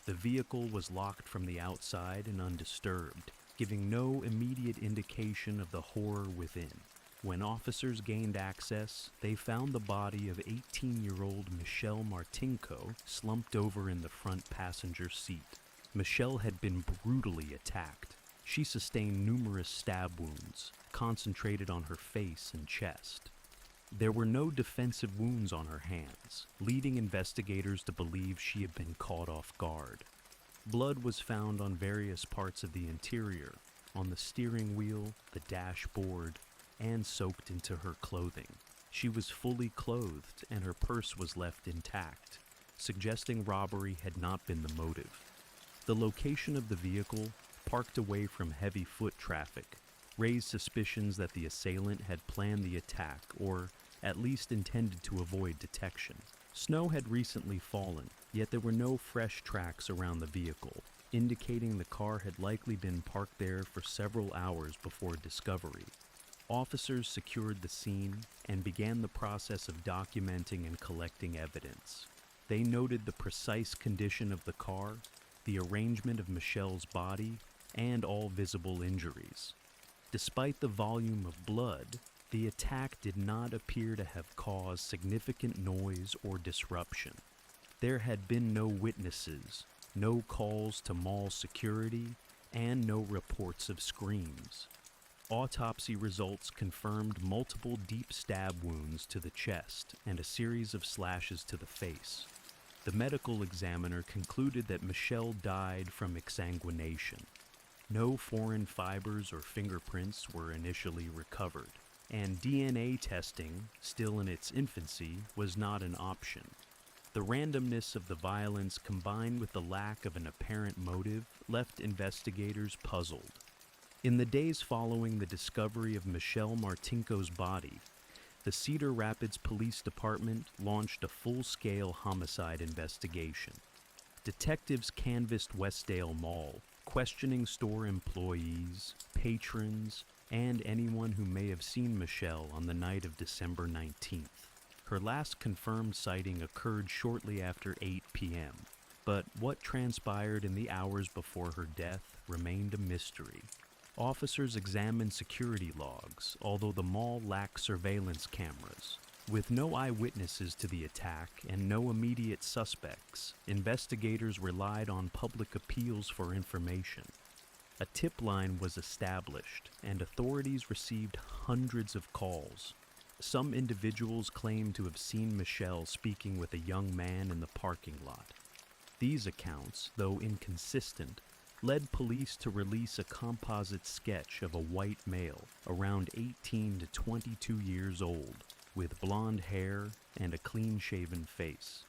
The vehicle was locked from the outside and undisturbed, giving no immediate indication of the horror within. When officers gained access, they found the body of 18-year-old Michelle Martinko slumped over in the front passenger seat. Michelle had been brutally attacked. She sustained numerous stab wounds, concentrated on her face and chest. There were no defensive wounds on her hands, leading investigators to believe she had been caught off guard. Blood was found on various parts of the interior, on the steering wheel, the dashboard, and soaked into her clothing. She was fully clothed and her purse was left intact, suggesting robbery had not been the motive. The location of the vehicle, parked away from heavy foot traffic, raised suspicions that the assailant had planned the attack or at least intended to avoid detection. Snow had recently fallen, yet there were no fresh tracks around the vehicle, indicating the car had likely been parked there for several hours before discovery. Officers secured the scene and began the process of documenting and collecting evidence. They noted the precise condition of the car, the arrangement of Michelle's body, and all visible injuries. Despite the volume of blood, the attack did not appear to have caused significant noise or disruption. There had been no witnesses, no calls to mall security, and no reports of screams. Autopsy results confirmed multiple deep stab wounds to the chest and a series of slashes to the face. The medical examiner concluded that Michelle died from exsanguination. No foreign fibers or fingerprints were initially recovered, and DNA testing, still in its infancy, was not an option. The randomness of the violence combined with the lack of an apparent motive left investigators puzzled. In the days following the discovery of Michelle Martinko's body, the Cedar Rapids Police Department launched a full-scale homicide investigation. Detectives canvassed Westdale Mall, questioning store employees, patrons, and anyone who may have seen Michelle on the night of December 19th. Her last confirmed sighting occurred shortly after 8 p.m., but what transpired in the hours before her death remained a mystery. Officers examined security logs, although the mall lacked surveillance cameras. With no eyewitnesses to the attack and no immediate suspects, investigators relied on public appeals for information. A tip line was established, and authorities received hundreds of calls. Some individuals claimed to have seen Michelle speaking with a young man in the parking lot. These accounts, though inconsistent, led police to release a composite sketch of a white male around 18 to 22 years old, with blonde hair and a clean-shaven face.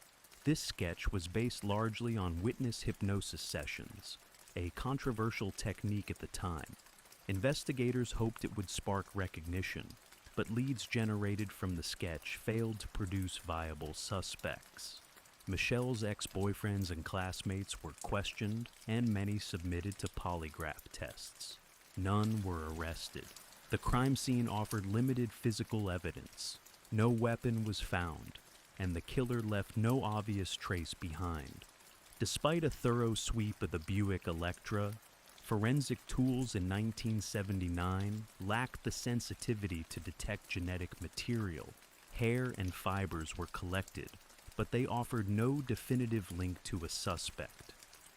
This sketch was based largely on witness hypnosis sessions, a controversial technique at the time. Investigators hoped it would spark recognition, but leads generated from the sketch failed to produce viable suspects. Michelle's ex-boyfriends and classmates were questioned, and many submitted to polygraph tests. None were arrested. The crime scene offered limited physical evidence. No weapon was found, and the killer left no obvious trace behind. Despite a thorough sweep of the Buick Electra, forensic tools in 1979 lacked the sensitivity to detect genetic material. Hair and fibers were collected, but they offered no definitive link to a suspect.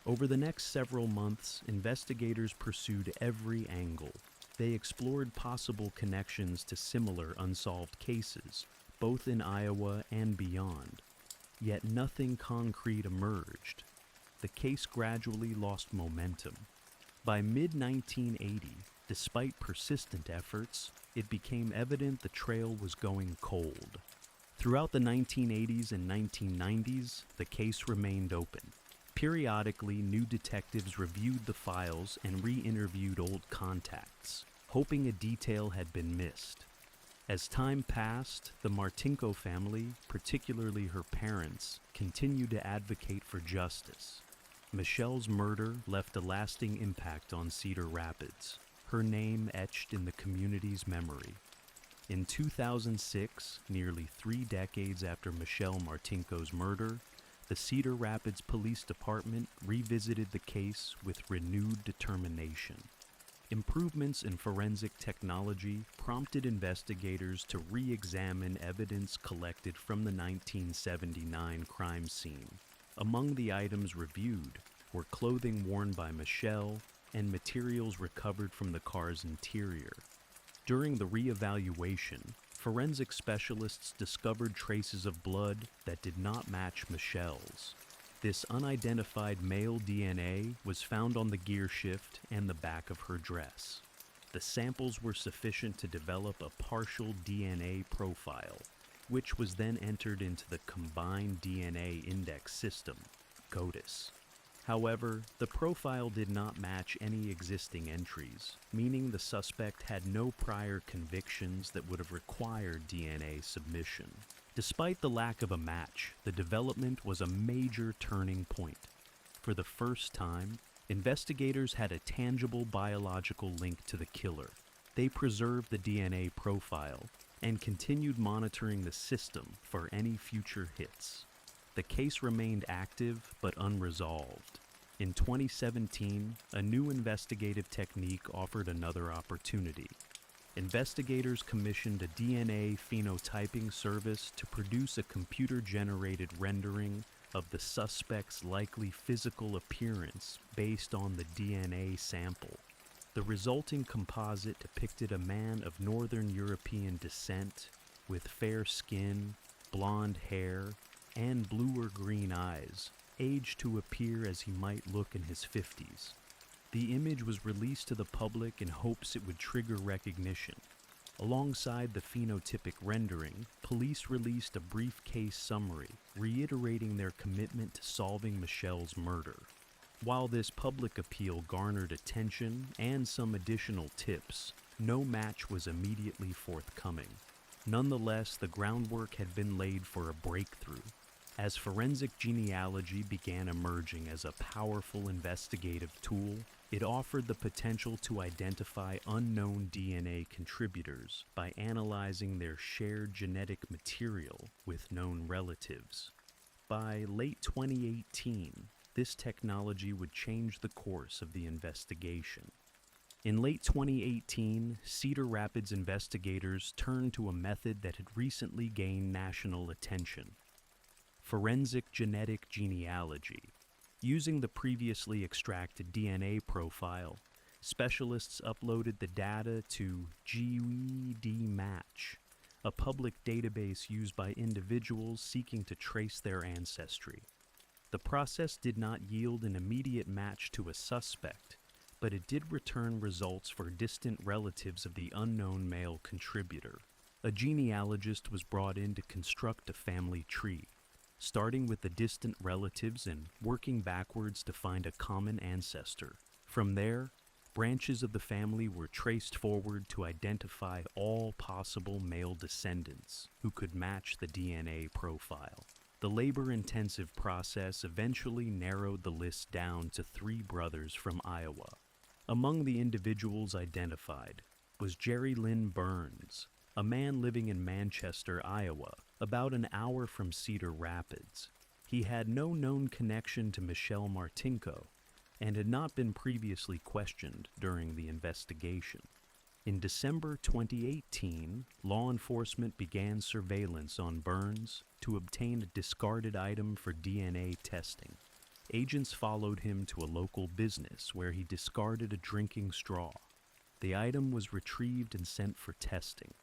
Over the next several months, investigators pursued every angle. They explored possible connections to similar unsolved cases, both in Iowa and beyond. Yet nothing concrete emerged. The case gradually lost momentum. By mid-1980, despite persistent efforts, it became evident the trail was going cold. Throughout the 1980s and 1990s, the case remained open. Periodically, new detectives reviewed the files and re-interviewed old contacts, hoping a detail had been missed. As time passed, the Martinko family, particularly her parents, continued to advocate for justice. Michelle's murder left a lasting impact on Cedar Rapids, her name etched in the community's memory. In 2006, nearly 3 decades after Michelle Martinko's murder, the Cedar Rapids Police Department revisited the case with renewed determination. Improvements in forensic technology prompted investigators to re-examine evidence collected from the 1979 crime scene. Among the items reviewed were clothing worn by Michelle and materials recovered from the car's interior. During the re-evaluation, forensic specialists discovered traces of blood that did not match Michelle's. This unidentified male DNA was found on the gear shift and the back of her dress. The samples were sufficient to develop a partial DNA profile, which was then entered into the Combined DNA Index System, CODIS. However, the profile did not match any existing entries, meaning the suspect had no prior convictions that would have required DNA submission. Despite the lack of a match, the development was a major turning point. For the first time, investigators had a tangible biological link to the killer. They preserved the DNA profile and continued monitoring the system for any future hits. The case remained active but unresolved. In 2017, a new investigative technique offered another opportunity. Investigators commissioned a DNA phenotyping service to produce a computer-generated rendering of the suspect's likely physical appearance based on the DNA sample. The resulting composite depicted a man of Northern European descent with fair skin, blonde hair, and blue or green eyes, aged to appear as he might look in his 50s. The image was released to the public in hopes it would trigger recognition. Alongside the phenotypic rendering, police released a brief case summary, reiterating their commitment to solving Michelle's murder. While this public appeal garnered attention and some additional tips, no match was immediately forthcoming. Nonetheless, the groundwork had been laid for a breakthrough. As forensic genealogy began emerging as a powerful investigative tool, it offered the potential to identify unknown DNA contributors by analyzing their shared genetic material with known relatives. By late 2018, this technology would change the course of the investigation. In late 2018, Cedar Rapids investigators turned to a method that had recently gained national attention: forensic genetic genealogy. Using the previously extracted DNA profile, specialists uploaded the data to GEDmatch, a public database used by individuals seeking to trace their ancestry. The process did not yield an immediate match to a suspect, but it did return results for distant relatives of the unknown male contributor. A genealogist was brought in to construct a family tree, starting with the distant relatives and working backwards to find a common ancestor. From there, branches of the family were traced forward to identify all possible male descendants who could match the DNA profile. The labor-intensive process eventually narrowed the list down to 3 brothers from Iowa. Among the individuals identified was Jerry Lynn Burns, a man living in Manchester, Iowa, about an hour from Cedar Rapids. He had no known connection to Michelle Martinko and had not been previously questioned during the investigation. In December 2018, law enforcement began surveillance on Burns to obtain a discarded item for DNA testing. Agents followed him to a local business where he discarded a drinking straw. The item was retrieved and sent for testing.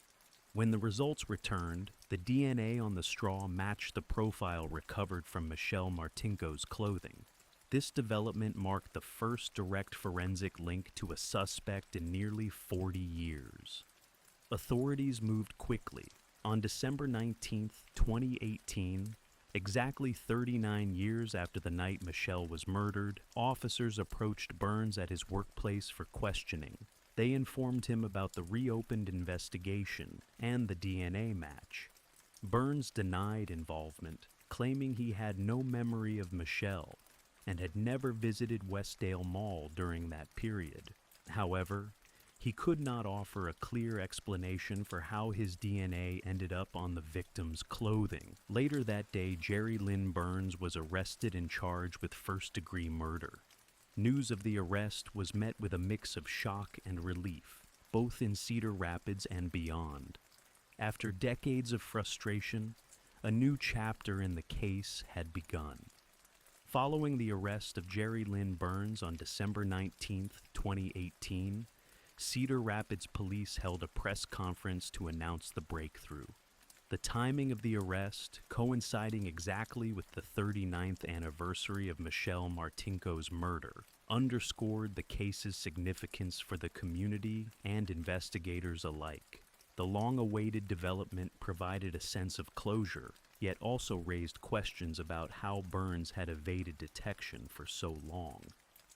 When the results returned, the DNA on the straw matched the profile recovered from Michelle Martinko's clothing. This development marked the first direct forensic link to a suspect in nearly 40 years. Authorities moved quickly. On December 19, 2018, exactly 39 years after the night Michelle was murdered, officers approached Burns at his workplace for questioning. They informed him about the reopened investigation and the DNA match. Burns denied involvement, claiming he had no memory of Michelle and had never visited Westdale Mall during that period. However, he could not offer a clear explanation for how his DNA ended up on the victim's clothing. Later that day, Jerry Lynn Burns was arrested and charged with first-degree murder. News of the arrest was met with a mix of shock and relief, both in Cedar Rapids and beyond. After decades of frustration, a new chapter in the case had begun. Following the arrest of Jerry Lynn Burns on December 19, 2018, Cedar Rapids police held a press conference to announce the breakthrough. The timing of the arrest, coinciding exactly with the 39th anniversary of Michelle Martinko's murder, underscored the case's significance for the community and investigators alike. The long-awaited development provided a sense of closure, yet also raised questions about how Burns had evaded detection for so long.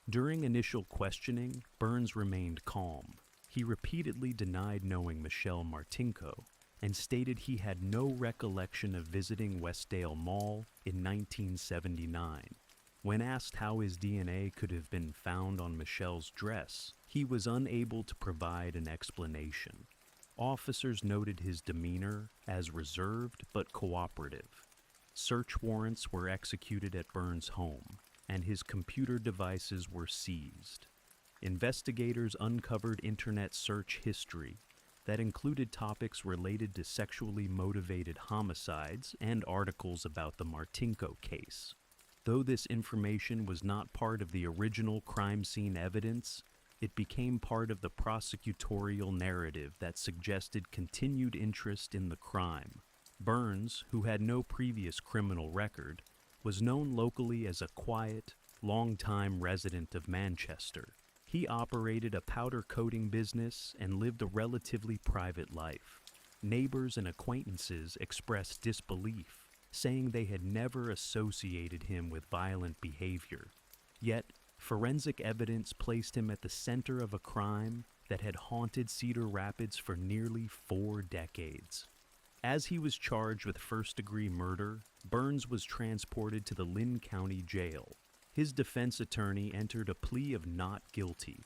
During initial questioning, Burns remained calm. He repeatedly denied knowing Michelle Martinko and stated he had no recollection of visiting Westdale Mall in 1979. When asked how his DNA could have been found on Michelle's dress, he was unable to provide an explanation. Officers noted his demeanor as reserved but cooperative. Search warrants were executed at Burns' home, and his computer devices were seized. Investigators uncovered internet search history that included topics related to sexually motivated homicides and articles about the Martinko case. Though this information was not part of the original crime scene evidence, it became part of the prosecutorial narrative that suggested continued interest in the crime. Burns, who had no previous criminal record, was known locally as a quiet, long-time resident of Manchester. He operated a powder coating business and lived a relatively private life. Neighbors and acquaintances expressed disbelief, saying they had never associated him with violent behavior. Yet, forensic evidence placed him at the center of a crime that had haunted Cedar Rapids for nearly 4 decades. As he was charged with first-degree murder, Burns was transported to the Lynn County Jail. His defense attorney entered a plea of not guilty,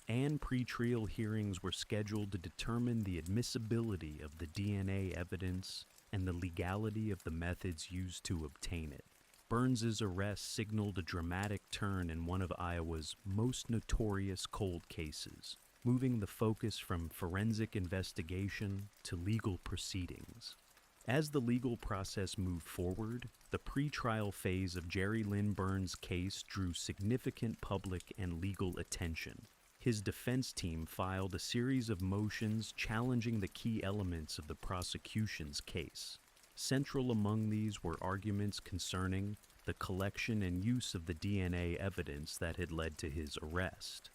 and pretrial hearings were scheduled to determine the admissibility of the DNA evidence and the legality of the methods used to obtain it. Burns's arrest signaled a dramatic turn in one of Iowa's most notorious cold cases, moving the focus from forensic investigation to legal proceedings. As the legal process moved forward, the pretrial phase of Jerry Lynn Burns' case drew significant public and legal attention. His defense team filed a series of motions challenging the key elements of the prosecution's case. Central among these were arguments concerning the collection and use of the DNA evidence that had led to his arrest.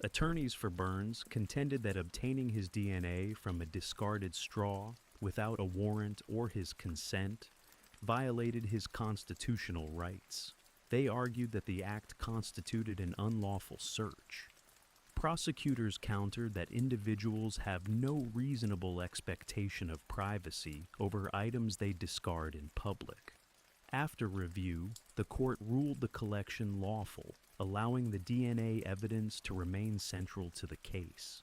Attorneys for Burns contended that obtaining his DNA from a discarded straw without a warrant or his consent violated his constitutional rights. They argued that the act constituted an unlawful search. Prosecutors countered that individuals have no reasonable expectation of privacy over items they discard in public. After review, the court ruled the collection lawful, allowing the DNA evidence to remain central to the case.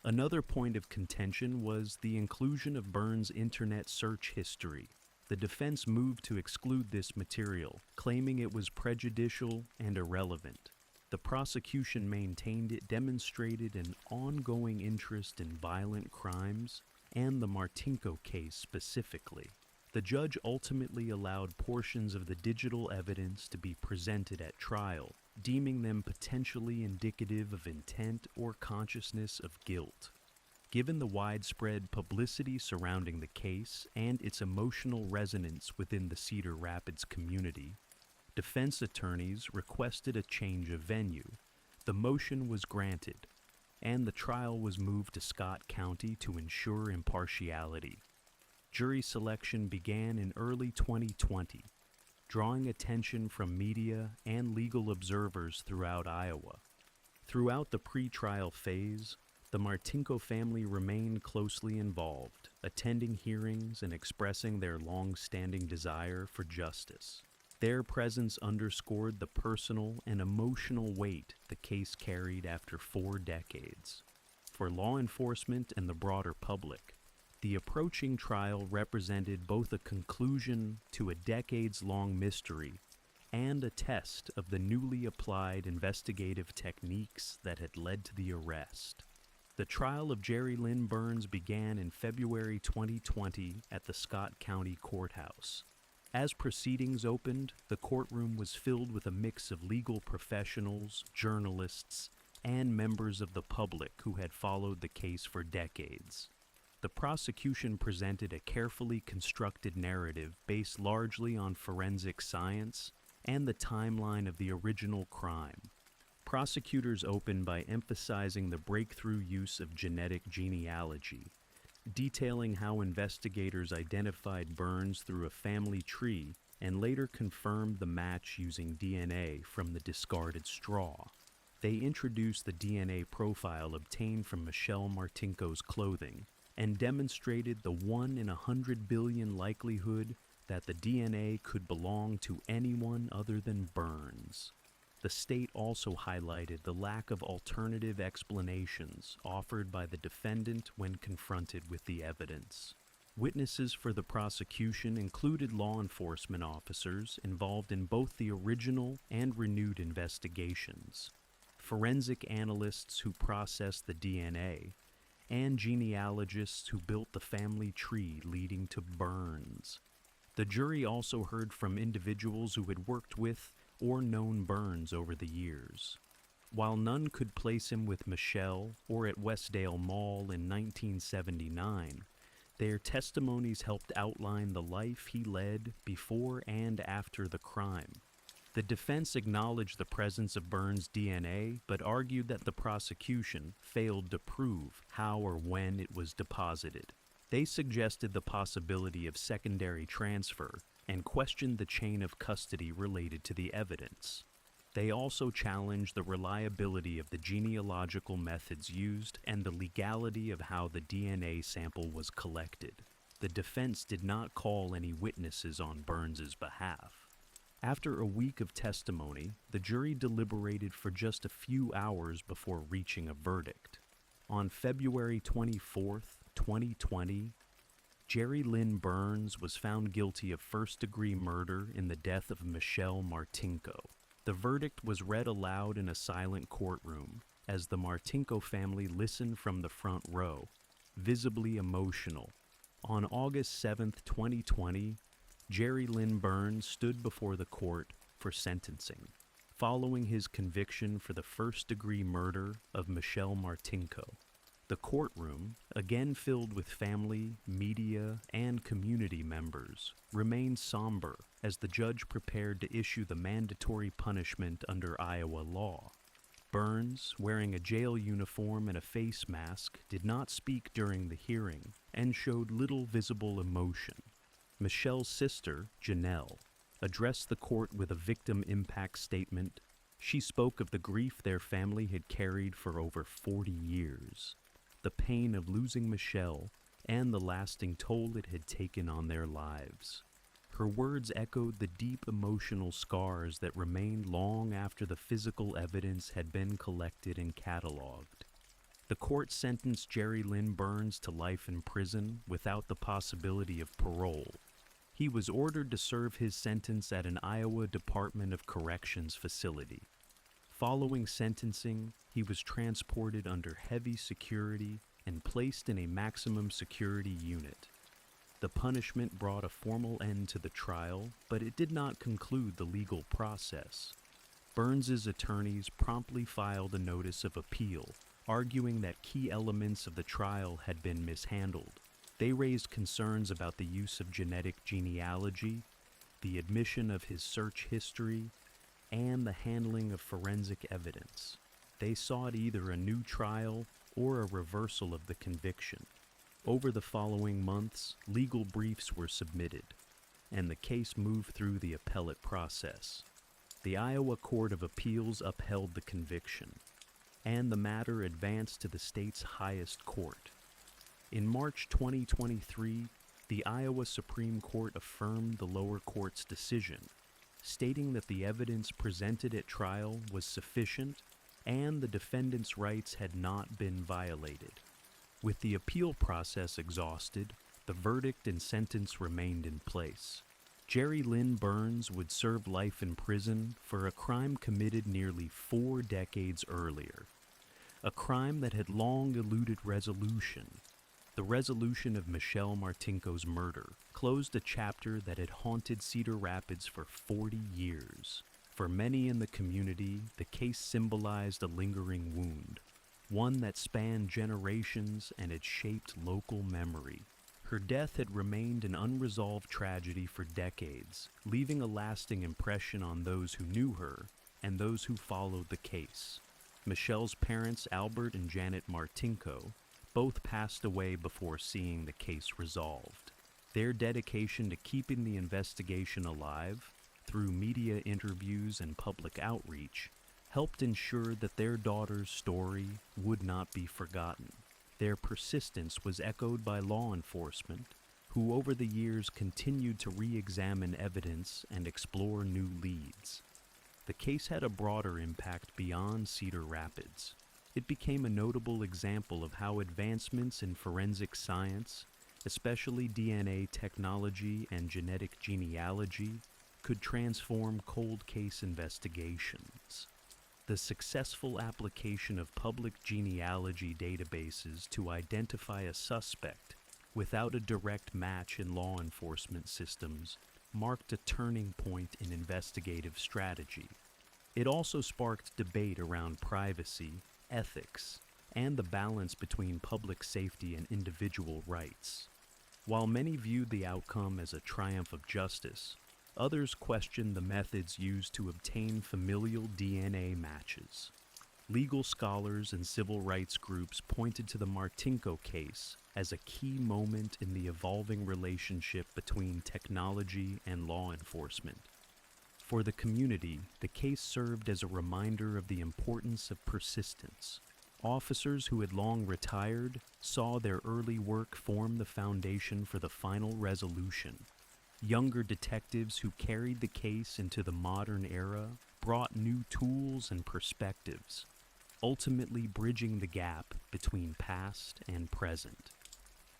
Another point of contention was the inclusion of Burns' internet search history. The defense moved to exclude this material, claiming it was prejudicial and irrelevant. The prosecution maintained it demonstrated an ongoing interest in violent crimes and the Martinko case specifically. The judge ultimately allowed portions of the digital evidence to be presented at trial, deeming them potentially indicative of intent or consciousness of guilt. Given the widespread publicity surrounding the case and its emotional resonance within the Cedar Rapids community, defense attorneys requested a change of venue. The motion was granted, and the trial was moved to Scott County to ensure impartiality. Jury selection began in early 2020, drawing attention from media and legal observers throughout Iowa. Throughout the pre-trial phase, the Martinko family remained closely involved, attending hearings and expressing their long-standing desire for justice. Their presence underscored the personal and emotional weight the case carried after 4 decades. For law enforcement and the broader public, the approaching trial represented both a conclusion to a decades-long mystery and a test of the newly applied investigative techniques that had led to the arrest. The trial of Jerry Lynn Burns began in February 2020 at the Scott County Courthouse. As proceedings opened, the courtroom was filled with a mix of legal professionals, journalists, and members of the public who had followed the case for decades. The prosecution presented a carefully constructed narrative based largely on forensic science and the timeline of the original crime. Prosecutors opened by emphasizing the breakthrough use of genetic genealogy, detailing how investigators identified Burns through a family tree and later confirmed the match using DNA from the discarded straw. They introduced the DNA profile obtained from Michelle Martinko's clothing and demonstrated the 1 in 100 billion likelihood that the DNA could belong to anyone other than Burns. The state also highlighted the lack of alternative explanations offered by the defendant when confronted with the evidence. Witnesses for the prosecution included law enforcement officers involved in both the original and renewed investigations, forensic analysts who processed the DNA, and genealogists who built the family tree leading to Burns. The jury also heard from individuals who had worked with or known Burns over the years. While none could place him with Michelle or at Westdale Mall in 1979, their testimonies helped outline the life he led before and after the crime. The defense acknowledged the presence of Burns' DNA, but argued that the prosecution failed to prove how or when it was deposited. They suggested the possibility of secondary transfer and questioned the chain of custody related to the evidence. They also challenged the reliability of the genealogical methods used and the legality of how the DNA sample was collected. The defense did not call any witnesses on Burns' behalf. After a week of testimony, the jury deliberated for just a few hours before reaching a verdict. On February 24, 2020, Jerry Lynn Burns was found guilty of first-degree murder in the death of Michelle Martinko. The verdict was read aloud in a silent courtroom as the Martinko family listened from the front row, visibly emotional. On August 7, 2020, Jerry Lynn Burns stood before the court for sentencing, following his conviction for the first-degree murder of Michelle Martinko. The courtroom, again filled with family, media, and community members, remained somber as the judge prepared to issue the mandatory punishment under Iowa law. Burns, wearing a jail uniform and a face mask, did not speak during the hearing and showed little visible emotion. Michelle's sister, Janelle, addressed the court with a victim impact statement. She spoke of the grief their family had carried for over 40 years, the pain of losing Michelle, and the lasting toll it had taken on their lives. Her words echoed the deep emotional scars that remained long after the physical evidence had been collected and cataloged. The court sentenced Jerry Lynn Burns to life in prison without the possibility of parole. He was ordered to serve his sentence at an Iowa Department of Corrections facility. Following sentencing, he was transported under heavy security and placed in a maximum security unit. The punishment brought a formal end to the trial, but it did not conclude the legal process. Burns's attorneys promptly filed a notice of appeal, arguing that key elements of the trial had been mishandled. They raised concerns about the use of genetic genealogy, the admission of his search history, and the handling of forensic evidence. They sought either a new trial or a reversal of the conviction. Over the following months, legal briefs were submitted, and the case moved through the appellate process. The Iowa Court of Appeals upheld the conviction, and the matter advanced to the state's highest court. In March 2023, the Iowa Supreme Court affirmed the lower court's decision, stating that the evidence presented at trial was sufficient and the defendant's rights had not been violated. With the appeal process exhausted, the verdict and sentence remained in place. Jerry Lynn Burns would serve life in prison for a crime committed nearly 4 decades earlier, a crime that had long eluded resolution. The resolution of Michelle Martinko's murder closed a chapter that had haunted Cedar Rapids for 40 years. For many in the community, the case symbolized a lingering wound, one that spanned generations and had shaped local memory. Her death had remained an unresolved tragedy for decades, leaving a lasting impression on those who knew her and those who followed the case. Michelle's parents, Albert and Janet Martinko, both passed away before seeing the case resolved. Their dedication to keeping the investigation alive, through media interviews and public outreach, helped ensure that their daughter's story would not be forgotten. Their persistence was echoed by law enforcement, who over the years continued to re-examine evidence and explore new leads. The case had a broader impact beyond Cedar Rapids. It became a notable example of how advancements in forensic science, especially DNA technology and genetic genealogy, could transform cold case investigations. The successful application of public genealogy databases to identify a suspect without a direct match in law enforcement systems marked a turning point in investigative strategy. It also sparked debate around privacy, ethics, and the balance between public safety and individual rights. While many viewed the outcome as a triumph of justice, others questioned the methods used to obtain familial DNA matches. Legal scholars and civil rights groups pointed to the Martinko case as a key moment in the evolving relationship between technology and law enforcement. For the community, the case served as a reminder of the importance of persistence. Officers who had long retired saw their early work form the foundation for the final resolution. Younger detectives who carried the case into the modern era brought new tools and perspectives, ultimately bridging the gap between past and present.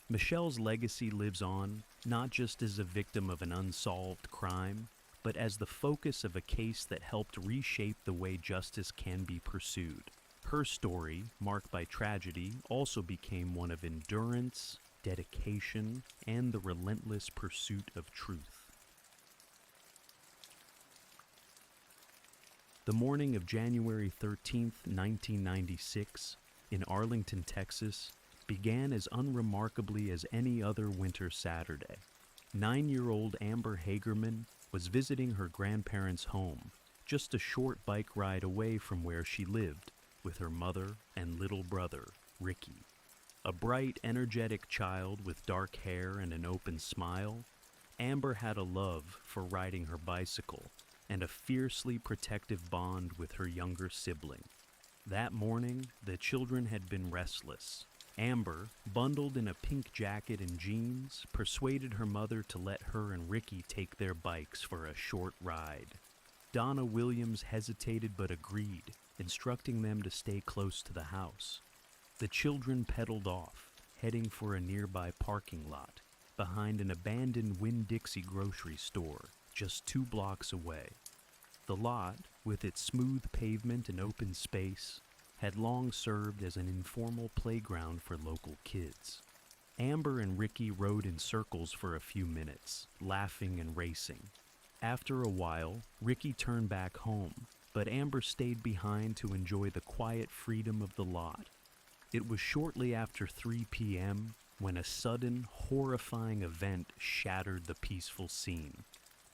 Michelle's legacy lives on, not just as a victim of an unsolved crime, but as the focus of a case that helped reshape the way justice can be pursued. Her story, marked by tragedy, also became one of endurance, dedication, and the relentless pursuit of truth. The morning of January 13, 1996, in Arlington, Texas, began as unremarkably as any other winter Saturday. 9-year-old Amber Hagerman was visiting her grandparents' home, just a short bike ride away from where she lived, with her mother and little brother, Ricky. A bright, energetic child with dark hair and an open smile, Amber had a love for riding her bicycle and a fiercely protective bond with her younger sibling. That morning, the children had been restless, Amber, bundled in a pink jacket and jeans, persuaded her mother to let her and Ricky take their bikes for a short ride. Donna Williams hesitated but agreed, instructing them to stay close to the house. The children pedaled off, heading for a nearby parking lot, behind an abandoned Winn-Dixie grocery store, just 2 blocks away. The lot, with its smooth pavement and open space, had long served as an informal playground for local kids. Amber and Ricky rode in circles for a few minutes, laughing and racing. After a while, Ricky turned back home, but Amber stayed behind to enjoy the quiet freedom of the lot. It was shortly after 3 p.m. when a sudden, horrifying event shattered the peaceful scene.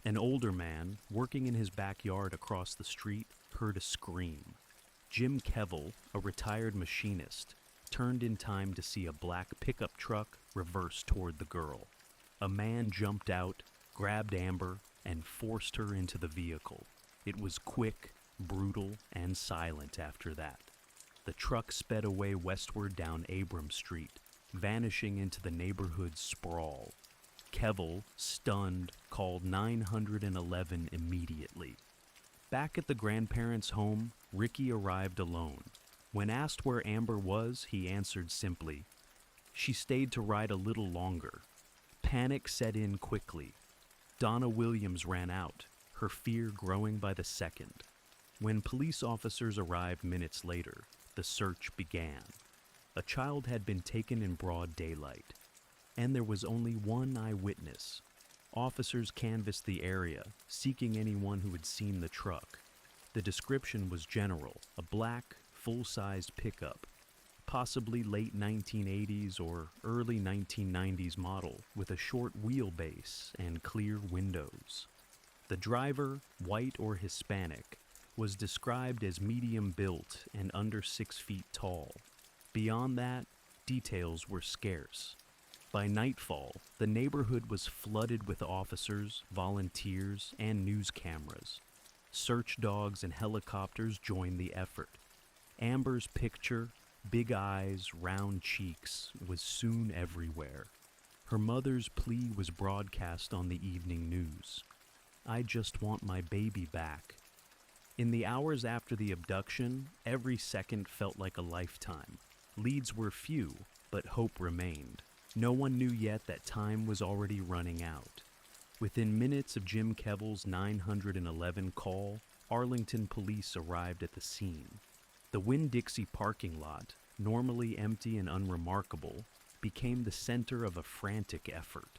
An older man, working in his backyard across the street, heard a scream. Jim Kevill, a retired machinist, turned in time to see a black pickup truck reverse toward the girl. A man jumped out, grabbed Amber, and forced her into the vehicle. It was quick, brutal, and silent after that. The truck sped away westward down Abram Street, vanishing into the neighborhood's sprawl. Kevill, stunned, called 911 immediately. Back at the grandparents' home, Ricky arrived alone. When asked where Amber was, he answered simply, "She stayed to ride a little longer." Panic set in quickly. Donna Williams ran out, her fear growing by the second. When police officers arrived minutes later, the search began. A child had been taken in broad daylight, and there was only one eyewitness. Officers canvassed the area, seeking anyone who had seen the truck. The description was general: a black, full-sized pickup, possibly late 1980s or early 1990s model, with a short wheelbase and clear windows. The driver, white or Hispanic, was described as medium-built and under 6 feet tall. Beyond that, details were scarce. By nightfall, the neighborhood was flooded with officers, volunteers, and news cameras. Search dogs and helicopters joined the effort. Amber's picture, big eyes, round cheeks, was soon everywhere. Her mother's plea was broadcast on the evening news. "I just want my baby back." In the hours after the abduction, every second felt like a lifetime. Leads were few, but hope remained. No one knew yet that time was already running out. Within minutes of Jim Kevill's 911 call, Arlington police arrived at the scene. The Winn-Dixie parking lot, normally empty and unremarkable, became the center of a frantic effort.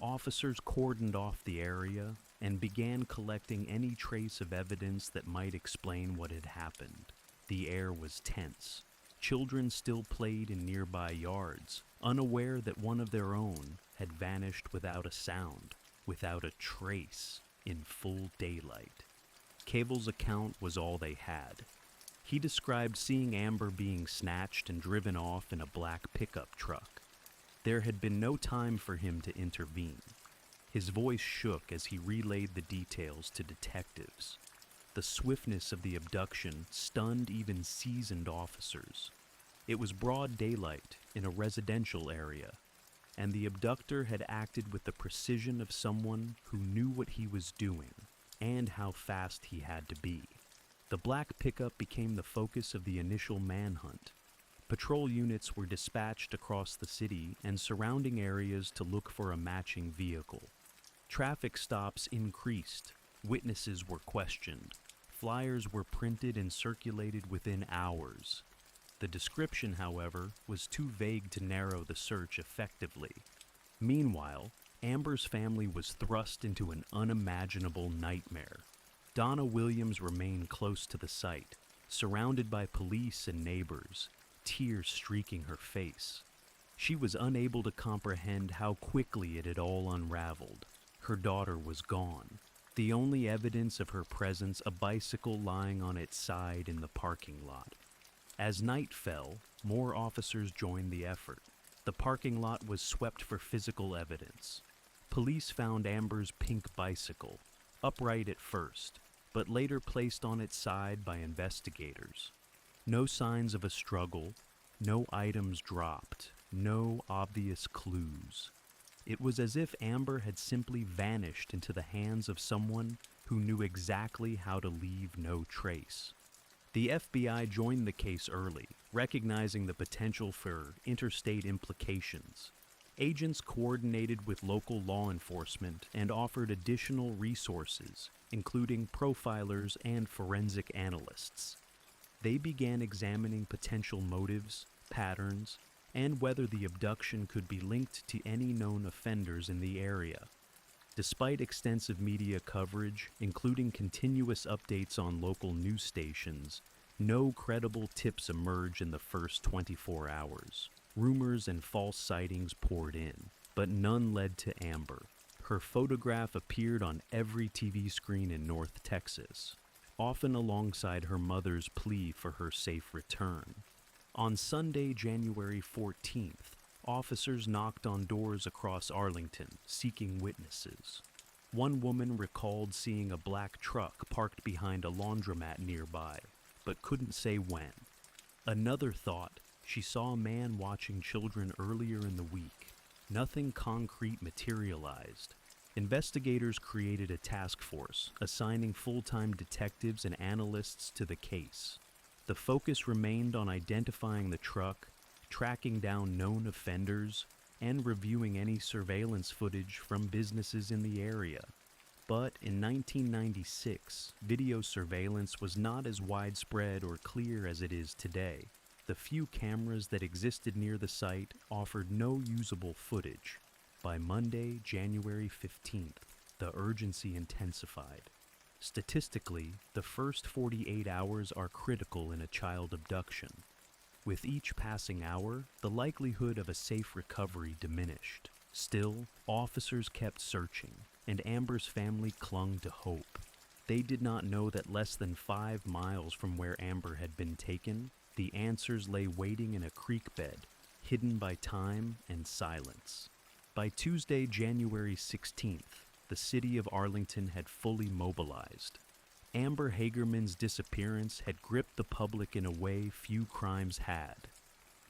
Officers cordoned off the area and began collecting any trace of evidence that might explain what had happened. The air was tense. Children still played in nearby yards, unaware that one of their own had vanished without a sound, without a trace, in full daylight. Cavill's account was all they had. He described seeing Amber being snatched and driven off in a black pickup truck. There had been no time for him to intervene. His voice shook as he relayed the details to detectives. The swiftness of the abduction stunned even seasoned officers. It was broad daylight in a residential area, and the abductor had acted with the precision of someone who knew what he was doing and how fast he had to be. The black pickup became the focus of the initial manhunt. Patrol units were dispatched across the city and surrounding areas to look for a matching vehicle. Traffic stops increased, witnesses were questioned, flyers were printed and circulated within hours. The description, however, was too vague to narrow the search effectively. Meanwhile, Amber's family was thrust into an unimaginable nightmare. Donna Williams remained close to the site, surrounded by police and neighbors, tears streaking her face. She was unable to comprehend how quickly it had all unraveled. Her daughter was gone. The only evidence of her presence, a bicycle lying on its side in the parking lot. As night fell, more officers joined the effort. The parking lot was swept for physical evidence. Police found Amber's pink bicycle, upright at first, but later placed on its side by investigators. No signs of a struggle, No items dropped, no obvious clues. It was as if Amber had simply vanished into the hands of someone who knew exactly how to leave no trace. The FBI joined the case early, recognizing the potential for interstate implications. Agents coordinated with local law enforcement and offered additional resources, including profilers and forensic analysts. They began examining potential motives, patterns, and whether the abduction could be linked to any known offenders in the area. Despite extensive media coverage, including continuous updates on local news stations, no credible tips emerged in the first 24 hours. Rumors and false sightings poured in, but none led to Amber. Her photograph appeared on every TV screen in North Texas, often alongside her mother's plea for her safe return. On Sunday, January 14th, officers knocked on doors across Arlington, seeking witnesses. One woman recalled seeing a black truck parked behind a laundromat nearby, but couldn't say when. Another thought she saw a man watching children earlier in the week. Nothing concrete materialized. Investigators created a task force, assigning full-time detectives and analysts to the case. The focus remained on identifying the truck, tracking down known offenders, and reviewing any surveillance footage from businesses in the area. But in 1996, video surveillance was not as widespread or clear as it is today. The few cameras that existed near the site offered no usable footage. By Monday, January 15th, the urgency intensified. Statistically, the first 48 hours are critical in a child abduction. With each passing hour, the likelihood of a safe recovery diminished. Still, officers kept searching, and Amber's family clung to hope. They did not know that less than 5 miles from where Amber had been taken, the answers lay waiting in a creek bed, hidden by time and silence. By Tuesday, January 16th, the city of Arlington had fully mobilized. Amber Hagerman's disappearance had gripped the public in a way few crimes had.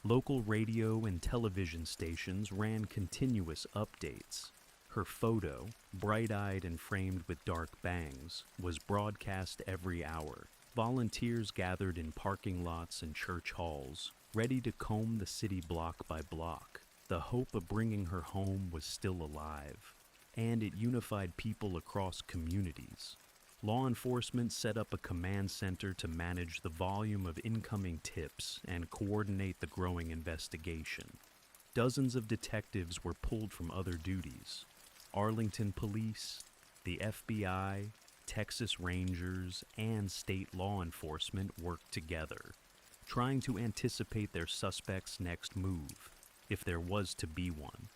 Local radio and television stations ran continuous updates. Her photo, bright-eyed and framed with dark bangs, was broadcast every hour. Volunteers gathered in parking lots and church halls, ready to comb the city block by block. The hope of bringing her home was still alive, and it unified people across communities. Law enforcement set up a command center to manage the volume of incoming tips and coordinate the growing investigation. Dozens of detectives were pulled from other duties. Arlington Police, the FBI, Texas Rangers, and state law enforcement worked together, trying to anticipate their suspect's next move, if there was to be one.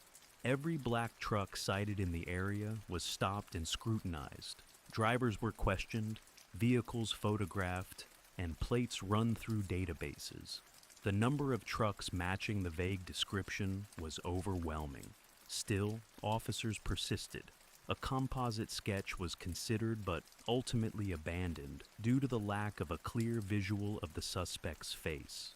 Every black truck sighted in the area was stopped and scrutinized. Drivers were questioned, vehicles photographed, and plates run through databases. The number of trucks matching the vague description was overwhelming. Still, officers persisted. A composite sketch was considered but ultimately abandoned due to the lack of a clear visual of the suspect's face.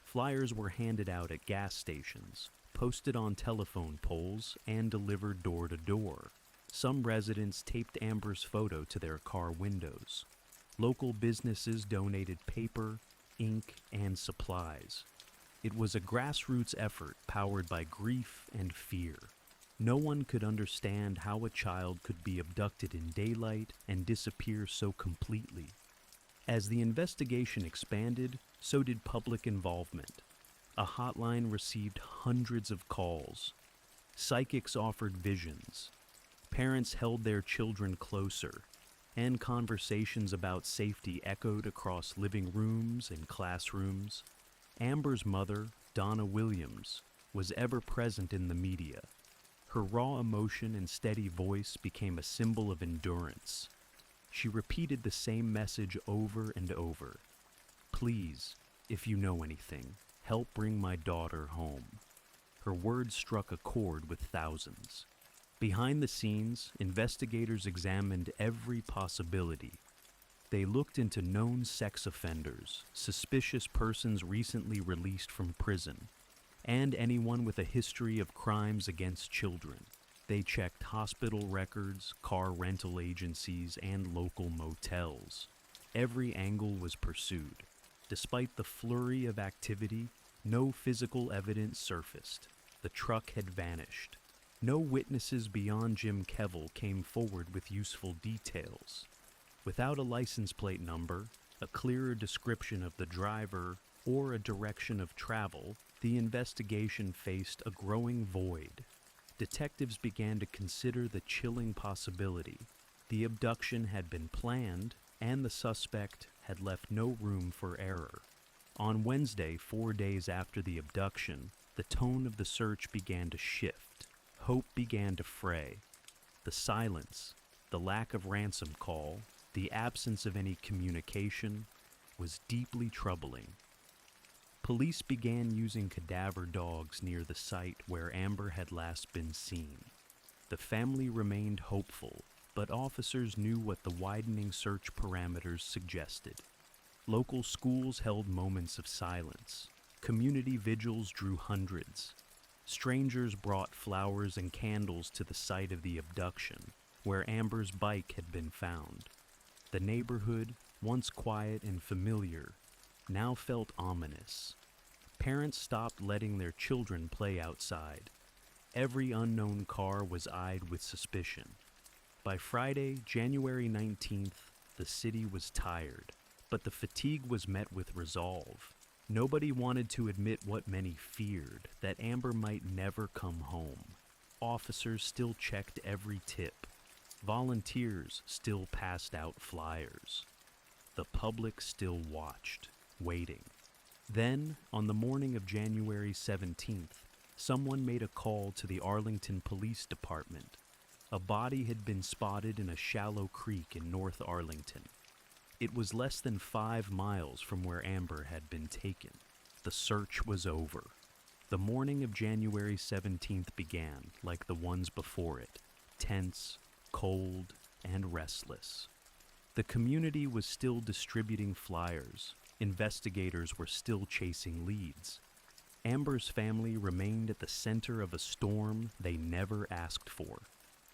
Flyers were handed out at gas stations, posted on telephone poles, and delivered door to door. Some residents taped Amber's photo to their car windows. Local businesses donated paper, ink, and supplies. It was a grassroots effort powered by grief and fear. No one could understand how a child could be abducted in daylight and disappear so completely. As the investigation expanded, so did public involvement. A hotline received hundreds of calls. Psychics offered visions. Parents held their children closer, and conversations about safety echoed across living rooms and classrooms. Amber's mother, Donna Williams, was ever present in the media. Her raw emotion and steady voice became a symbol of endurance. She repeated the same message over and over. "Please, if you know anything, help bring my daughter home." Her words struck a chord with thousands. Behind the scenes, investigators examined every possibility. They looked into known sex offenders, suspicious persons recently released from prison, and anyone with a history of crimes against children. They checked hospital records, car rental agencies, and local motels. Every angle was pursued. Despite the flurry of activity, no physical evidence surfaced. The truck had vanished. No witnesses beyond Jim Kevill came forward with useful details. Without a license plate number, a clearer description of the driver, or a direction of travel, the investigation faced a growing void. Detectives began to consider the chilling possibility. The abduction had been planned, and the suspect had left no room for error. On Wednesday, 4 days after the abduction, the tone of the search began to shift. Hope began to fray. The silence, the lack of ransom call, the absence of any communication was deeply troubling. Police began using cadaver dogs near the site where Amber had last been seen. The family remained hopeful, but officers knew what the widening search parameters suggested. Local schools held moments of silence. Community vigils drew hundreds. Strangers brought flowers and candles to the site of the abduction, where Amber's bike had been found. The neighborhood, once quiet and familiar, now felt ominous. Parents stopped letting their children play outside. Every unknown car was eyed with suspicion. By Friday, January 19th, the city was tired, but the fatigue was met with resolve. Nobody wanted to admit what many feared, that Amber might never come home. Officers still checked every tip. Volunteers still passed out flyers. The public still watched, waiting. Then, on the morning of January 17th, someone made a call to the Arlington Police Department. A body had been spotted in a shallow creek in North Arlington. It was less than 5 miles from where Amber had been taken. The search was over. The morning of January 17th began like the ones before it, tense, cold, and restless. The community was still distributing flyers. Investigators were still chasing leads. Amber's family remained at the center of a storm they never asked for.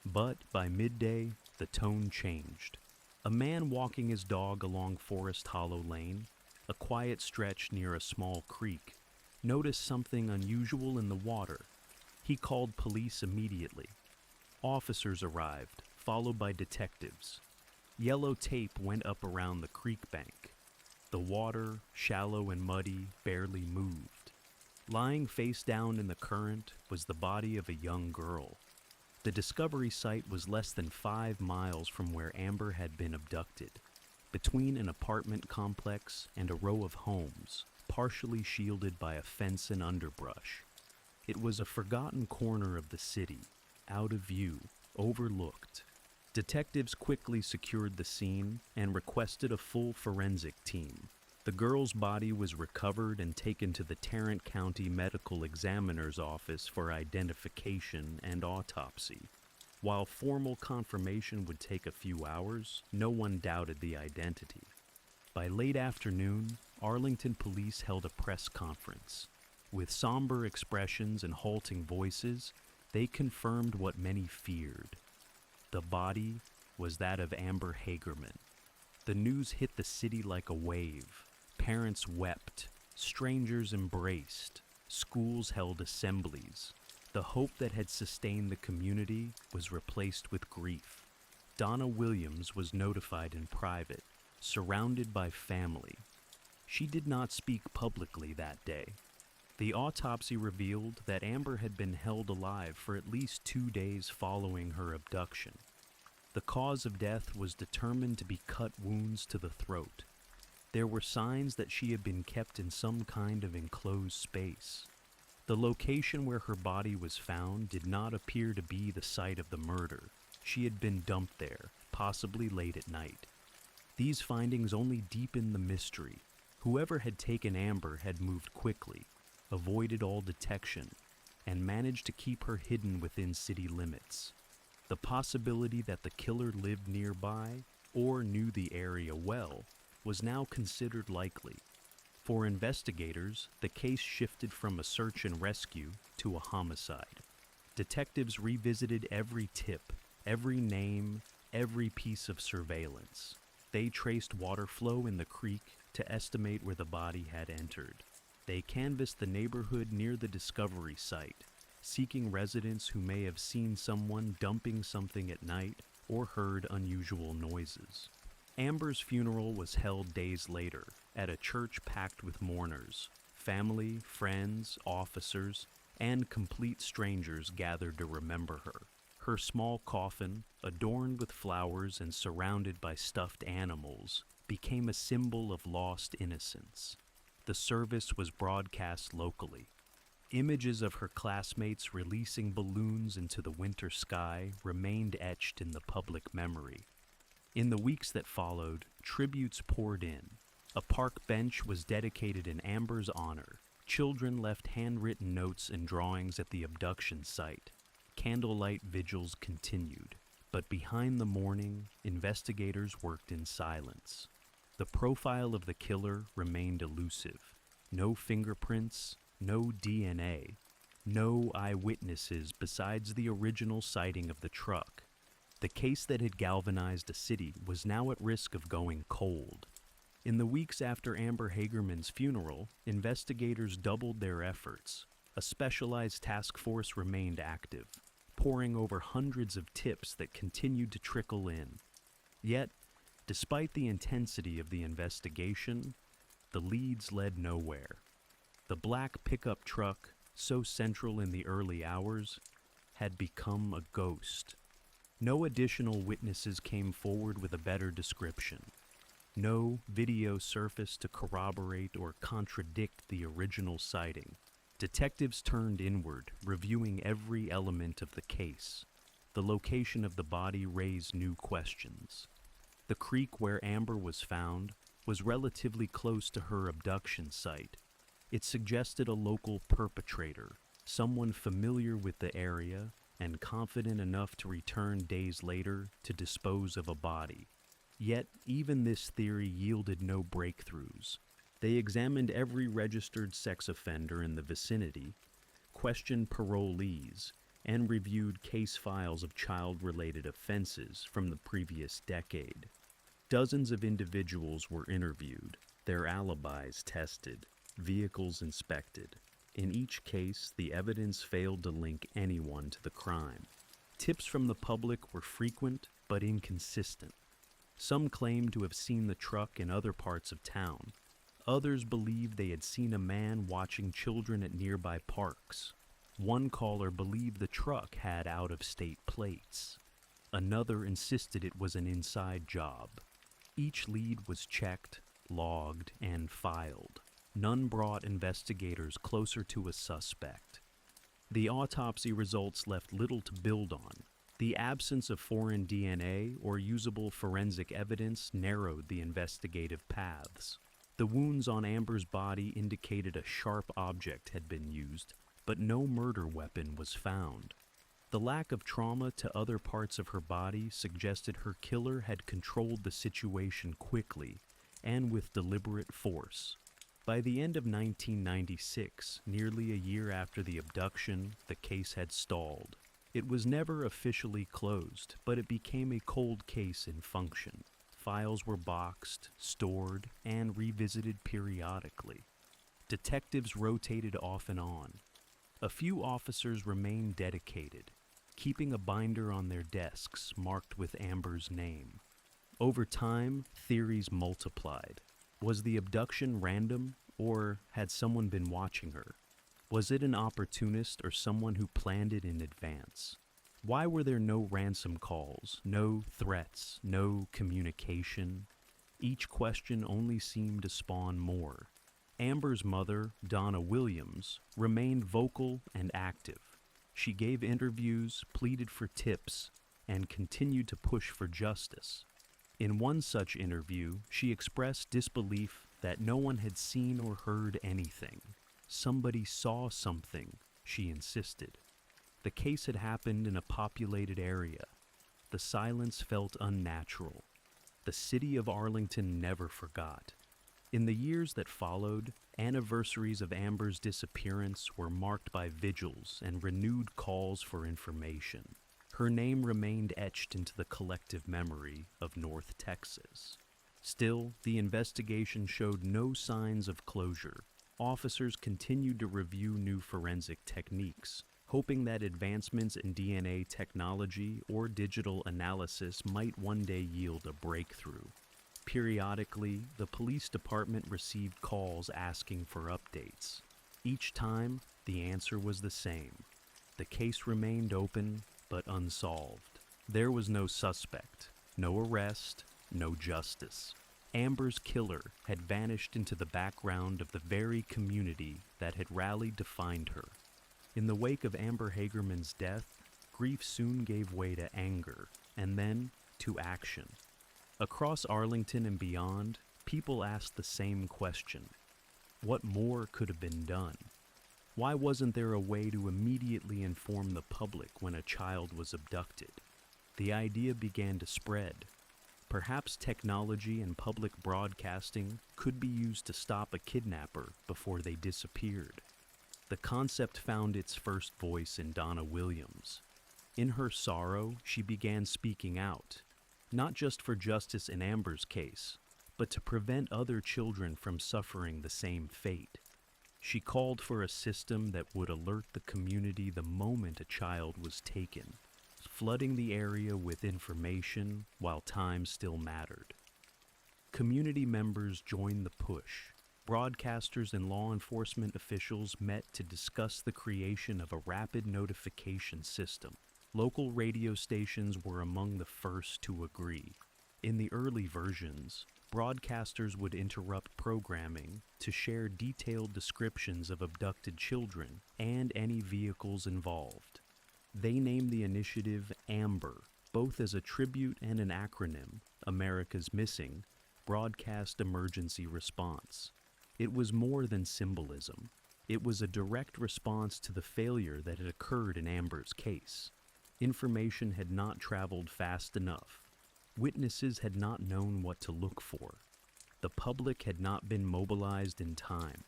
But by midday, the tone changed. A man walking his dog along Forest Hollow Lane, a quiet stretch near a small creek, noticed something unusual in the water. He called police immediately. Officers arrived, followed by detectives. Yellow tape went up around the creek bank. The water, shallow and muddy, barely moved. Lying face down in the current was the body of a young girl. The discovery site was less than 5 miles from where Amber had been abducted, between an apartment complex and a row of homes, partially shielded by a fence and underbrush. It was a forgotten corner of the city, out of view, overlooked. Detectives quickly secured the scene and requested a full forensic team. The girl's body was recovered and taken to the Tarrant County Medical Examiner's office for identification and autopsy. While formal confirmation would take a few hours, no one doubted the identity. By late afternoon, Arlington police held a press conference. With somber expressions and halting voices, they confirmed what many feared. The body was that of Amber Hagerman. The news hit the city like a wave. Parents wept, strangers embraced, schools held assemblies. The hope that had sustained the community was replaced with grief. Donna Williams was notified in private, surrounded by family. She did not speak publicly that day. The autopsy revealed that Amber had been held alive for at least 2 days following her abduction. The cause of death was determined to be cut wounds to the throat. There were signs that she had been kept in some kind of enclosed space. The location where her body was found did not appear to be the site of the murder. She had been dumped there, possibly late at night. These findings only deepened the mystery. Whoever had taken Amber had moved quickly, avoided all detection, and managed to keep her hidden within city limits. The possibility that the killer lived nearby or knew the area well, was now considered likely. For investigators, the case shifted from a search and rescue to a homicide. Detectives revisited every tip, every name, every piece of surveillance. They traced water flow in the creek to estimate where the body had entered. They canvassed the neighborhood near the discovery site, seeking residents who may have seen someone dumping something at night or heard unusual noises. Amber's funeral was held days later at a church packed with mourners. Family, friends, officers, and complete strangers gathered to remember her. Her small coffin, adorned with flowers and surrounded by stuffed animals, became a symbol of lost innocence. The service was broadcast locally. Images of her classmates releasing balloons into the winter sky remained etched in the public memory. In the weeks that followed, tributes poured in. A park bench was dedicated in Amber's honor. Children left handwritten notes and drawings at the abduction site. Candlelight vigils continued, but behind the mourning, investigators worked in silence. The profile of the killer remained elusive. No fingerprints, no DNA, no eyewitnesses besides the original sighting of the truck. The case that had galvanized a city was now at risk of going cold. In the weeks after Amber Hagerman's funeral, investigators doubled their efforts. A specialized task force remained active, poring over hundreds of tips that continued to trickle in. Yet, despite the intensity of the investigation, the leads led nowhere. The black pickup truck, so central in the early hours, had become a ghost. No additional witnesses came forward with a better description. No video surfaced to corroborate or contradict the original sighting. Detectives turned inward, reviewing every element of the case. The location of the body raised new questions. The creek where Amber was found was relatively close to her abduction site. It suggested a local perpetrator, someone familiar with the area and confident enough to return days later to dispose of a body. Yet, even this theory yielded no breakthroughs. They examined every registered sex offender in the vicinity, questioned parolees, and reviewed case files of child-related offenses from the previous decade. Dozens of individuals were interviewed, their alibis tested, vehicles inspected. In each case, the evidence failed to link anyone to the crime. Tips from the public were frequent but inconsistent. Some claimed to have seen the truck in other parts of town. Others believed they had seen a man watching children at nearby parks. One caller believed the truck had out-of-state plates. Another insisted it was an inside job. Each lead was checked, logged, and filed. None brought investigators closer to a suspect. The autopsy results left little to build on. The absence of foreign DNA or usable forensic evidence narrowed the investigative paths. The wounds on Amber's body indicated a sharp object had been used, but no murder weapon was found. The lack of trauma to other parts of her body suggested her killer had controlled the situation quickly and with deliberate force. By the end of 1996, nearly a year after the abduction, the case had stalled. It was never officially closed, but it became a cold case in function. Files were boxed, stored, and revisited periodically. Detectives rotated off and on. A few officers remained dedicated, keeping a binder on their desks marked with Amber's name. Over time, theories multiplied. Was the abduction random, or had someone been watching her? Was it an opportunist or someone who planned it in advance? Why were there no ransom calls, no threats, no communication? Each question only seemed to spawn more. Amber's mother, Donna Williams, remained vocal and active. She gave interviews, pleaded for tips, and continued to push for justice. In one such interview, she expressed disbelief that no one had seen or heard anything. Somebody saw something, she insisted. The case had happened in a populated area. The silence felt unnatural. The city of Arlington never forgot. In the years that followed, anniversaries of Amber's disappearance were marked by vigils and renewed calls for information. Her name remained etched into the collective memory of North Texas. Still, the investigation showed no signs of closure. Officers continued to review new forensic techniques, hoping that advancements in DNA technology or digital analysis might one day yield a breakthrough. Periodically, the police department received calls asking for updates. Each time, the answer was the same. The case remained open, but unsolved. There was no suspect, no arrest, no justice. Amber's killer had vanished into the background of the very community that had rallied to find her. In the wake of Amber Hagerman's death, grief soon gave way to anger, and then to action. Across Arlington and beyond, people asked the same question. What more could have been done? Why wasn't there a way to immediately inform the public when a child was abducted? The idea began to spread. Perhaps technology and public broadcasting could be used to stop a kidnapper before they disappeared. The concept found its first voice in Donna Williams. In her sorrow, she began speaking out, not just for justice in Amber's case, but to prevent other children from suffering the same fate. She called for a system that would alert the community the moment a child was taken, flooding the area with information while time still mattered. Community members joined the push. Broadcasters and law enforcement officials met to discuss the creation of a rapid notification system. Local radio stations were among the first to agree. In the early versions, broadcasters would interrupt programming to share detailed descriptions of abducted children and any vehicles involved. They named the initiative AMBER, both as a tribute and an acronym, America's Missing, Broadcast Emergency Response. It was more than symbolism. It was a direct response to the failure that had occurred in Amber's case. Information had not traveled fast enough. Witnesses had not known what to look for. The public had not been mobilized in time.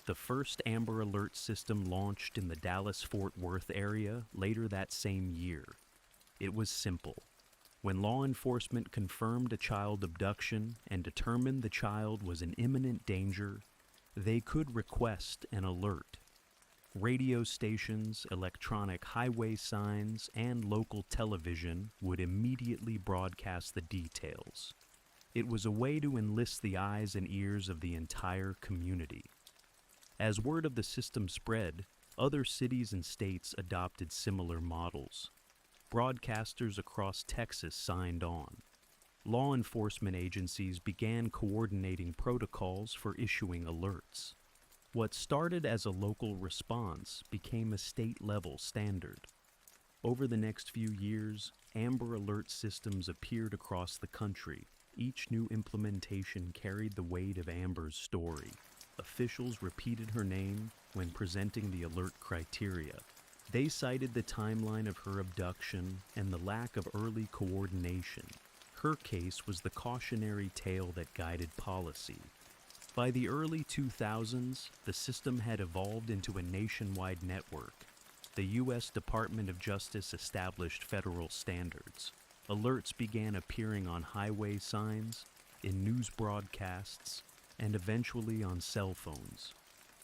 The first Amber Alert system launched in the Dallas-Fort Worth area later that same year. It was simple. When law enforcement confirmed a child abduction and determined the child was in imminent danger, they could request an alert. Radio stations, electronic highway signs, and local television would immediately broadcast the details. It was a way to enlist the eyes and ears of the entire community. As word of the system spread, other cities and states adopted similar models. Broadcasters across Texas signed on. Law enforcement agencies began coordinating protocols for issuing alerts. What started as a local response became a state-level standard. Over the next few years, Amber Alert systems appeared across the country. Each new implementation carried the weight of Amber's story. Officials repeated her name when presenting the alert criteria. They cited the timeline of her abduction and the lack of early coordination. Her case was the cautionary tale that guided policy. By the early 2000s, the system had evolved into a nationwide network. The U.S. Department of Justice established federal standards. Alerts began appearing on highway signs, in news broadcasts, and eventually on cell phones.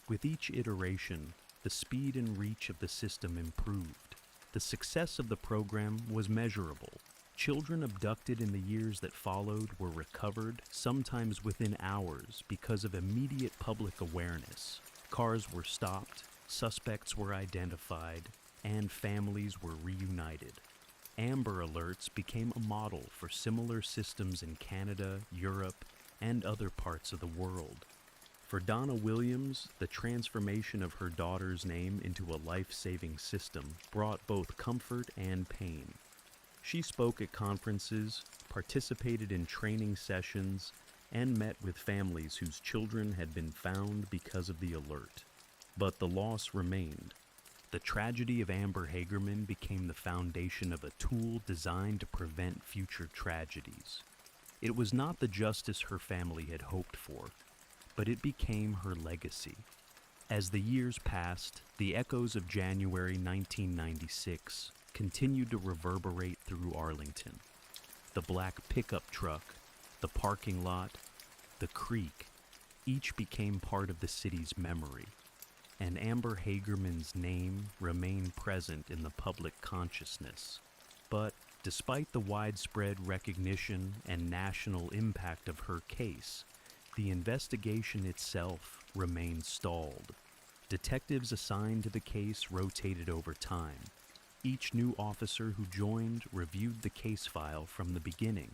With each iteration, the speed and reach of the system improved. The success of the program was measurable. Children abducted in the years that followed were recovered, sometimes within hours, because of immediate public awareness. Cars were stopped, suspects were identified, and families were reunited. Amber Alerts became a model for similar systems in Canada, Europe, and other parts of the world. For Donna Williams, the transformation of her daughter's name into a life-saving system brought both comfort and pain. She spoke at conferences, participated in training sessions, and met with families whose children had been found because of the alert. But the loss remained. The tragedy of Amber Hagerman became the foundation of a tool designed to prevent future tragedies. It was not the justice her family had hoped for, but it became her legacy. As the years passed, the echoes of January 1996 continued to reverberate through Arlington. The black pickup truck, the parking lot, the creek, each became part of the city's memory, and Amber Hagerman's name remained present in the public consciousness. But despite the widespread recognition and national impact of her case, the investigation itself remained stalled. Detectives assigned to the case rotated over time. Each new officer who joined reviewed the case file from the beginning.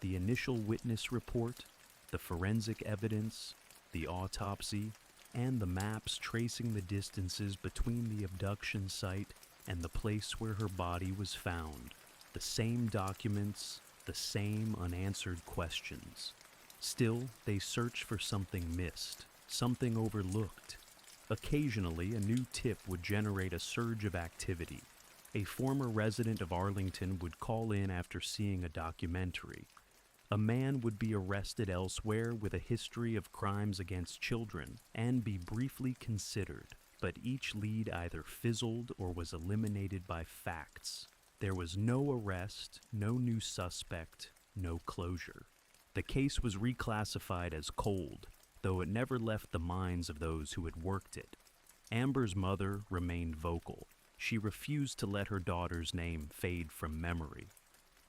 The initial witness report, the forensic evidence, the autopsy, and the maps tracing the distances between the abduction site and the place where her body was found. The same documents, the same unanswered questions. Still, they searched for something missed, something overlooked. Occasionally, a new tip would generate a surge of activity. A former resident of Arlington would call in after seeing a documentary. A man would be arrested elsewhere with a history of crimes against children and be briefly considered, but each lead either fizzled or was eliminated by facts. There was no arrest, no new suspect, no closure. The case was reclassified as cold, though it never left the minds of those who had worked it. Amber's mother remained vocal. She refused to let her daughter's name fade from memory.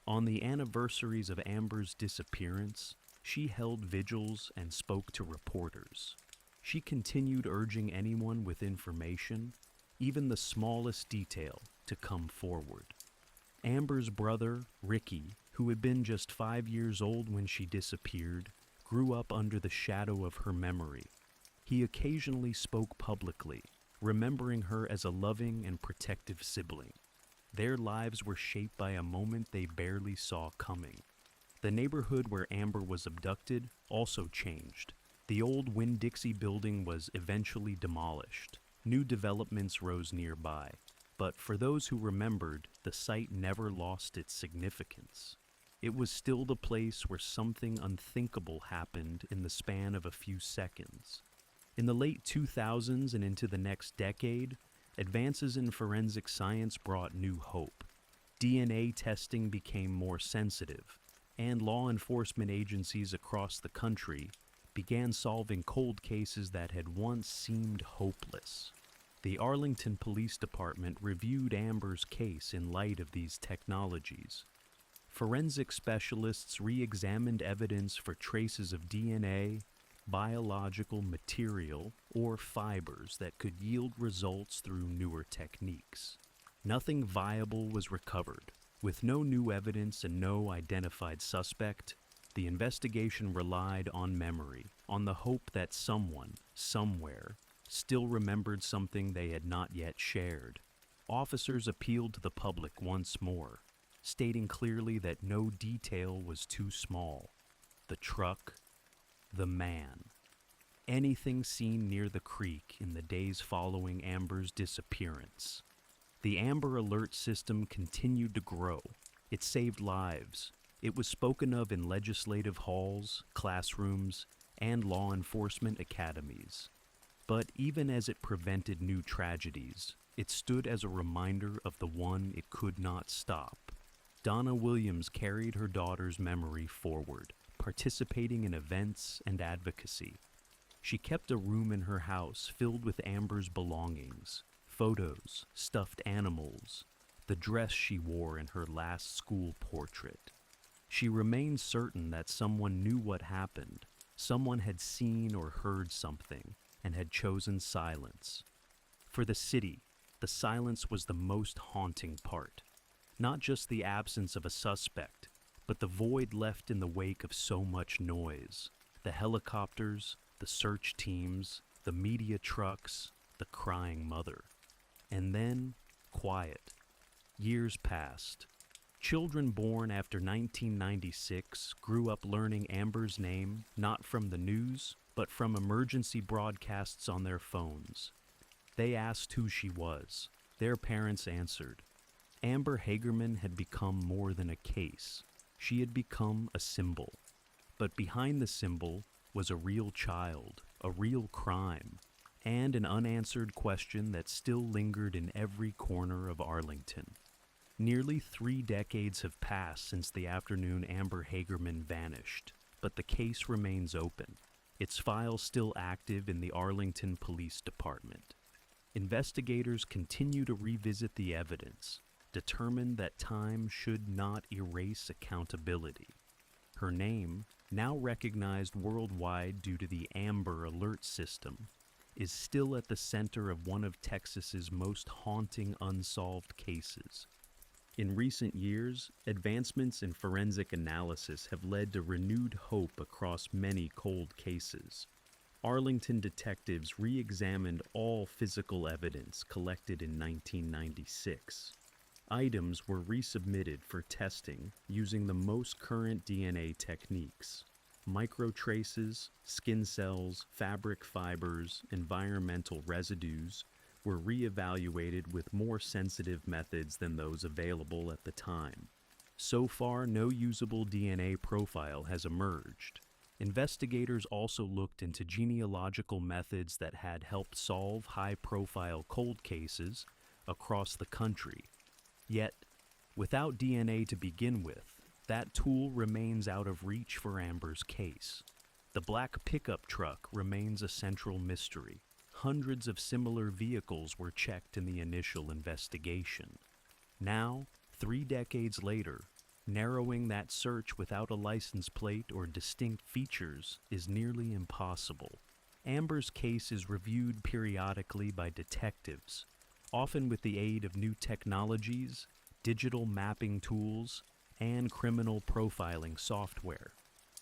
On the anniversaries of Amber's disappearance, she held vigils and spoke to reporters. She continued urging anyone with information, even the smallest detail, to come forward. Amber's brother, Ricky, who had been just 5 years old when she disappeared, grew up under the shadow of her memory. He occasionally spoke publicly, remembering her as a loving and protective sibling. Their lives were shaped by a moment they barely saw coming. The neighborhood where Amber was abducted also changed. The old Winn-Dixie building was eventually demolished. New developments rose nearby. But for those who remembered, the site never lost its significance. It was still the place where something unthinkable happened in the span of a few seconds. In the late 2000s and into the next decade, advances in forensic science brought new hope. DNA testing became more sensitive, and law enforcement agencies across the country began solving cold cases that had once seemed hopeless. The Arlington Police Department reviewed Amber's case in light of these technologies. Forensic specialists re-examined evidence for traces of DNA, biological material, or fibers that could yield results through newer techniques. Nothing viable was recovered. With no new evidence and no identified suspect, the investigation relied on memory, on the hope that someone, somewhere, still remembered something they had not yet shared. Officers appealed to the public once more, stating clearly that no detail was too small. The truck, the man. Anything seen near the creek in the days following Amber's disappearance. The Amber Alert system continued to grow. It saved lives. It was spoken of in legislative halls, classrooms, and law enforcement academies. But even as it prevented new tragedies, it stood as a reminder of the one it could not stop. Donna Williams carried her daughter's memory forward, participating in events and advocacy. She kept a room in her house filled with Amber's belongings, photos, stuffed animals, the dress she wore in her last school portrait. She remained certain that someone knew what happened, someone had seen or heard something, and had chosen silence. For the city, the silence was the most haunting part. Not just the absence of a suspect, but the void left in the wake of so much noise. The helicopters, the search teams, the media trucks, the crying mother. And then, quiet. Years passed. Children born after 1996 grew up learning Amber's name not from the news, but from emergency broadcasts on their phones. They asked who she was. Their parents answered. Amber Hagerman had become more than a case. She had become a symbol. But behind the symbol was a real child, a real crime, and an unanswered question that still lingered in every corner of Arlington. Nearly 3 decades have passed since the afternoon Amber Hagerman vanished, but the case remains open, its file still active in the Arlington Police Department. Investigators continue to revisit the evidence, determined that time should not erase accountability. Her name, now recognized worldwide due to the Amber Alert system, is still at the center of one of Texas's most haunting unsolved cases. In recent years, advancements in forensic analysis have led to renewed hope across many cold cases. Arlington detectives re-examined all physical evidence collected in 1996. Items were resubmitted for testing using the most current DNA techniques. Microtraces, skin cells, fabric fibers, environmental residues were re-evaluated with more sensitive methods than those available at the time. So far, no usable DNA profile has emerged. Investigators also looked into genealogical methods that had helped solve high-profile cold cases across the country. Yet, without DNA to begin with, that tool remains out of reach for Amber's case. The black pickup truck remains a central mystery. Hundreds of similar vehicles were checked in the initial investigation. Now, 3 decades later, narrowing that search without a license plate or distinct features is nearly impossible. Amber's case is reviewed periodically by detectives, often with the aid of new technologies, digital mapping tools, and criminal profiling software.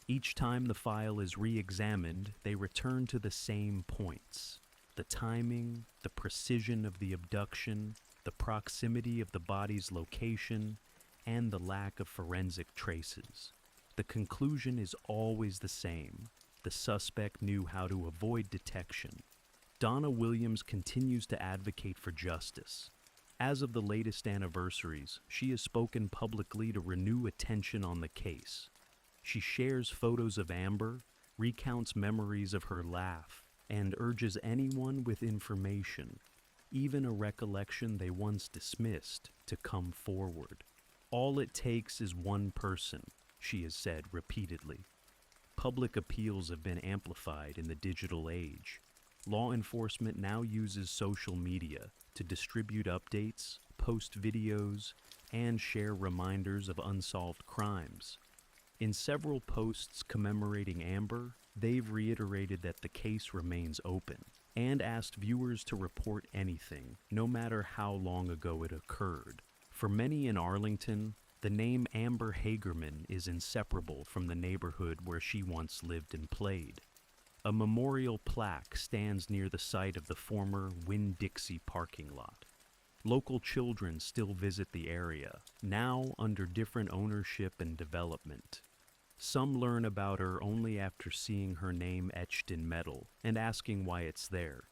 Each time the file is re-examined, they return to the same points: the timing, the precision of the abduction, the proximity of the body's location, and the lack of forensic traces. The conclusion is always the same: the suspect knew how to avoid detection. Donna Williams continues to advocate for justice. As of the latest anniversaries, she has spoken publicly to renew attention on the case. She shares photos of Amber, recounts memories of her laugh, and urges anyone with information, even a recollection they once dismissed, to come forward. All it takes is one person, she has said repeatedly. Public appeals have been amplified in the digital age. Law enforcement now uses social media to distribute updates, post videos, and share reminders of unsolved crimes. In several posts commemorating Amber, they've reiterated that the case remains open and asked viewers to report anything, no matter how long ago it occurred. For many in Arlington, the name Amber Hagerman is inseparable from the neighborhood where she once lived and played. A memorial plaque stands near the site of the former Winn-Dixie parking lot. Local children still visit the area, now under different ownership and development. Some learn about her only after seeing her name etched in metal and asking why it's there.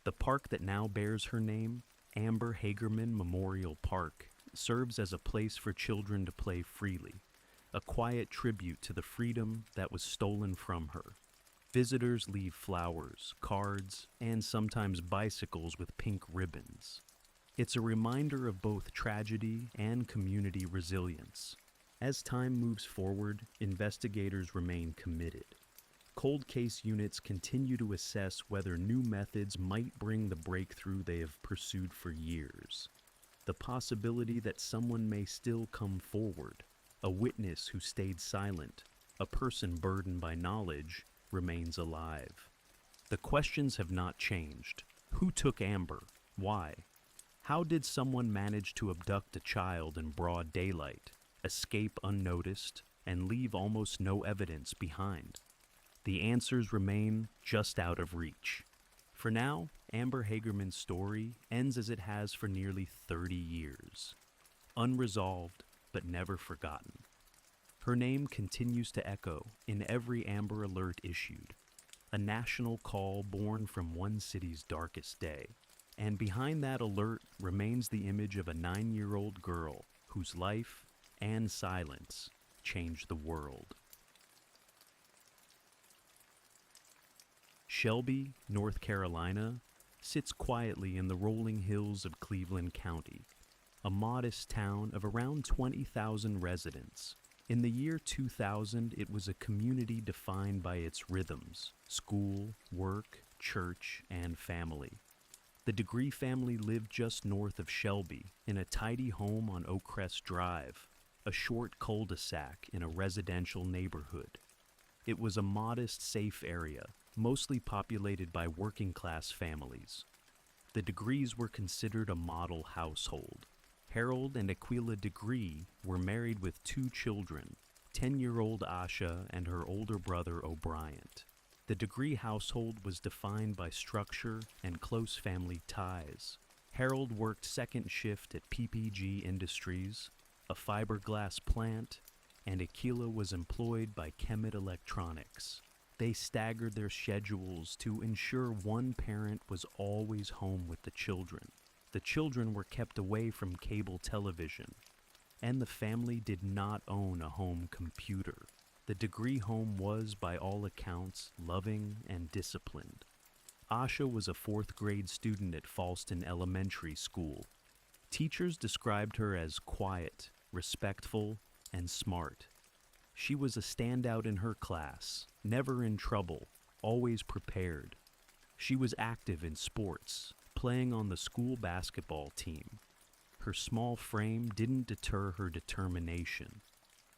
The park that now bears her name, Amber Hagerman Memorial Park, serves as a place for children to play freely, a quiet tribute to the freedom that was stolen from her. Visitors leave flowers, cards, and sometimes bicycles with pink ribbons. It's a reminder of both tragedy and community resilience. As time moves forward, investigators remain committed. Cold case units continue to assess whether new methods might bring the breakthrough they have pursued for years. The possibility that someone may still come forward, a witness who stayed silent, a person burdened by knowledge, remains alive. The questions have not changed. Who took Amber? Why? How did someone manage to abduct a child in broad daylight, escape unnoticed, and leave almost no evidence behind? The answers remain just out of reach. For now, Amber Hagerman's story ends as it has for nearly 30 years. Unresolved, but never forgotten. Her name continues to echo in every Amber Alert issued, a national call born from one city's darkest day. And behind that alert remains the image of a 9-year-old girl whose life and silence change the world. Shelby, North Carolina, sits quietly in the rolling hills of Cleveland County, a modest town of around 20,000 residents. In the year 2000, it was a community defined by its rhythms: school, work, church, and family. The Degree family lived just north of Shelby, in a tidy home on Oakcrest Drive, a short cul-de-sac in a residential neighborhood. It was a modest, safe area, mostly populated by working-class families. The Degrees were considered a model household. Harold and Aquila Degree were married with 2 children, 10-year-old Asha and her older brother O'Brien. The Degree household was defined by structure and close family ties. Harold worked second shift at PPG Industries, a fiberglass plant, and Aquila was employed by Kemet Electronics. They staggered their schedules to ensure one parent was always home with the children. The children were kept away from cable television, and the family did not own a home computer. The Degree home was, by all accounts, loving and disciplined. Asha was a 4th grade student at Fallston Elementary School. Teachers described her as quiet, respectful, and smart. She was a standout in her class, never in trouble, always prepared. She was active in sports, playing on the school basketball team. Her small frame didn't deter her determination.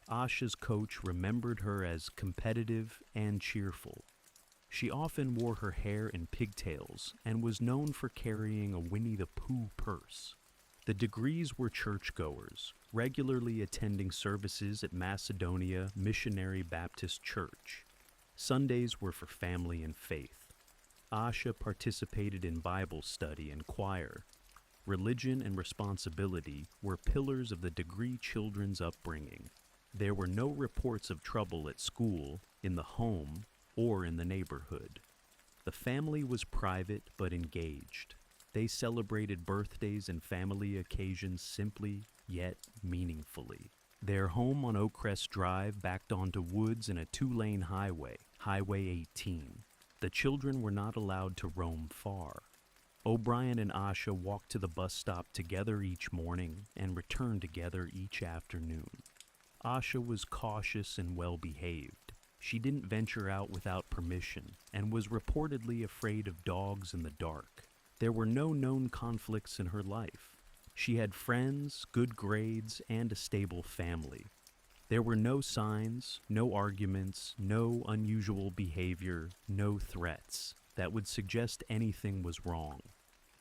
Asha's coach remembered her as competitive and cheerful. She often wore her hair in pigtails and was known for carrying a Winnie the Pooh purse. The Degrees were churchgoers, regularly attending services at Macedonia Missionary Baptist Church. Sundays were for family and faith. Asha participated in Bible study and choir. Religion and responsibility were pillars of the Degree children's upbringing. There were no reports of trouble at school, in the home, or in the neighborhood. The family was private but engaged. They celebrated birthdays and family occasions simply, yet meaningfully. Their home on Oakcrest Drive backed onto woods and a 2-lane highway, Highway 18. The children were not allowed to roam far. O'Brien and Asha walked to the bus stop together each morning and returned together each afternoon. Asha was cautious and well-behaved. She didn't venture out without permission and was reportedly afraid of dogs in the dark. There were no known conflicts in her life. She had friends, good grades, and a stable family. There were no signs, no arguments, no unusual behavior, no threats that would suggest anything was wrong.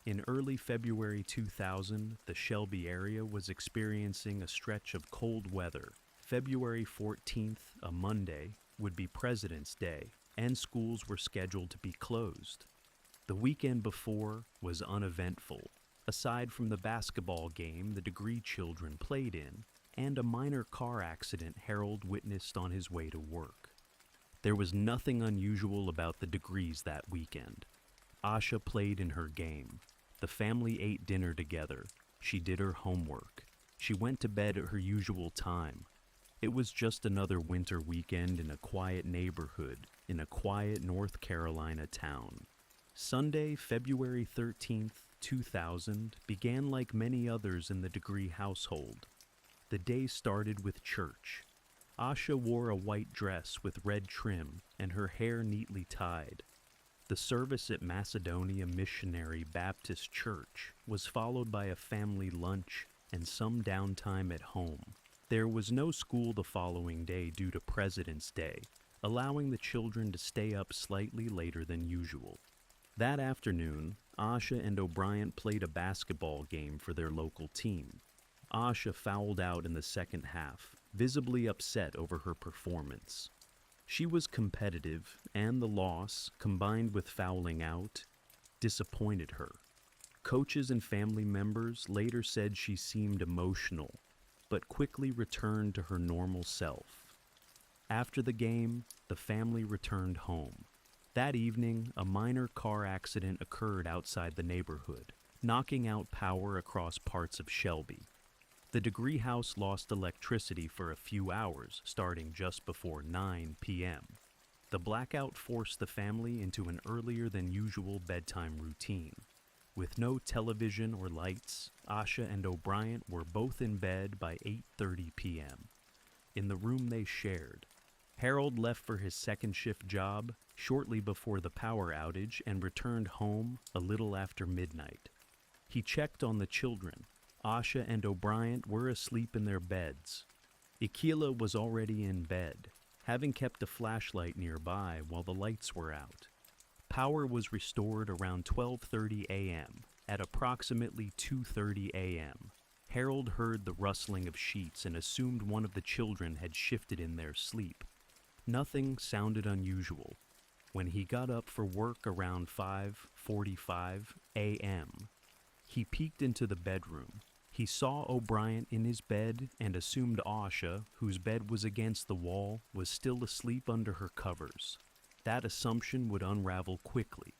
In early February 2000, the Shelby area was experiencing a stretch of cold weather. February 14th, a Monday, would be President's Day, and schools were scheduled to be closed. The weekend before was uneventful, aside from the basketball game the Degree children played in, and a minor car accident Harold witnessed on his way to work. There was nothing unusual about the Degrees that weekend. Asha played in her game. The family ate dinner together. She did her homework. She went to bed at her usual time. It was just another winter weekend in a quiet neighborhood, in a quiet North Carolina town. Sunday, February 13th, 2000, began like many others in the Degree household. The day started with church. Asha wore a white dress with red trim and her hair neatly tied. The service at Macedonia Missionary Baptist Church was followed by a family lunch and some downtime at home. There was no school the following day due to President's Day, allowing the children to stay up slightly later than usual. That afternoon, Asha and O'Brien played a basketball game for their local team. Asha fouled out in the second half, visibly upset over her performance. She was competitive, and the loss, combined with fouling out, disappointed her. Coaches and family members later said she seemed emotional, but quickly returned to her normal self. After the game, the family returned home. That evening, a minor car accident occurred outside the neighborhood, knocking out power across parts of Shelby. The Degree house lost electricity for a few hours, starting just before 9 p.m. The blackout forced the family into an earlier than usual bedtime routine. With no television or lights, Asha and O'Brien were both in bed by 8:30 p.m. in the room they shared. Harold left for his second shift job shortly before the power outage and returned home a little after midnight. He checked on the children. Asha and O'Brien were asleep in their beds. Ikila was already in bed, having kept a flashlight nearby while the lights were out. Power was restored around 12:30 a.m. At approximately 2:30 a.m., Harold heard the rustling of sheets and assumed one of the children had shifted in their sleep. Nothing sounded unusual. When he got up for work around 5:45 a.m., he peeked into the bedroom. He saw O'Brien in his bed and assumed Asha, whose bed was against the wall, was still asleep under her covers. That assumption would unravel quickly.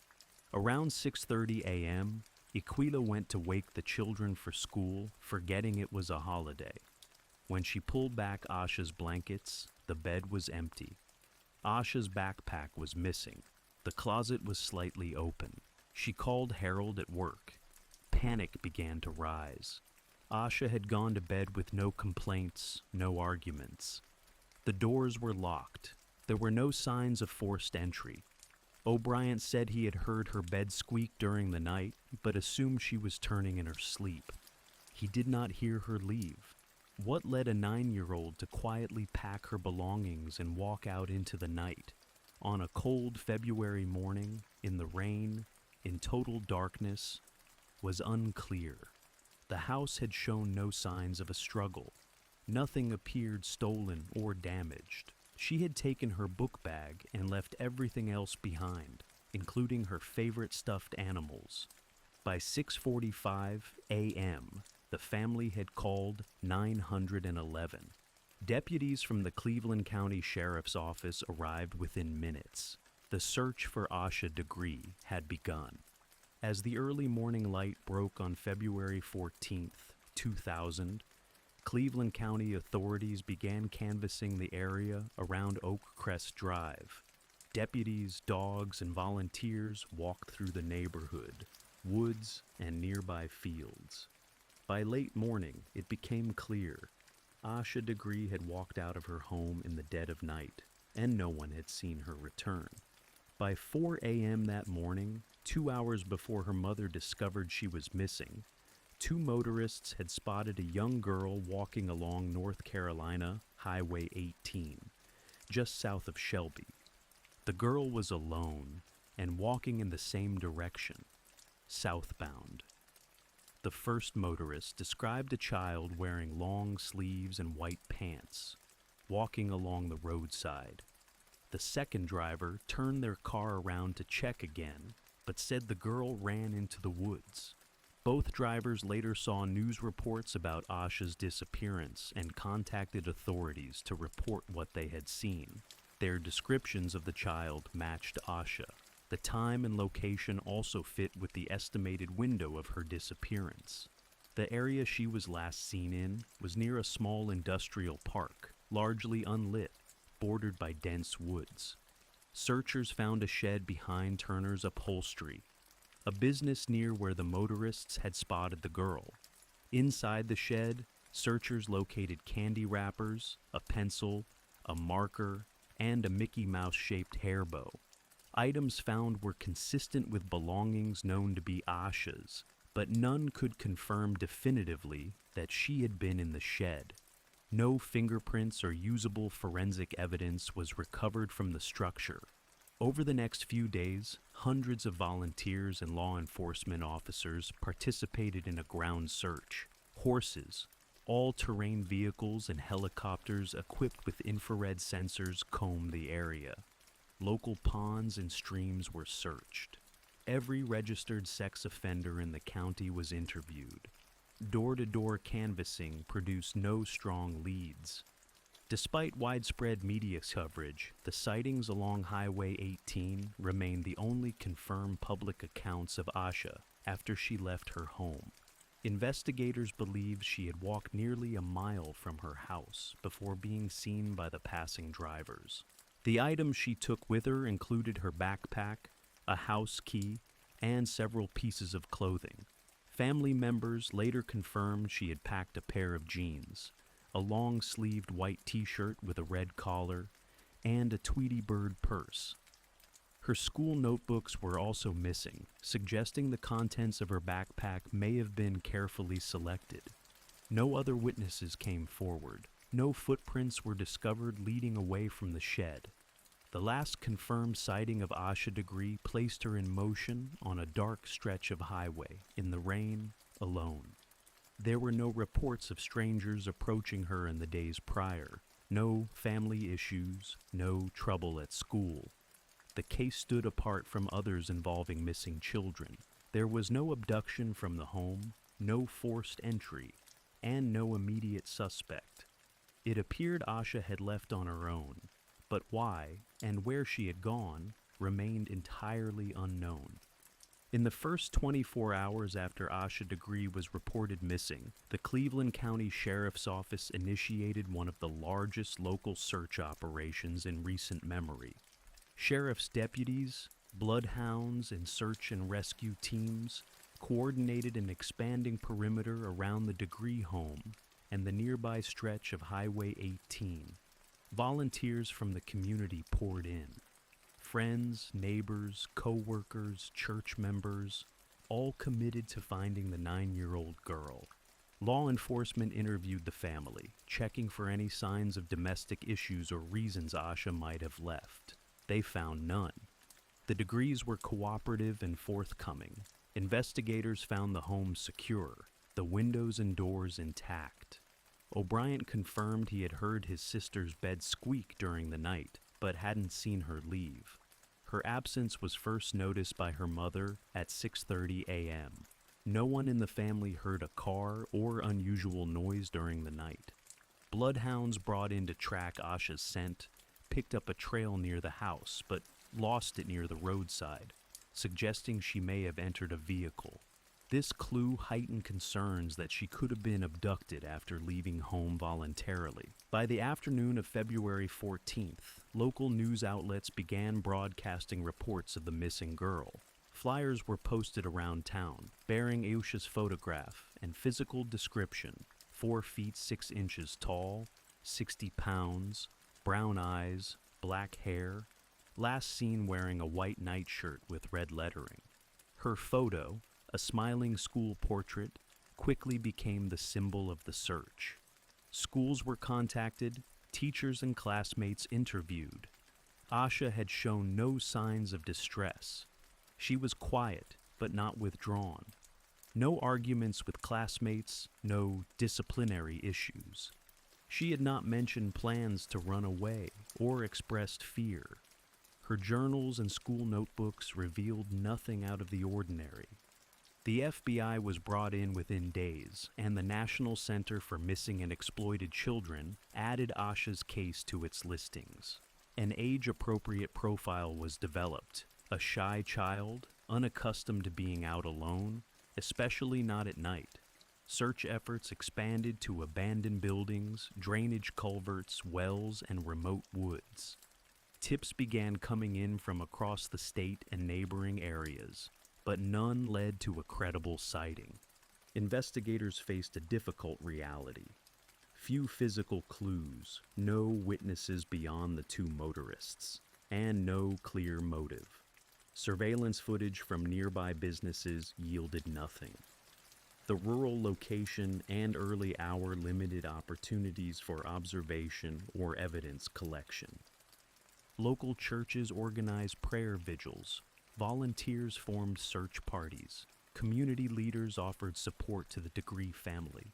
Around 6:30 a.m., Iquila went to wake the children for school, forgetting it was a holiday. When she pulled back Asha's blankets, the bed was empty. Asha's backpack was missing. The closet was slightly open. She called Harold at work. Panic began to rise. Asha had gone to bed with no complaints, no arguments. The doors were locked. There were no signs of forced entry. O'Brien said he had heard her bed squeak during the night, but assumed she was turning in her sleep. He did not hear her leave. What led a 9-year-old to quietly pack her belongings and walk out into the night? On a cold February morning, in the rain, in total darkness, was unclear. The house had shown no signs of a struggle. Nothing appeared stolen or damaged. She had taken her book bag and left everything else behind, including her favorite stuffed animals. By 6:45 a.m., the family had called 911. Deputies from the Cleveland County Sheriff's Office arrived within minutes. The search for Asha Degree had begun. As the early morning light broke on February 14, 2000, Cleveland County authorities began canvassing the area around Oak Crest Drive. Deputies, dogs, and volunteers walked through the neighborhood, woods, and nearby fields. By late morning, it became clear Asha Degree had walked out of her home in the dead of night, and no one had seen her return. By 4 a.m. that morning, 2 hours before her mother discovered she was missing, 2 motorists had spotted a young girl walking along North Carolina Highway 18, just south of Shelby. The girl was alone and walking in the same direction, southbound. The first motorist described a child wearing long sleeves and white pants, walking along the roadside. The second driver turned their car around to check again, but said the girl ran into the woods. Both drivers later saw news reports about Asha's disappearance and contacted authorities to report what they had seen. Their descriptions of the child matched Asha. The time and location also fit with the estimated window of her disappearance. The area she was last seen in was near a small industrial park, largely unlit, bordered by dense woods. Searchers found a shed behind Turner's Upholstery, a business near where the motorists had spotted the girl. Inside the shed, searchers located candy wrappers, a pencil, a marker, and a Mickey Mouse-shaped hair bow. Items found were consistent with belongings known to be Asha's, but none could confirm definitively that she had been in the shed. No fingerprints or usable forensic evidence was recovered from the structure. Over the next few days, hundreds of volunteers and law enforcement officers participated in a ground search. Horses, all-terrain vehicles, and helicopters equipped with infrared sensors combed the area. Local ponds and streams were searched. Every registered sex offender in the county was interviewed. Door-to-door canvassing produced no strong leads. Despite widespread media coverage, the sightings along Highway 18 remained the only confirmed public accounts of Asha after she left her home. Investigators believe she had walked nearly a mile from her house before being seen by the passing drivers. The items she took with her included her backpack, a house key, and several pieces of clothing. Family members later confirmed she had packed a pair of jeans, a long-sleeved white t-shirt with a red collar, and a Tweety Bird purse. Her school notebooks were also missing, suggesting the contents of her backpack may have been carefully selected. No other witnesses came forward. No footprints were discovered leading away from the shed. The last confirmed sighting of Asha Degree placed her in motion on a dark stretch of highway, in the rain, alone. There were no reports of strangers approaching her in the days prior, no family issues, no trouble at school. The case stood apart from others involving missing children. There was no abduction from the home, no forced entry, and no immediate suspect. It appeared Asha had left on her own, but why and where she had gone remained entirely unknown. In the first 24 hours after Asha Degree was reported missing, the Cleveland County Sheriff's Office initiated one of the largest local search operations in recent memory. Sheriff's deputies, bloodhounds, and search and rescue teams coordinated an expanding perimeter around the Degree home and the nearby stretch of Highway 18. Volunteers from the community poured in. Friends, neighbors, co-workers, church members, all committed to finding the 9-year-old girl. Law enforcement interviewed the family, checking for any signs of domestic issues or reasons Asha might have left. They found none. The Degrees were cooperative and forthcoming. Investigators found the home secure, the windows and doors intact. O'Brien confirmed he had heard his sister's bed squeak during the night, but hadn't seen her leave. Her absence was first noticed by her mother at 6:30 a.m. No one in the family heard a car or unusual noise during the night. Bloodhounds brought in to track Asha's scent picked up a trail near the house, but lost it near the roadside, suggesting she may have entered a vehicle. This clue heightened concerns that she could have been abducted after leaving home voluntarily. By the afternoon of February 14th, local news outlets began broadcasting reports of the missing girl. Flyers were posted around town, bearing Asha's photograph and physical description: 4 feet 6 inches tall, 60 pounds, brown eyes, black hair, last seen wearing a white nightshirt with red lettering. Her photo, a smiling school portrait, quickly became the symbol of the search. Schools were contacted, teachers and classmates interviewed. Asha had shown no signs of distress. She was quiet, but not withdrawn. No arguments with classmates, no disciplinary issues. She had not mentioned plans to run away or expressed fear. Her journals and school notebooks revealed nothing out of the ordinary. The FBI was brought in within days, and the National Center for Missing and Exploited Children added Asha's case to its listings. An age-appropriate profile was developed: a shy child, unaccustomed to being out alone, especially not at night. Search efforts expanded to abandoned buildings, drainage culverts, wells, and remote woods. Tips began coming in from across the state and neighboring areas, but none led to a credible sighting. Investigators faced a difficult reality. Few physical clues, no witnesses beyond the 2 motorists, and no clear motive. Surveillance footage from nearby businesses yielded nothing. The rural location and early hour limited opportunities for observation or evidence collection. Local churches organized prayer vigils. Volunteers formed search parties. Community leaders offered support to the Degree family.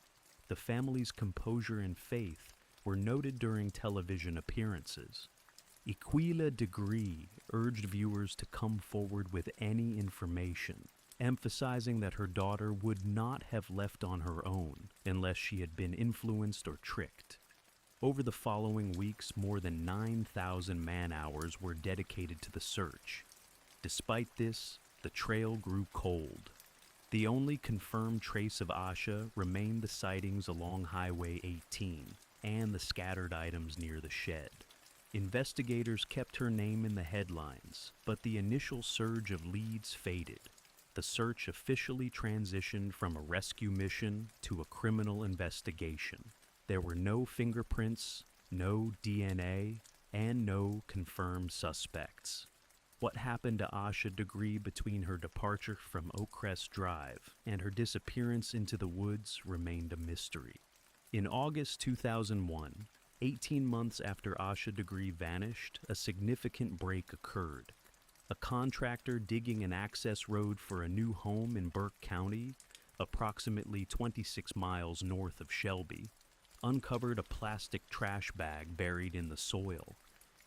The family's composure and faith were noted during television appearances. Aquila Degree urged viewers to come forward with any information, emphasizing that her daughter would not have left on her own unless she had been influenced or tricked. Over the following weeks, more than 9,000 man-hours were dedicated to the search. Despite this, the trail grew cold. The only confirmed trace of Asha remained the sightings along Highway 18 and the scattered items near the shed. Investigators kept her name in the headlines, but the initial surge of leads faded. The search officially transitioned from a rescue mission to a criminal investigation. There were no fingerprints, no DNA, and no confirmed suspects. What happened to Asha Degree between her departure from Oakcrest Drive and her disappearance into the woods remained a mystery. In August 2001, 18 months after Asha Degree vanished, a significant break occurred. A contractor digging an access road for a new home in Burke County, approximately 26 miles north of Shelby, uncovered a plastic trash bag buried in the soil.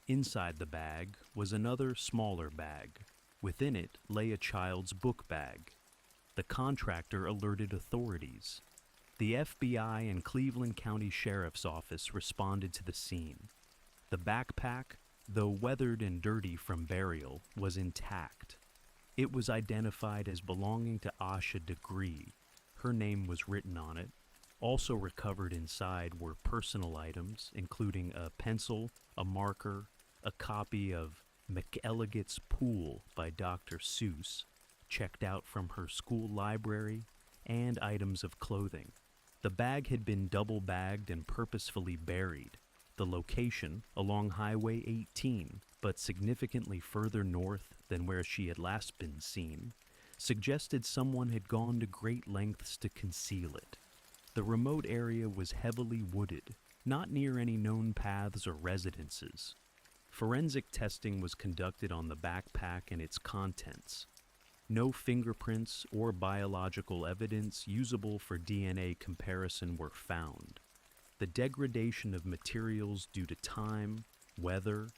Inside the bag was another smaller bag. Within it lay a child's book bag. The contractor alerted authorities. The FBI and Cleveland County Sheriff's Office responded to the scene. The backpack, though weathered and dirty from burial, was intact. It was identified as belonging to Asha Degree. Her name was written on it. Also recovered inside were personal items, including a pencil, a marker, a copy of McElligot's Pool by Dr. Seuss, checked out from her school library, and items of clothing. The bag had been double-bagged and purposefully buried. The location, along Highway 18, but significantly further north than where she had last been seen, suggested someone had gone to great lengths to conceal it. The remote area was heavily wooded, not near any known paths or residences. Forensic testing was conducted on the backpack and its contents. No fingerprints or biological evidence usable for DNA comparison were found. The degradation of materials due to time, weather,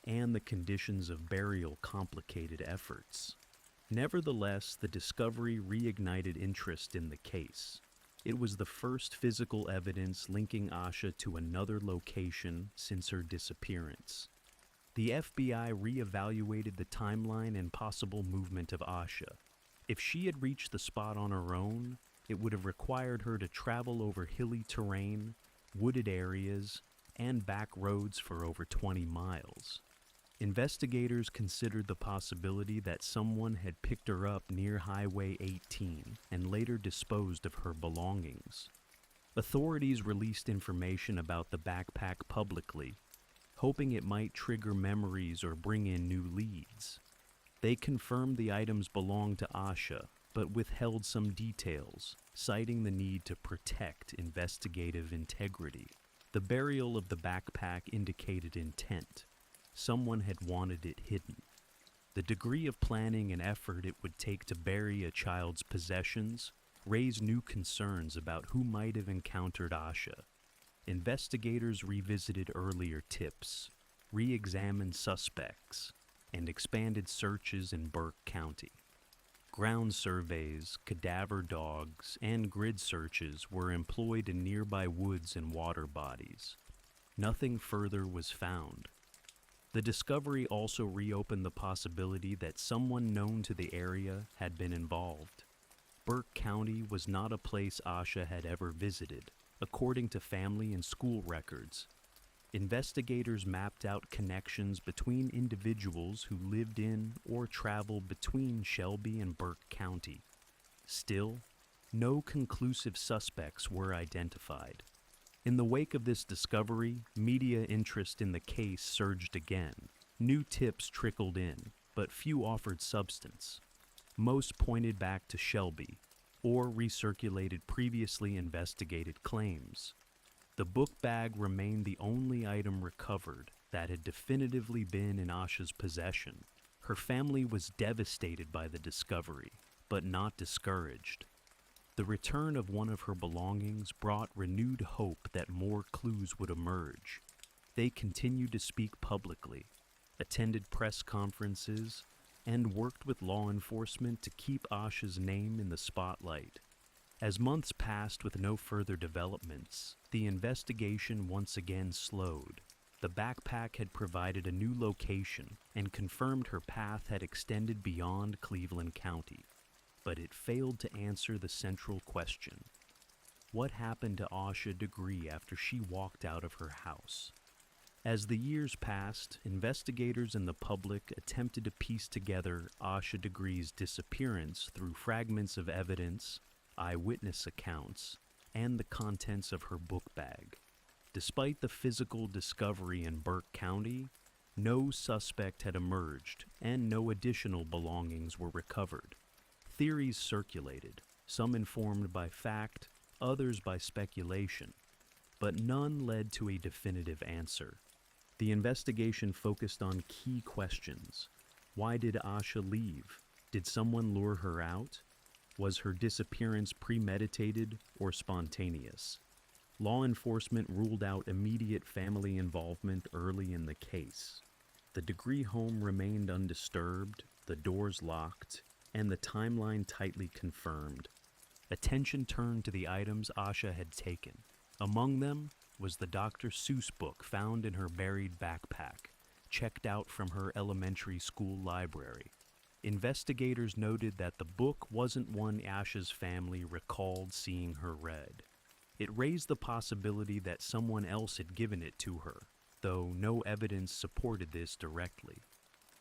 and the conditions of burial complicated efforts. Nevertheless, the discovery reignited interest in the case. It was the first physical evidence linking Asha to another location since her disappearance. The FBI reevaluated the timeline and possible movement of Asha. If she had reached the spot on her own, it would have required her to travel over hilly terrain, wooded areas, and back roads for over 20 miles. Investigators considered the possibility that someone had picked her up near Highway 18 and later disposed of her belongings. Authorities released information about the backpack publicly, hoping it might trigger memories or bring in new leads. They confirmed the items belonged to Asha, but withheld some details, citing the need to protect investigative integrity. The burial of the backpack indicated intent. Someone had wanted it hidden. The degree of planning and effort it would take to bury a child's possessions raised new concerns about who might have encountered Asha. Investigators revisited earlier tips, re-examined suspects, and expanded searches in Burke County. Ground surveys, cadaver dogs, and grid searches were employed in nearby woods and water bodies. Nothing further was found. The discovery also reopened the possibility that someone known to the area had been involved. Burke County was not a place Asha had ever visited, according to family and school records. Investigators mapped out connections between individuals who lived in or traveled between Shelby and Burke County. Still, no conclusive suspects were identified. In the wake of this discovery, media interest in the case surged again. New tips trickled in, but few offered substance. Most pointed back to Shelby, or recirculated previously investigated claims. The book bag remained the only item recovered that had definitively been in Asha's possession. Her family was devastated by the discovery, but not discouraged. The return of one of her belongings brought renewed hope that more clues would emerge. They continued to speak publicly, attended press conferences, and worked with law enforcement to keep Asha's name in the spotlight. As months passed with no further developments, the investigation once again slowed. The backpack had provided a new location and confirmed her path had extended beyond Cleveland County. but it failed to answer the central question. What happened to Asha Degree after she walked out of her house? As the years passed, investigators and the public attempted to piece together Asha Degree's disappearance through fragments of evidence, eyewitness accounts, and the contents of her book bag. Despite the physical discovery in Burke County, no suspect had emerged and no additional belongings were recovered. Theories circulated, some informed by fact, others by speculation, but none led to a definitive answer. The investigation focused on key questions. Why did Asha leave? Did someone lure her out? Was her disappearance premeditated or spontaneous? Law enforcement ruled out immediate family involvement early in the case. The Degree home remained undisturbed, the doors locked, and the timeline tightly confirmed. Attention turned to the items Asha had taken. Among them was the Dr. Seuss book found in her buried backpack, checked out from her elementary school library. Investigators noted that the book wasn't one Asha's family recalled seeing her read. It raised the possibility that someone else had given it to her, though no evidence supported this directly.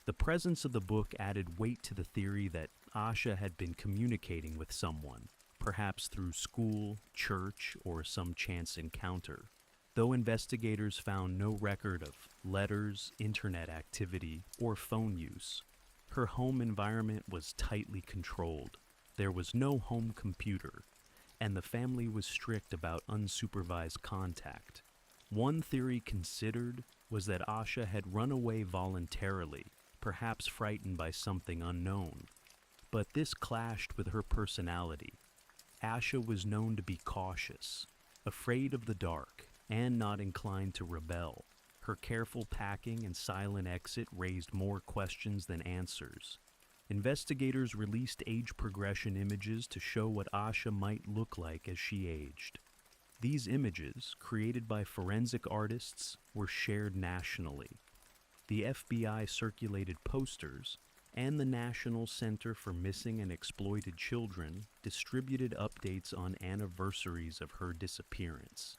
The presence of the book added weight to the theory that Asha had been communicating with someone, perhaps through school, church, or some chance encounter. Though investigators found no record of letters, internet activity, or phone use, her home environment was tightly controlled. There was no home computer, and the family was strict about unsupervised contact. One theory considered was that Asha had run away voluntarily, perhaps frightened by something unknown. But this clashed with her personality. Asha was known to be cautious, afraid of the dark, and not inclined to rebel. Her careful packing and silent exit raised more questions than answers. Investigators released age progression images to show what Asha might look like as she aged. These images, created by forensic artists, were shared nationally. The FBI circulated posters, and the National Center for Missing and Exploited Children distributed updates on anniversaries of her disappearance.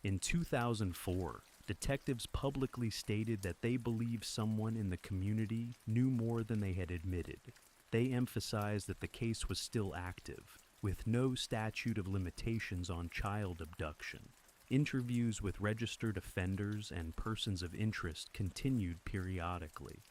In 2004, detectives publicly stated that they believed someone in the community knew more than they had admitted. They emphasized that the case was still active, with no statute of limitations on child abduction. Interviews with registered offenders and persons of interest continued periodically.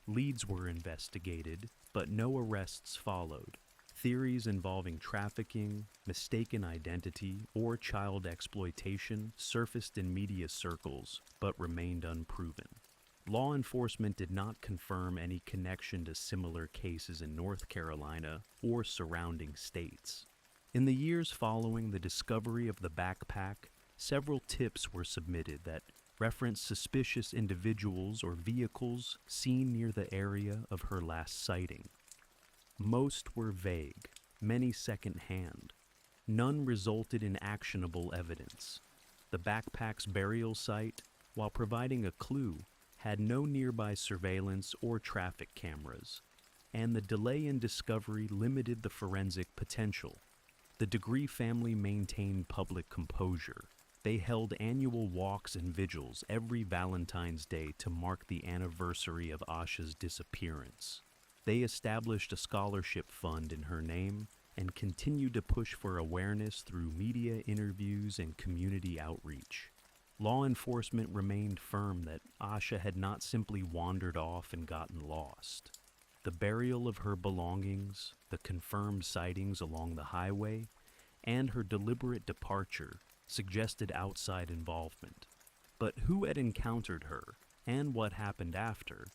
Leads were investigated, but no arrests followed. Theories involving trafficking, mistaken identity, or child exploitation surfaced in media circles, but remained unproven. Law enforcement did not confirm any connection to similar cases in North Carolina or surrounding states. In the years following the discovery of the backpack, several tips were submitted that referenced suspicious individuals or vehicles seen near the area of her last sighting. Most were vague, many second-hand. None resulted in actionable evidence. The backpack's burial site, while providing a clue, had no nearby surveillance or traffic cameras, and the delay in discovery limited the forensic potential. The Degree family maintained public composure. They held annual walks and vigils every Valentine's Day to mark the anniversary of Asha's disappearance. They established a scholarship fund in her name and continued to push for awareness through media interviews and community outreach. Law enforcement remained firm that Asha had not simply wandered off and gotten lost. The burial of her belongings, the confirmed sightings along the highway, and her deliberate departure suggested outside involvement. But who had encountered her, and what happened after,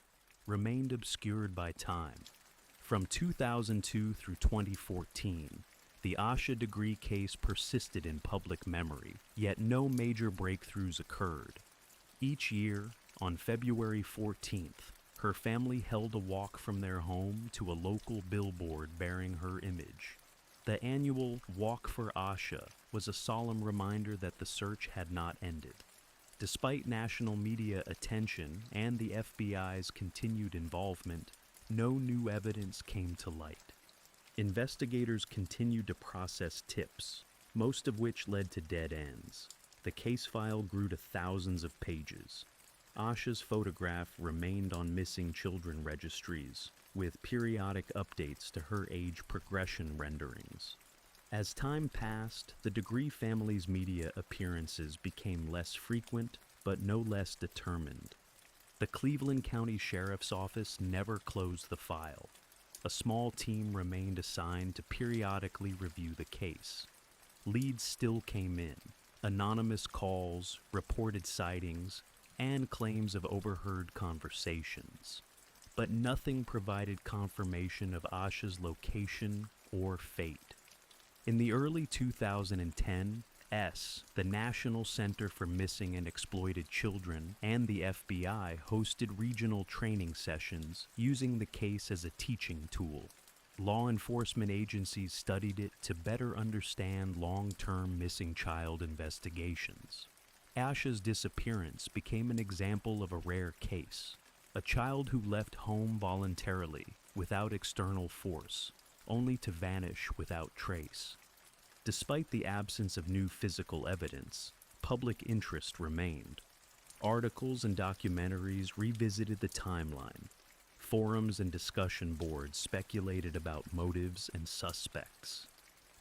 remained obscured by time. From 2002 through 2014, the Asha Degree case persisted in public memory, yet no major breakthroughs occurred. Each year, on February 14th, her family held a walk from their home to a local billboard bearing her image. The annual Walk for Asha was a solemn reminder that the search had not ended. Despite national media attention and the FBI's continued involvement, no new evidence came to light. Investigators continued to process tips, most of which led to dead ends. The case file grew to thousands of pages. Asha's photograph remained on missing children registries, with periodic updates to her age progression renderings. As time passed, the Degree family's media appearances became less frequent, but no less determined. The Cleveland County Sheriff's Office never closed the file. A small team remained assigned to periodically review the case. Leads still came in: anonymous calls, reported sightings, and claims of overheard conversations. But nothing provided confirmation of Asha's location or fate. In the early 2010s, the National Center for Missing and Exploited Children and the FBI hosted regional training sessions using the case as a teaching tool. Law enforcement agencies studied it to better understand long-term missing child investigations. Asha's disappearance became an example of a rare case, a child who left home voluntarily, without external force, only to vanish without trace. Despite the absence of new physical evidence, public interest remained. Articles and documentaries revisited the timeline. Forums and discussion boards speculated about motives and suspects.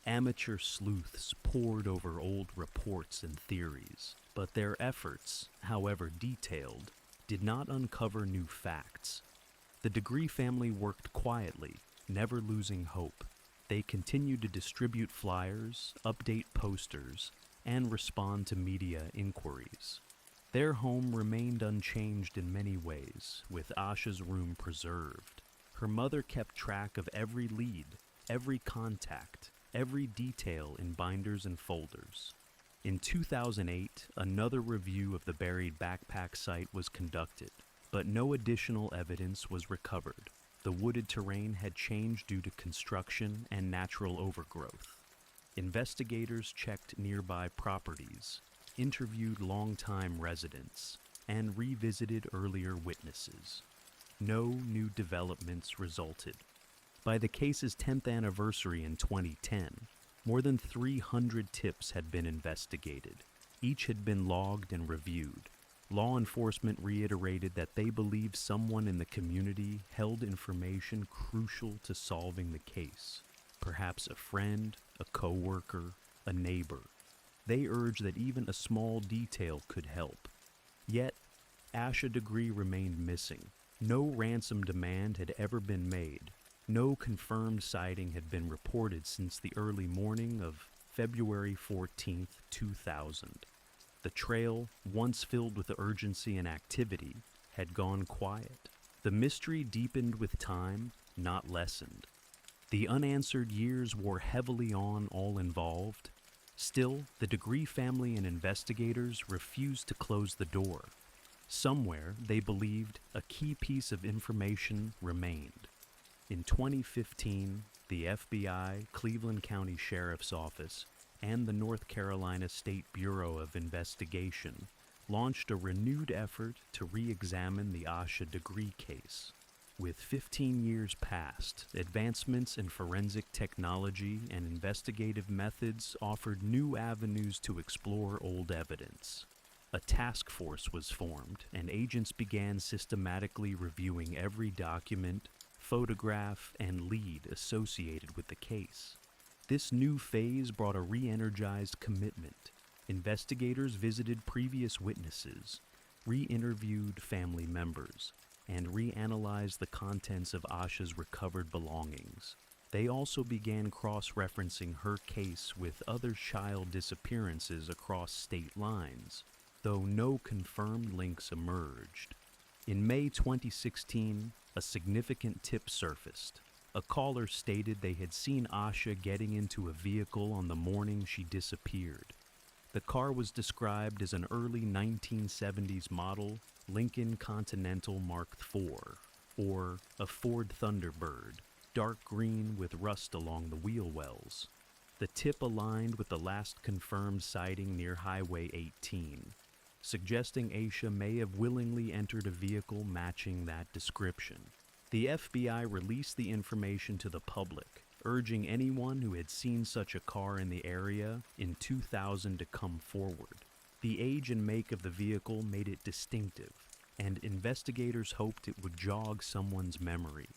Amateur sleuths pored over old reports and theories, but their efforts, however detailed, did not uncover new facts. The Degree family worked quietly, never losing hope. They continued to distribute flyers, update posters, and respond to media inquiries. Their home remained unchanged in many ways, with Asha's room preserved. Her mother kept track of every lead, every contact, every detail in binders and folders. In 2008, another review of the buried backpack site was conducted, but no additional evidence was recovered. The wooded terrain had changed due to construction and natural overgrowth. Investigators checked nearby properties, interviewed longtime residents, and revisited earlier witnesses. No new developments resulted. By the case's 10th anniversary in 2010, more than 300 tips had been investigated. Each had been logged and reviewed. Law enforcement reiterated that they believed someone in the community held information crucial to solving the case. Perhaps a friend, a coworker, a neighbor. They urged that even a small detail could help. Yet, Asha Degree remained missing. No ransom demand had ever been made. No confirmed sighting had been reported since the early morning of February 14, 2000. The trail, once filled with urgency and activity, had gone quiet. The mystery deepened with time, not lessened. The unanswered years wore heavily on all involved. Still, the Degree family and investigators refused to close the door. Somewhere, they believed, a key piece of information remained. In 2015, the FBI, Cleveland County Sheriff's Office, and the North Carolina State Bureau of Investigation launched a renewed effort to re-examine the Asha Degree case. With 15 years past, advancements in forensic technology and investigative methods offered new avenues to explore old evidence. A task force was formed, and agents began systematically reviewing every document, photograph, and lead associated with the case. This new phase brought a re-energized commitment. Investigators visited previous witnesses, re-interviewed family members, and reanalyzed the contents of Asha's recovered belongings. They also began cross-referencing her case with other child disappearances across state lines, though no confirmed links emerged. In May 2016, a significant tip surfaced. A caller stated they had seen Asha getting into a vehicle on the morning she disappeared. The car was described as an early 1970s model Lincoln Continental Mark IV, or a Ford Thunderbird, dark green with rust along the wheel wells. The tip aligned with the last confirmed sighting near Highway 18, suggesting Asha may have willingly entered a vehicle matching that description. The FBI released the information to the public, urging anyone who had seen such a car in the area in 2000 to come forward. The age and make of the vehicle made it distinctive, and investigators hoped it would jog someone's memory.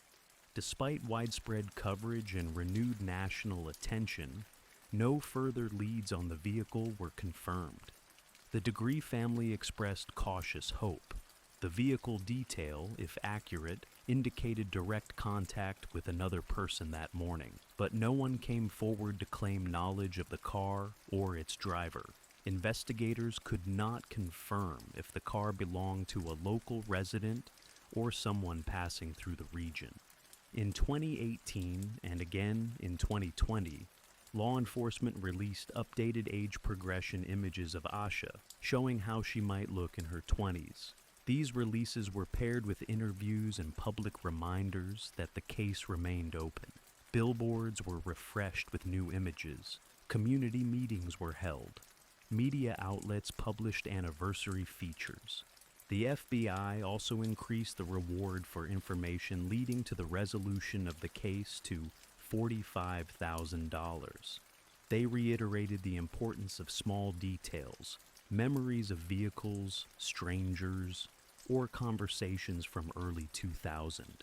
Despite widespread coverage and renewed national attention, no further leads on the vehicle were confirmed. The Degree family expressed cautious hope. The vehicle detail, if accurate, indicated direct contact with another person that morning, but no one came forward to claim knowledge of the car or its driver. Investigators could not confirm if the car belonged to a local resident or someone passing through the region. In 2018 and again in 2020, law enforcement released updated age progression images of Asha, showing how she might look in her 20s. These releases were paired with interviews and public reminders that the case remained open. Billboards were refreshed with new images. Community meetings were held. Media outlets published anniversary features. The FBI also increased the reward for information, leading to the resolution of the case to $45,000. They reiterated the importance of small details, memories of vehicles, strangers, or conversations from early 2000.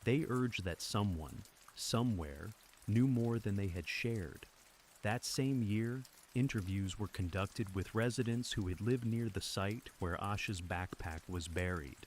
They urged that someone, somewhere, knew more than they had shared. That same year, interviews were conducted with residents who had lived near the site where Asha's backpack was buried.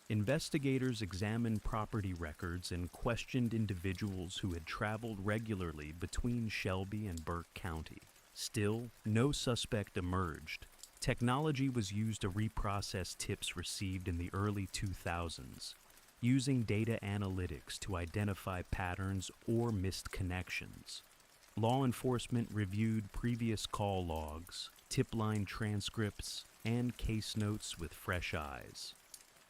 Investigators examined property records and questioned individuals who had traveled regularly between Shelby and Burke County. Still, no suspect emerged. Technology was used to reprocess tips received in the early 2000s, using data analytics to identify patterns or missed connections. Law enforcement reviewed previous call logs, tip line transcripts, and case notes with fresh eyes.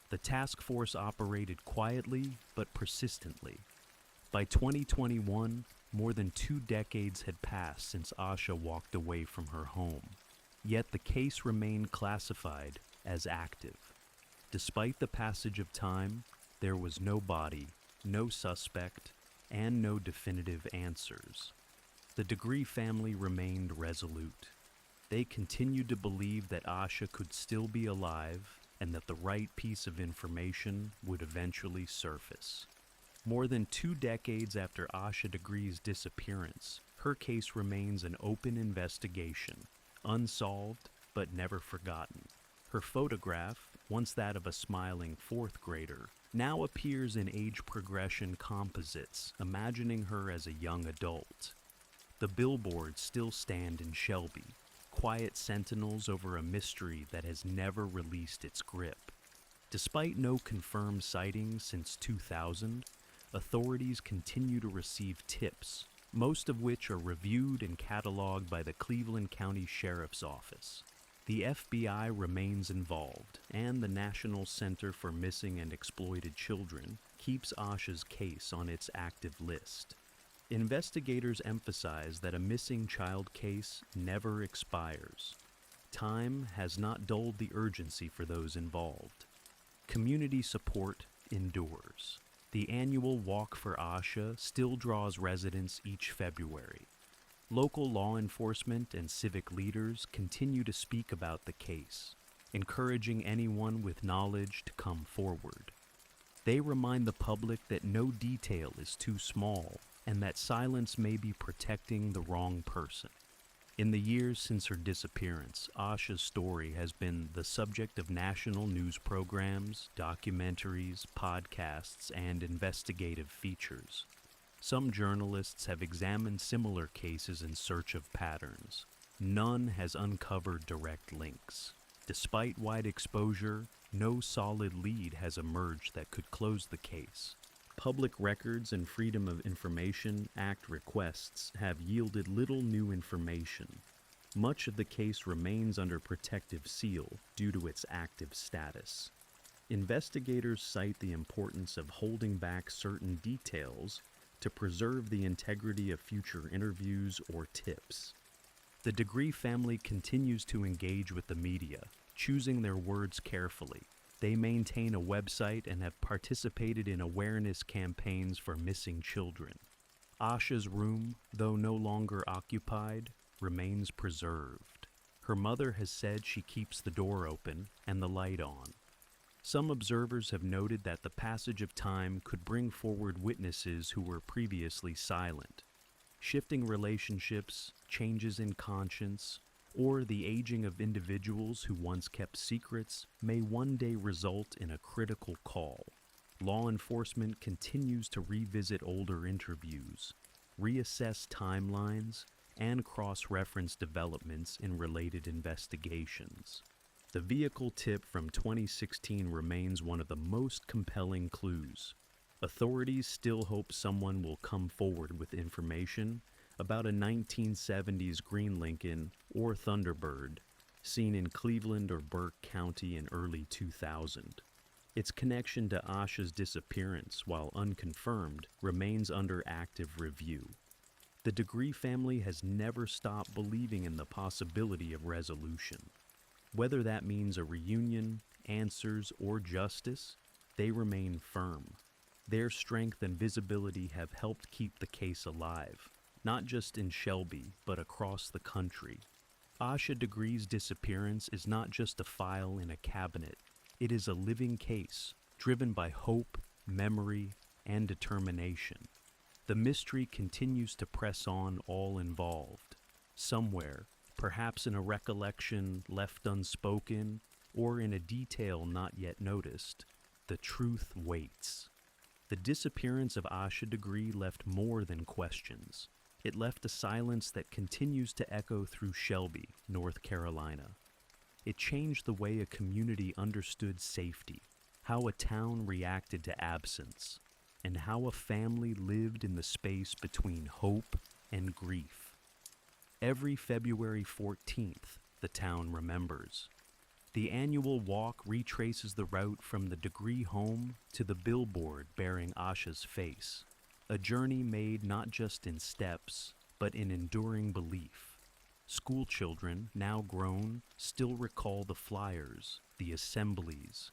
The task force operated quietly but persistently. By 2021, more than 2 decades had passed since Asha walked away from her home. Yet the case remained classified as active. Despite the passage of time, there was no body, no suspect, and no definitive answers. The Degree family remained resolute. They continued to believe that Asha could still be alive and that the right piece of information would eventually surface. More than 2 decades after Asha Degree's disappearance, her case remains an open investigation, unsolved but never forgotten. Her photograph, once that of a smiling 4th grader, now appears in age progression composites, imagining her as a young adult. The billboards still stand in Shelby, quiet sentinels over a mystery that has never released its grip. Despite no confirmed sightings since 2000, authorities continue to receive tips, most of which are reviewed and cataloged by the Cleveland County Sheriff's Office. The FBI remains involved, and the National Center for Missing and Exploited Children keeps Asha's case on its active list. Investigators emphasize that a missing child case never expires. Time has not dulled the urgency for those involved. Community support endures. The annual Walk for Asha still draws residents each February. Local law enforcement and civic leaders continue to speak about the case, encouraging anyone with knowledge to come forward. They remind the public that no detail is too small and that silence may be protecting the wrong person. In the years since her disappearance, Asha's story has been the subject of national news programs, documentaries, podcasts, and investigative features. Some journalists have examined similar cases in search of patterns. None has uncovered direct links. Despite wide exposure, no solid lead has emerged that could close the case. Public Records and Freedom of Information Act requests have yielded little new information. Much of the case remains under protective seal due to its active status. Investigators cite the importance of holding back certain details to preserve the integrity of future interviews or tips. The Degree family continues to engage with the media, choosing their words carefully. They maintain a website and have participated in awareness campaigns for missing children. Asha's room, though no longer occupied, remains preserved. Her mother has said she keeps the door open and the light on. Some observers have noted that the passage of time could bring forward witnesses who were previously silent. Shifting relationships, changes in conscience, or the aging of individuals who once kept secrets may one day result in a critical call. Law enforcement continues to revisit older interviews, reassess timelines, and cross-reference developments in related investigations. The vehicle tip from 2016 remains one of the most compelling clues. Authorities still hope someone will come forward with information about a 1970s green Lincoln or Thunderbird seen in Cleveland or Burke County in early 2000. Its connection to Asha's disappearance, while unconfirmed, remains under active review. The Degree family has never stopped believing in the possibility of resolution. Whether that means a reunion, answers, or justice, they remain firm. Their strength and visibility have helped keep the case alive, not just in Shelby, but across the country. Asha Degree's disappearance is not just a file in a cabinet. It is a living case, driven by hope, memory, and determination. The mystery continues to press on all involved. Somewhere, perhaps in a recollection left unspoken, or in a detail not yet noticed, the truth waits. The disappearance of Asha Degree left more than questions. It left a silence that continues to echo through Shelby, North Carolina. It changed the way a community understood safety, how a town reacted to absence, and how a family lived in the space between hope and grief. Every February 14th, the town remembers. The annual walk retraces the route from the Degree home to the billboard bearing Asha's face, a journey made not just in steps, but in enduring belief. School children, now grown, still recall the flyers, the assemblies,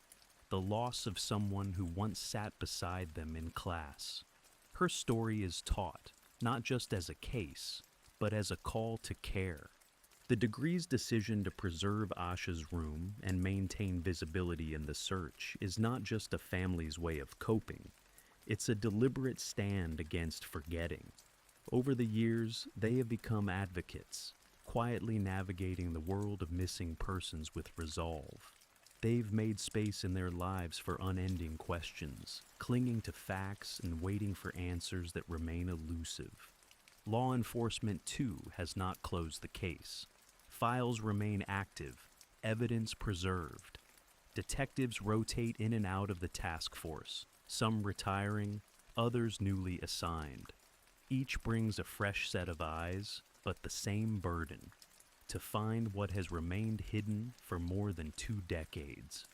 the loss of someone who once sat beside them in class. Her story is taught, not just as a case, but as a call to care. The Degree's decision to preserve Asha's room and maintain visibility in the search is not just a family's way of coping. It's a deliberate stand against forgetting. Over the years, they have become advocates, quietly navigating the world of missing persons with resolve. They've made space in their lives for unending questions, clinging to facts and waiting for answers that remain elusive. Law enforcement, too, has not closed the case. Files remain active, evidence preserved. Detectives rotate in and out of the task force, some retiring, others newly assigned. Each brings a fresh set of eyes, but the same burden: to find what has remained hidden for more than 2 decades.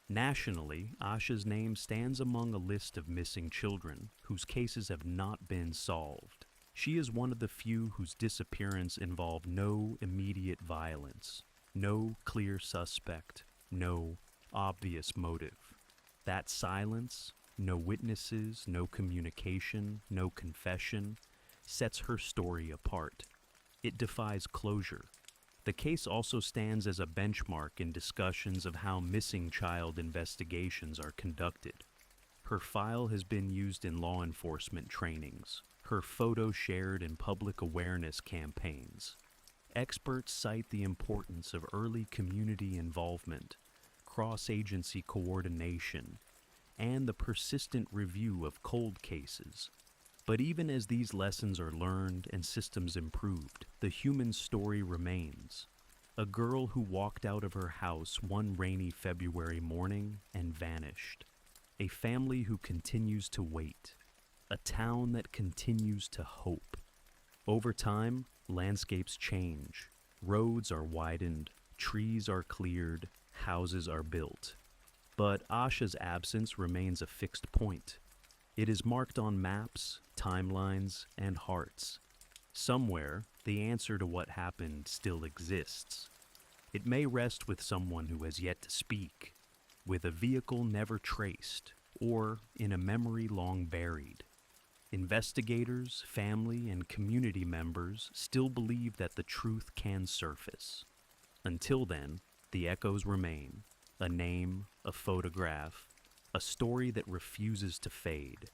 Nationally, Asha's name stands among a list of missing children whose cases have not been solved. She is one of the few whose disappearance involved no immediate violence, no clear suspect, no obvious motive. That silence, no witnesses, no communication, no confession, sets her story apart. It defies closure. The case also stands as a benchmark in discussions of how missing child investigations are conducted. Her file has been used in law enforcement trainings, her photo shared in public awareness campaigns. Experts cite the importance of early community involvement, cross-agency coordination, and the persistent review of cold cases. But even as these lessons are learned and systems improved, the human story remains. A girl who walked out of her house one rainy February morning and vanished. A family who continues to wait. A town that continues to hope. Over time, landscapes change. Roads are widened, trees are cleared, houses are built. But Asha's absence remains a fixed point. It is marked on maps, timelines, and hearts. Somewhere, the answer to what happened still exists. It may rest with someone who has yet to speak, with a vehicle never traced, or in a memory long buried. Investigators, family, and community members still believe that the truth can surface. Until then, the echoes remain: a name, a photograph, a story that refuses to fade.